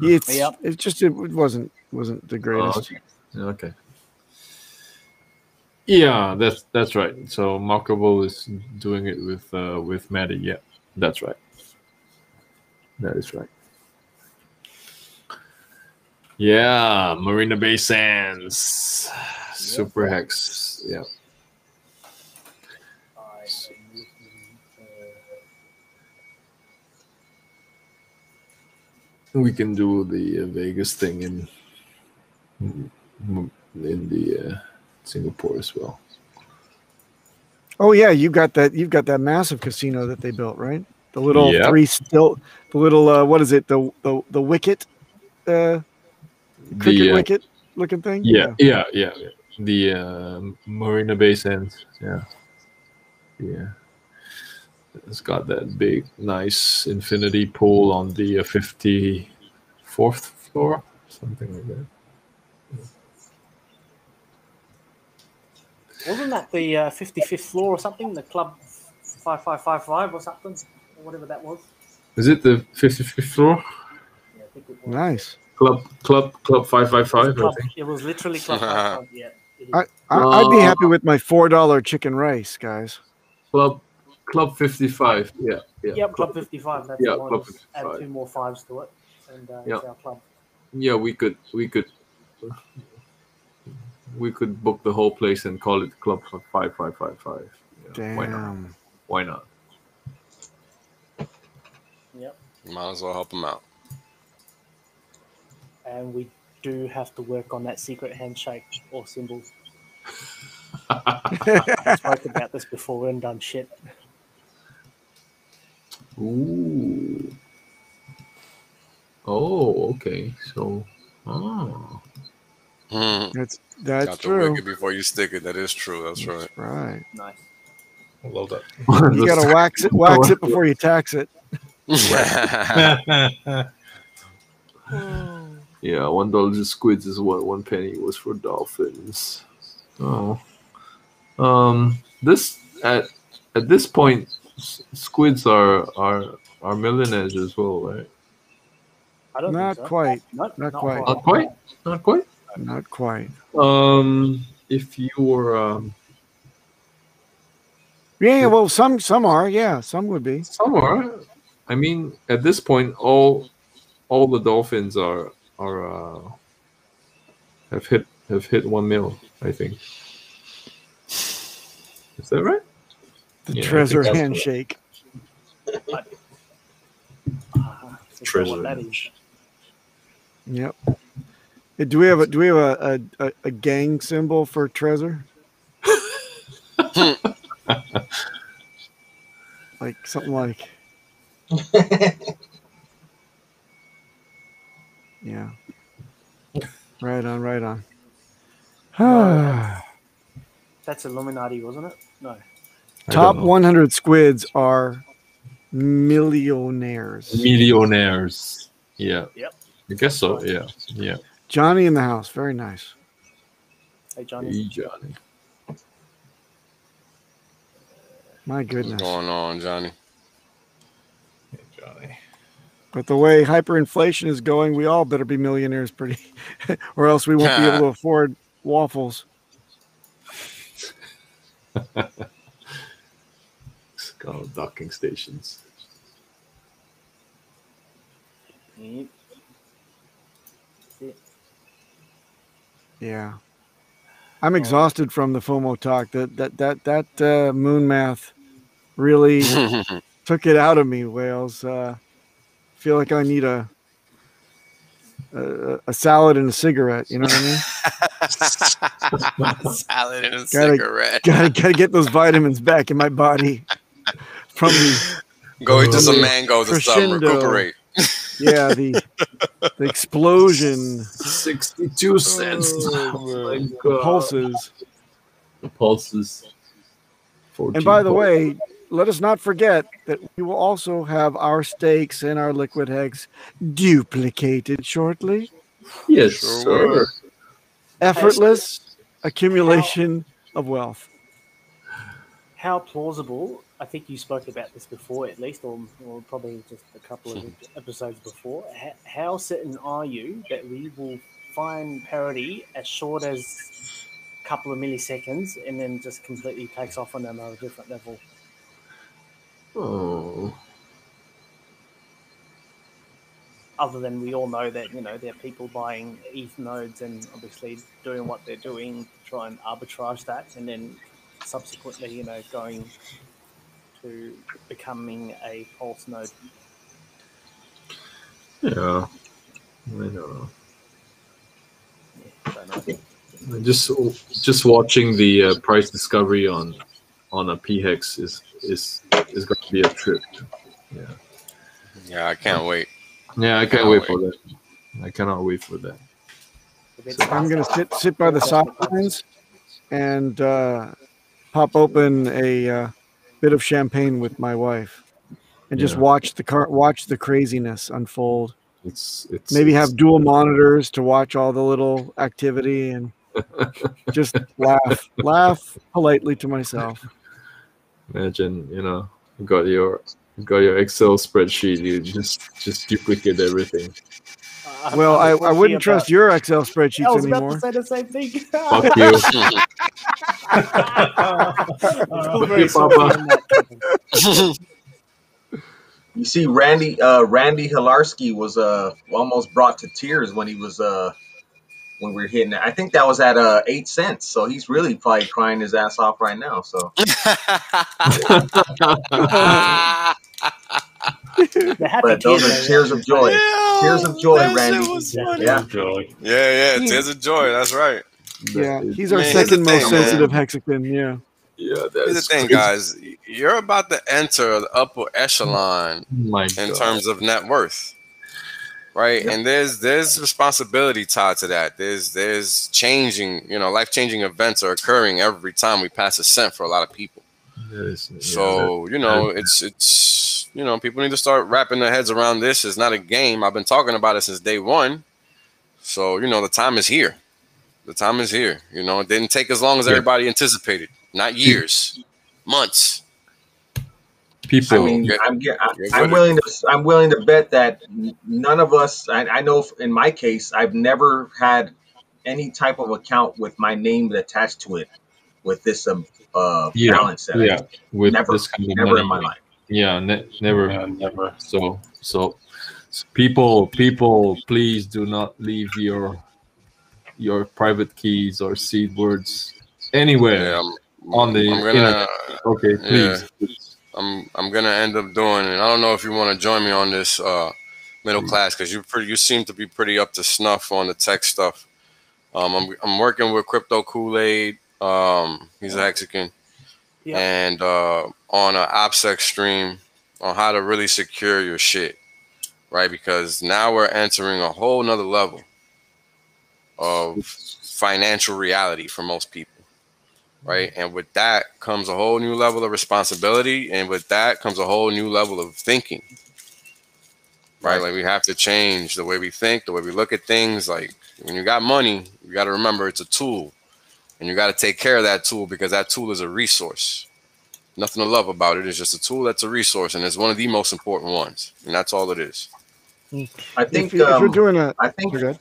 Yeah. It wasn't the greatest. Okay. Yeah, that's right. So Markable is doing it with Maddie. Yeah, that's right. That is right. Yeah, Marina Bay Sands, Super Hex. Yeah. we can do the Vegas thing in the Singapore as well. Oh yeah, you've got that massive casino that they built, right? The little Yep. the little what is it? The wicket, cricket wicket looking thing. Yeah. The Marina Bay Sands. Yeah. It's got that big, nice infinity pool on the 54th floor, something like that. Wasn't that the 55th floor or something? The club 5555 or something, or whatever that was. Is it the 55th floor? Yeah, I think it was. Nice. Club 555. I think. It was literally club 555. Yeah. I'd be happy with my $4 chicken rice, guys. Club 55. Yeah. Yep, Club 55. That's the one. Club 55. Add 2 more 5s to it, and it's our club. Yeah, we could book the whole place and call it Club 5555. Damn. Why not? Yep. Might as well help them out. And we do have to work on that secret handshake or symbol. I spoke about this before and done shit. Ooh. Oh, okay. So, That's Got true. to wick it before you stick it. That is true. That's right. Right. Nice. I love that. You gotta wax it before you tax it. Yeah, $1 squids is what 1 penny was for dolphins. Oh, this at this point, squids are millionaires as well, right? I don't Not think so. quite. Not Not quite. Not quite. If you were Yeah, well, some are. Yeah, some would be. Some are. I mean, at this point, all the dolphins have hit 1 mil. I think. Is that right? The treasure handshake. Treasure. That is. Yep. Do we have a gang symbol for treasure? Like something like. Yeah. Right on. That's Illuminati, wasn't it? No. Top 100 squids are millionaires. Yeah. Yep. I guess so. Yeah. Johnny in the house. Very nice. Hey, Johnny. Hey, Johnny. My goodness. What's going on, Johnny? Hey, Johnny. But the way hyperinflation is going, we all better be millionaires or else we won't be able to afford waffles. It's called docking stations. Yeah. I'm exhausted from the FOMO talk. That moon math really took it out of me, Wales. Feel like I need a salad and a cigarette. You know what I mean? Salad and a cigarette. Gotta get those vitamins back in my body from the. Go eat some mangoes or something. Recuperate. Yeah, the explosion. 62 cents. Pulses. The pulses. And by the way, let us not forget that we will also have our stakes and our liquid hex duplicated shortly. Yes, sir. Effortless accumulation of wealth. How plausible, I think you spoke about this before at least, or probably just a couple of episodes before. How certain are you that we will find parity as short as a couple of milliseconds and then just completely takes off on another different level? Oh. Other than we all know that, there are people buying ETH nodes and obviously doing what they're doing to try and arbitrage that, and then subsequently, going to becoming a pulse node. Yeah, I know. Just watching the price discovery on a PHEX is going to be a trip. Yeah. Yeah, I can't wait. Yeah, I can't wait for that. I cannot wait for that. So I'm going to sit by the sidelines and pop open a bit of champagne with my wife and just watch the craziness unfold. It's maybe have dual monitors to watch all the little activity and just laugh politely to myself. Imagine, you got your Excel spreadsheet. You just duplicate everything. Well, I wouldn't trust your Excel spreadsheets I was anymore. about to say the same thing. Fuck you. Fuck you, Papa. You see, Randy Hilarski was almost brought to tears when he was when we were hitting it. I think that was at 8 cents, so he's really probably crying his ass off right now. So. But those are tears of joy. Tears of joy, Randy. Yeah, tears of joy. That's right. Yeah, he's our second most sensitive Hexican. Yeah. Yeah, here's the thing, guys. You're about to enter the upper echelon in terms of net worth, right? Yep. And there's responsibility tied to that. There's changing, life-changing events are occurring every time we pass a cent for a lot of people. So it's people need to start wrapping their heads around this. It's not a game. I've been talking about it since day one. So the time is here. The time is here. It didn't take as long as everybody anticipated. Not years, months. People. I mean, I'm willing to bet that none of us. I know in my case, I've never had any type of account with my name attached to it with this balance. With never, this kind of never money. in my life. Yeah, never. So people, please do not leave your private keys or seed words anywhere on the internet. Okay, please. Yeah. I'm gonna end up doing it. I don't know if you want to join me on this middle class, because you seem to be pretty up to snuff on the tech stuff. I'm working with Crypto Kool-Aid. He's a Hexican. And on an OPSEC stream on how to really secure your shit, right? Because now we're entering a whole nother level of financial reality for most people, right? And with that comes a whole new level of responsibility, and with that comes a whole new level of thinking, right? Like we have to change the way we think, the way we look at things. Like when you got money, you got to remember it's a tool, and you got to take care of that tool, because that tool is a resource. Nothing to love about it. It's just a tool that's a resource, and it's one of the most important ones, and that's all it is. I think if you're doing a, I think you're good.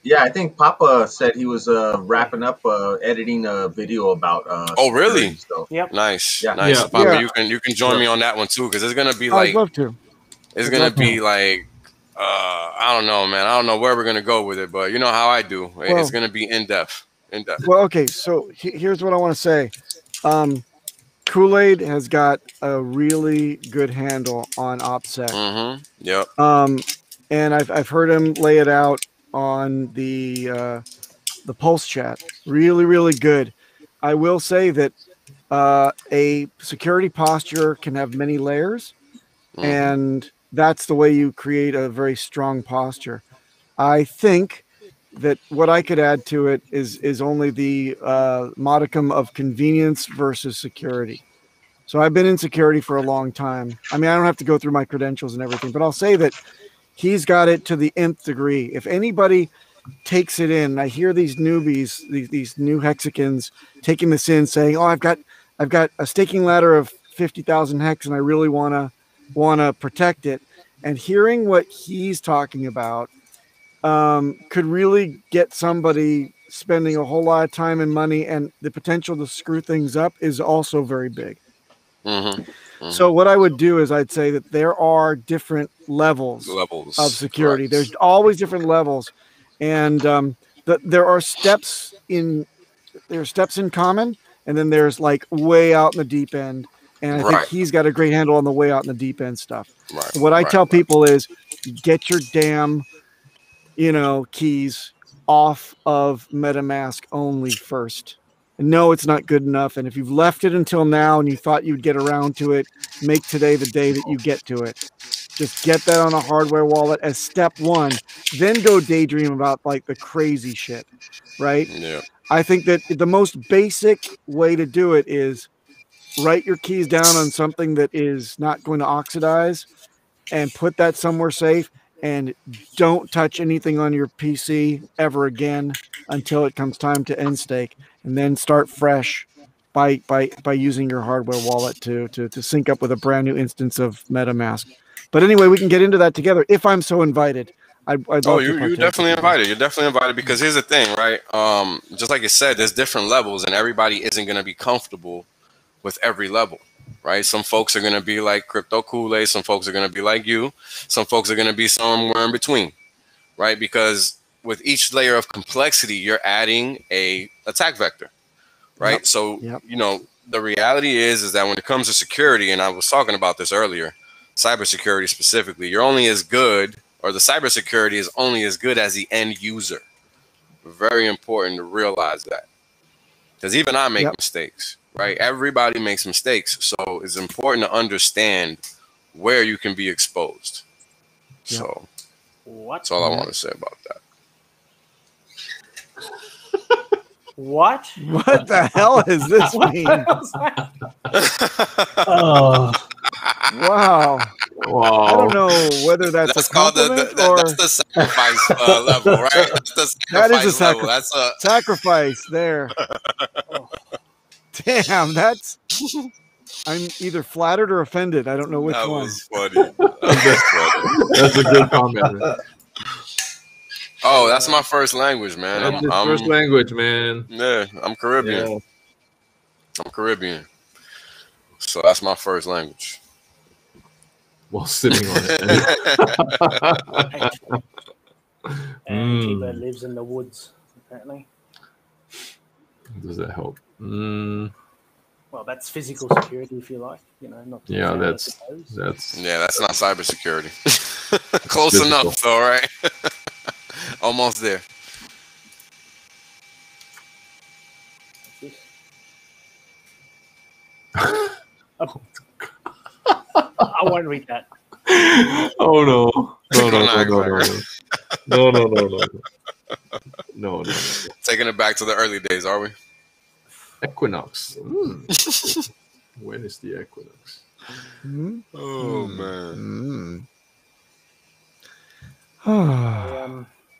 Yeah, I think Papa said he was wrapping up editing a video about. Oh, really? So. Yep. Nice, Yeah. nice. Yeah. Papa, Yeah. you can join me on that one too, because it's gonna be like. I'd love to. It's gonna be like. I don't know, man. I don't know where we're gonna go with it, but you know how I do. It's gonna be in depth. Well, okay. So here's what I want to say. Kool-Aid has got a really good handle on OPSEC. Mm-hmm. Yep. And I've heard him lay it out on the Pulse chat. Really, really good. I will say that a security posture can have many layers, and that's the way you create a very strong posture. I think that what I could add to it is only the modicum of convenience versus security. So I've been in security for a long time. I mean, I don't have to go through my credentials and everything, but I'll say that he's got it to the nth degree. If anybody takes it in, I hear these newbies, these new Hexicans taking this in, saying, "Oh, I've got a staking ladder of 50,000 hex, and I really want to protect it." And hearing what he's talking about could really get somebody spending a whole lot of time and money, and the potential to screw things up is also very big. So what I would do is I'd say that there are different levels of security. There's always different levels, and there are steps in common, and then there's like way out in the deep end. And I think he's got a great handle on the way out in the deep end stuff. What I tell people is get your damn, keys off of MetaMask only first. And no, it's not good enough. And if you've left it until now and you thought you'd get around to it, make today the day that you get to it. Just get that on a hardware wallet as step one. Then go daydream about like the crazy shit, right? Yeah. I think that the most basic way to do it is write your keys down on something that is not going to oxidize and put that somewhere safe, and don't touch anything on your PC ever again until it comes time to end stake, and then start fresh by using your hardware wallet to sync up with a brand new instance of MetaMask. But anyway, we can get into that together if I'm so invited. I'd love you're definitely invited. You're definitely invited, because here's the thing, right? Just like you said, there's different levels, and everybody isn't going to be comfortable with every level, right? Some folks are going to be like Crypto Kool-Aid. Some folks are going to be like you. Some folks are going to be somewhere in between, right? Because with each layer of complexity, you're adding a attack vector, right? Yep. So, the reality is that when it comes to security, and I was talking about this earlier, cybersecurity specifically, you're only as good, or the cybersecurity is only as good as the end user. Very important to realize that, because even I make mistakes, right? Everybody makes mistakes. So it's important to understand where you can be exposed. So that's all I want to say about that. What? What the hell is this mean? Wow. I don't know whether that's a compliment or that's the sacrifice level, right? That is a sacrifice level. That's a sacrifice there. Damn, I'm either flattered or offended. I don't know which one. Was funny. That was funny. That's a good comment. Man. Oh, that's my first language, man. That's his first language, man. Yeah, I'm Caribbean. Yeah. I'm Caribbean. So that's my first language. While sitting on it. And T-Bird lives in the woods, apparently. Does that help? Well, that's physical security, if you like. Not. Yeah, that's not cybersecurity. Close physical enough, though, right? Almost there. I won't read that. Oh no! No. Taking it back to the early days, are we? Equinox. When is the equinox? Oh man.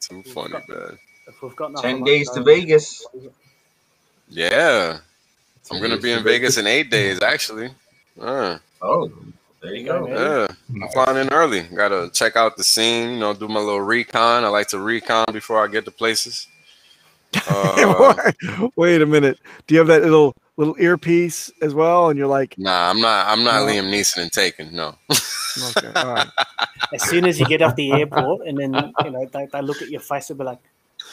Too funny, man. If we've got 10 days to Vegas. Yeah. I'm going to be in Vegas in 8 days, actually. Oh, there you go. Yeah. I'm flying in early. Got to check out the scene, do my little recon. I like to recon before I get to places. Wait a minute. Do you have that little earpiece as well? And you're like, nah, I'm not Liam Neeson and Taken. No. Okay, all right. As soon as you get off the airport, and then they look at your face and be like,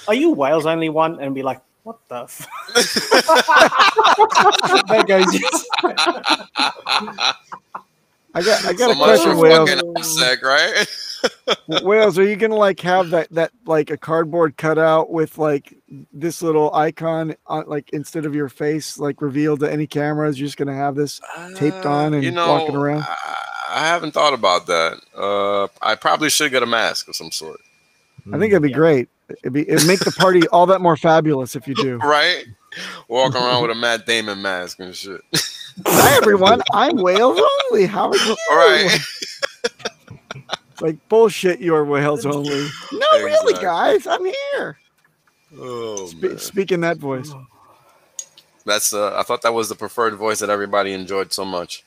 "Are you Wales only one?" And be like, "What the?" That goes. I got a question, Wales. Right? Wales, are you gonna have that a cardboard cutout with this little icon on, instead of your face revealed to any cameras? You're just gonna have this taped on and walking around? I haven't thought about that. I probably should get a mask of some sort. I think it'd be great. It'd make the party all that more fabulous if you do. Right? Walk around with a Matt Damon mask and shit. Hi everyone, I'm Wales only. How are you? All right. Bullshit, you're Wales only. No, really, guys, I'm here. Oh, speaking that voice. That's I thought that was the preferred voice that everybody enjoyed so much.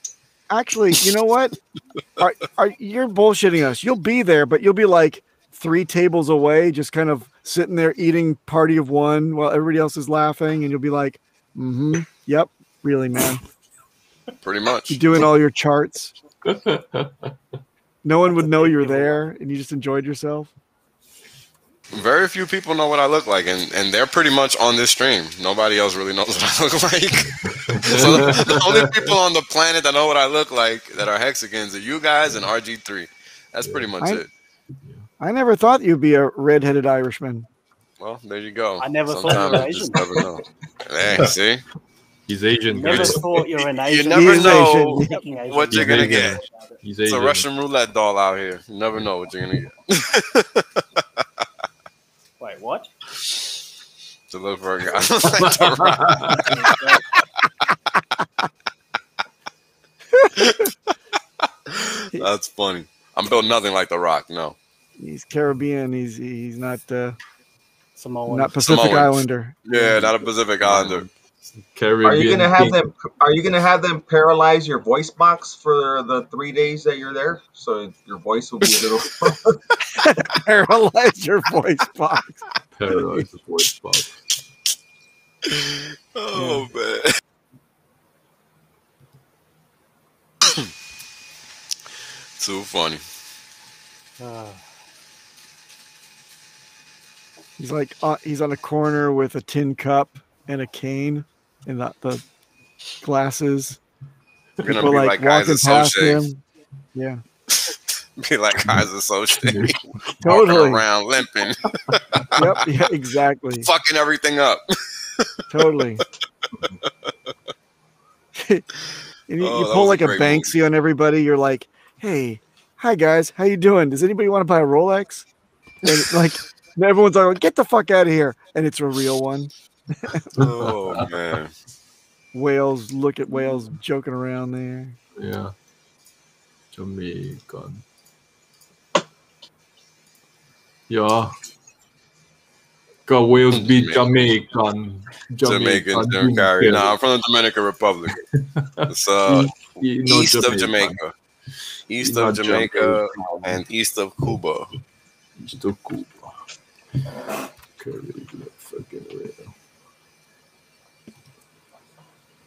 Actually, you know what? You're bullshitting us. You'll be there, but you'll be 3 tables away, just kind of sitting there eating party of one while everybody else is laughing, and you'll be like, yep, really, man. Pretty much. You're doing all your charts. No one would know you're there, and you just enjoyed yourself. Very few people know what I look like, and they're pretty much on this stream. Nobody else really knows what I look like. So the only people on the planet that know what I look like that are Hexicans are you guys and RG3. That's pretty much it. I never thought you'd be a red-headed Irishman. Well, there you go. I never thought Sometimes you were you just Asian. never know. Hey, see? He's Asian. Never guys. thought you're an You Asian. never know Speaking Asian. what you're He's gonna Asian. get. He's It's a Asian. Russian roulette doll out here. You never know what you're gonna get. Wait, what? To look for a guy like The Rock. That's funny. I'm built nothing like The Rock. No. He's Caribbean. He's not Samoan. not Pacific Samoan. Islander. Yeah, not a Pacific Islander. Caribbean. Are you gonna have them? Are you gonna have them paralyze your voice box for the 3 days that you're there, so your voice will be a little Paralyze your voice box. Paralyze the voice box. Oh man. Too funny. He's like he's on a corner with a tin cup and a cane and the glasses. You're gonna People be like guys walking past associates. him. Yeah, Be like guys associates. totally. Walking around limping. Yep. Yeah. Exactly. Fucking everything up. Totally. And you Oh, that pull was a like a great Banksy on everybody. You're like, hey, hi guys, how you doing? Does anybody want to buy a Rolex? And like everyone's like, get the fuck out of here. And it's a real one. Oh man. Whales, look at whales joking around there. Yeah. Jamaican. Yeah. Got Wales beat Jamaican. Jamaican, Jim Carrey. Nah, I'm from the Dominican Republic. It's east of Jamaica. East of Jamaica and east of Cuba. East of Cuba. Fucking real.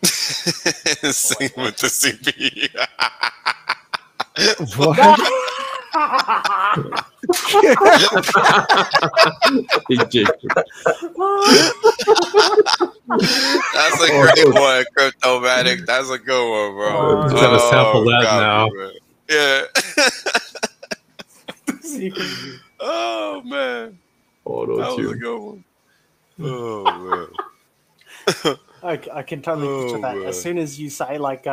Sing with the CP. What? That's a great one, Cryptomatic. That's a good one, bro. I'm trying to sample that now. Yeah. Oh man. Auto That was a tune. good one. Oh man. I can totally picture that. man. As soon as you say like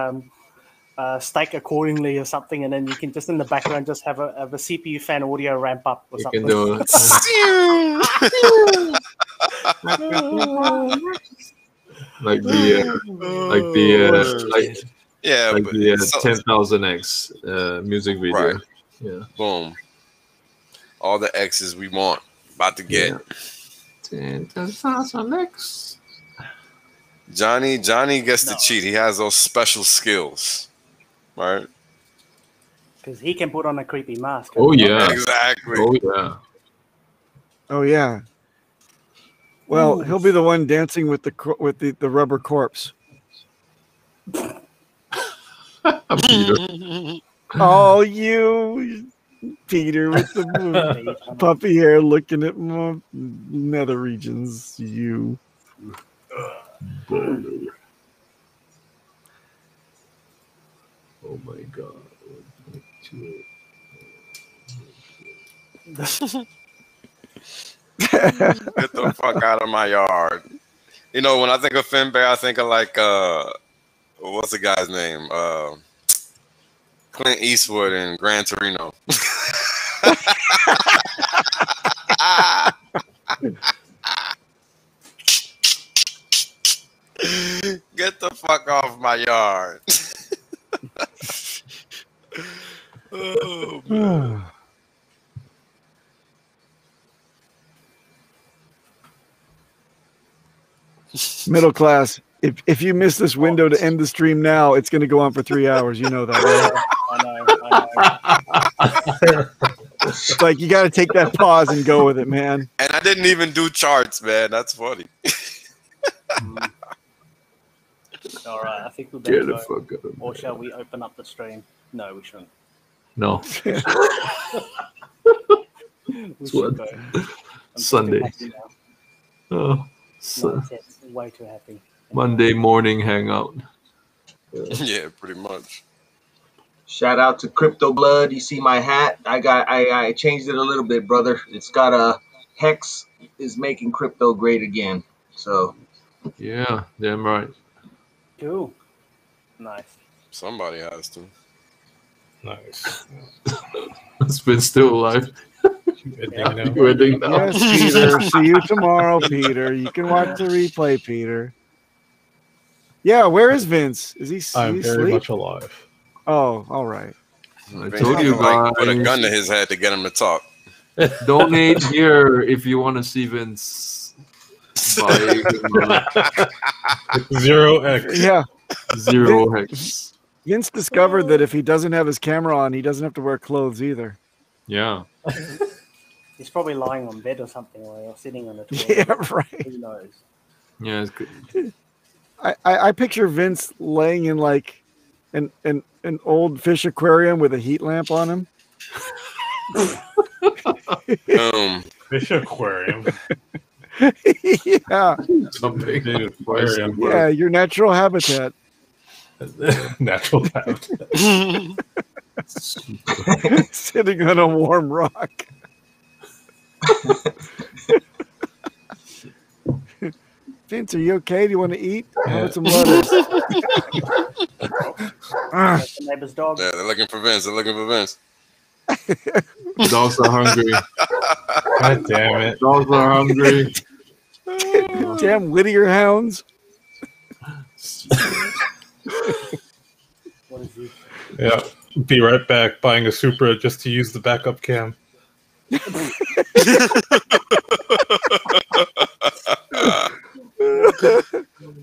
stake accordingly or something, and then you can just in the background just have a CPU fan audio ramp up or You something. can do like yeah, like but the so- 10,000x music video. Right. Yeah. Boom. All the X's we want. About to get. 10,000x. Johnny gets to cheat. He has those special skills. Right? Because he can put on a creepy mask. Oh yeah. Exactly. Oh yeah. Oh yeah. Well, he'll be the one dancing with the rubber corpse. Peter. Oh, you, Peter, with the puppy hair, looking at my nether regions. You. Oh my god. Get the fuck out of my yard. You know, when I think of Finbay, I think of like what's the guy's name? Clint Eastwood in Gran Torino. Get the fuck off my yard. Oh, man. Middle class. If you miss this window to end the stream now, it's going to go on for 3 hours. You know that, right? I know. It's like you got to take that pause and go with it, man. And I didn't even do charts, man. That's funny. All right, I think we'll Get better the go. fuck out of Or my shall we open up the stream? No, we shouldn't. No. We should go. I'm Sunday. too happy now. Oh, No, it's way too happy. Monday morning hangout. Yeah, pretty much. Shout out to Crypto Blood. You see my hat? I changed it a little bit, brother. It's got a Hex is making crypto great again. So Yeah, damn right. Cool. Nice. Somebody has to. Nice. Spin's still alive. Ending now. Yes, Peter. See you tomorrow, Peter. You can watch the replay, Peter. Yeah, where is Vince? Is he? I'm is he very asleep? much alive. Oh, all right. I told you guys. Put a gun to his head to get him to talk. Donate here if you want to see Vince. Buy 0x. Yeah. 0x. Vince discovered that if he doesn't have his camera on, he doesn't have to wear clothes either. Yeah. He's probably lying on bed or something, or sitting on the toilet. Yeah, right. Who knows? Yeah, it's good. I picture Vince laying in like an old fish aquarium with a heat lamp on him. Fish aquarium. Yeah. Something. Aquarium. Yeah, your natural habitat. Natural habitat. Sitting on a warm rock. Vince, are you okay? Do you want to eat? How about some lettuce? That's the neighbor's dog. Yeah, they're looking for Vince. They're looking for Vince. Dogs are hungry. God damn it. Dogs are hungry. Damn Whittier hounds. What is he? Yeah. Be right back buying a Supra just to use the backup cam.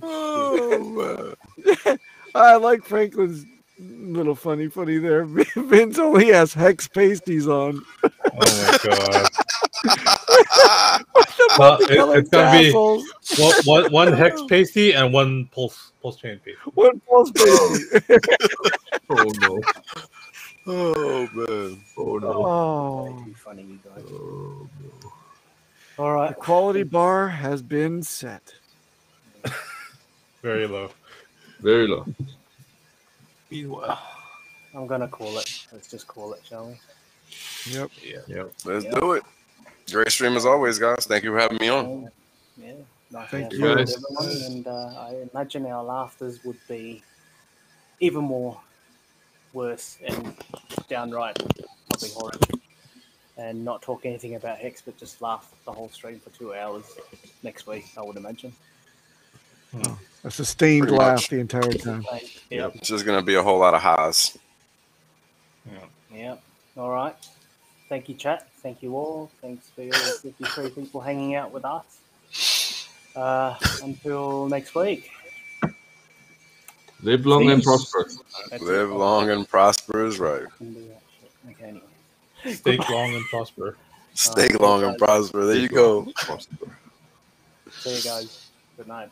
Oh, man. I like Franklin's little funny there. Vince only has Hex pasties on. Oh my god. It's gonna be one Hex pasty and one pulse chain pasty. One pulse pasty. Oh no. Oh man. Oh no. Oh. Funny, you guys. Oh, no. All right. The quality bar has been set. Very low. Very low. I'm gonna call it. Let's just call it, shall we? Yep. Yep. Let's do it. Great stream as always, guys. Thank you for having me on. Yeah. Nice Thank to you, have guys. everyone, and I imagine our laughters would be even more worse and downright probably horrible. And not talk anything about Hex, but just laugh the whole stream for 2 hours next week, I would imagine. A sustained Pretty laugh much. the entire time. Yeah. It's just gonna be a whole lot of highs. Yeah. All right. Thank you, chat. Thank you all. Thanks for your 53 people hanging out with us. Until next week. Live long and prosper. Live long and prosper is right. Okay, anyway. Stay long and prosper. Stay long and prosper. There you go. See you guys. Good night.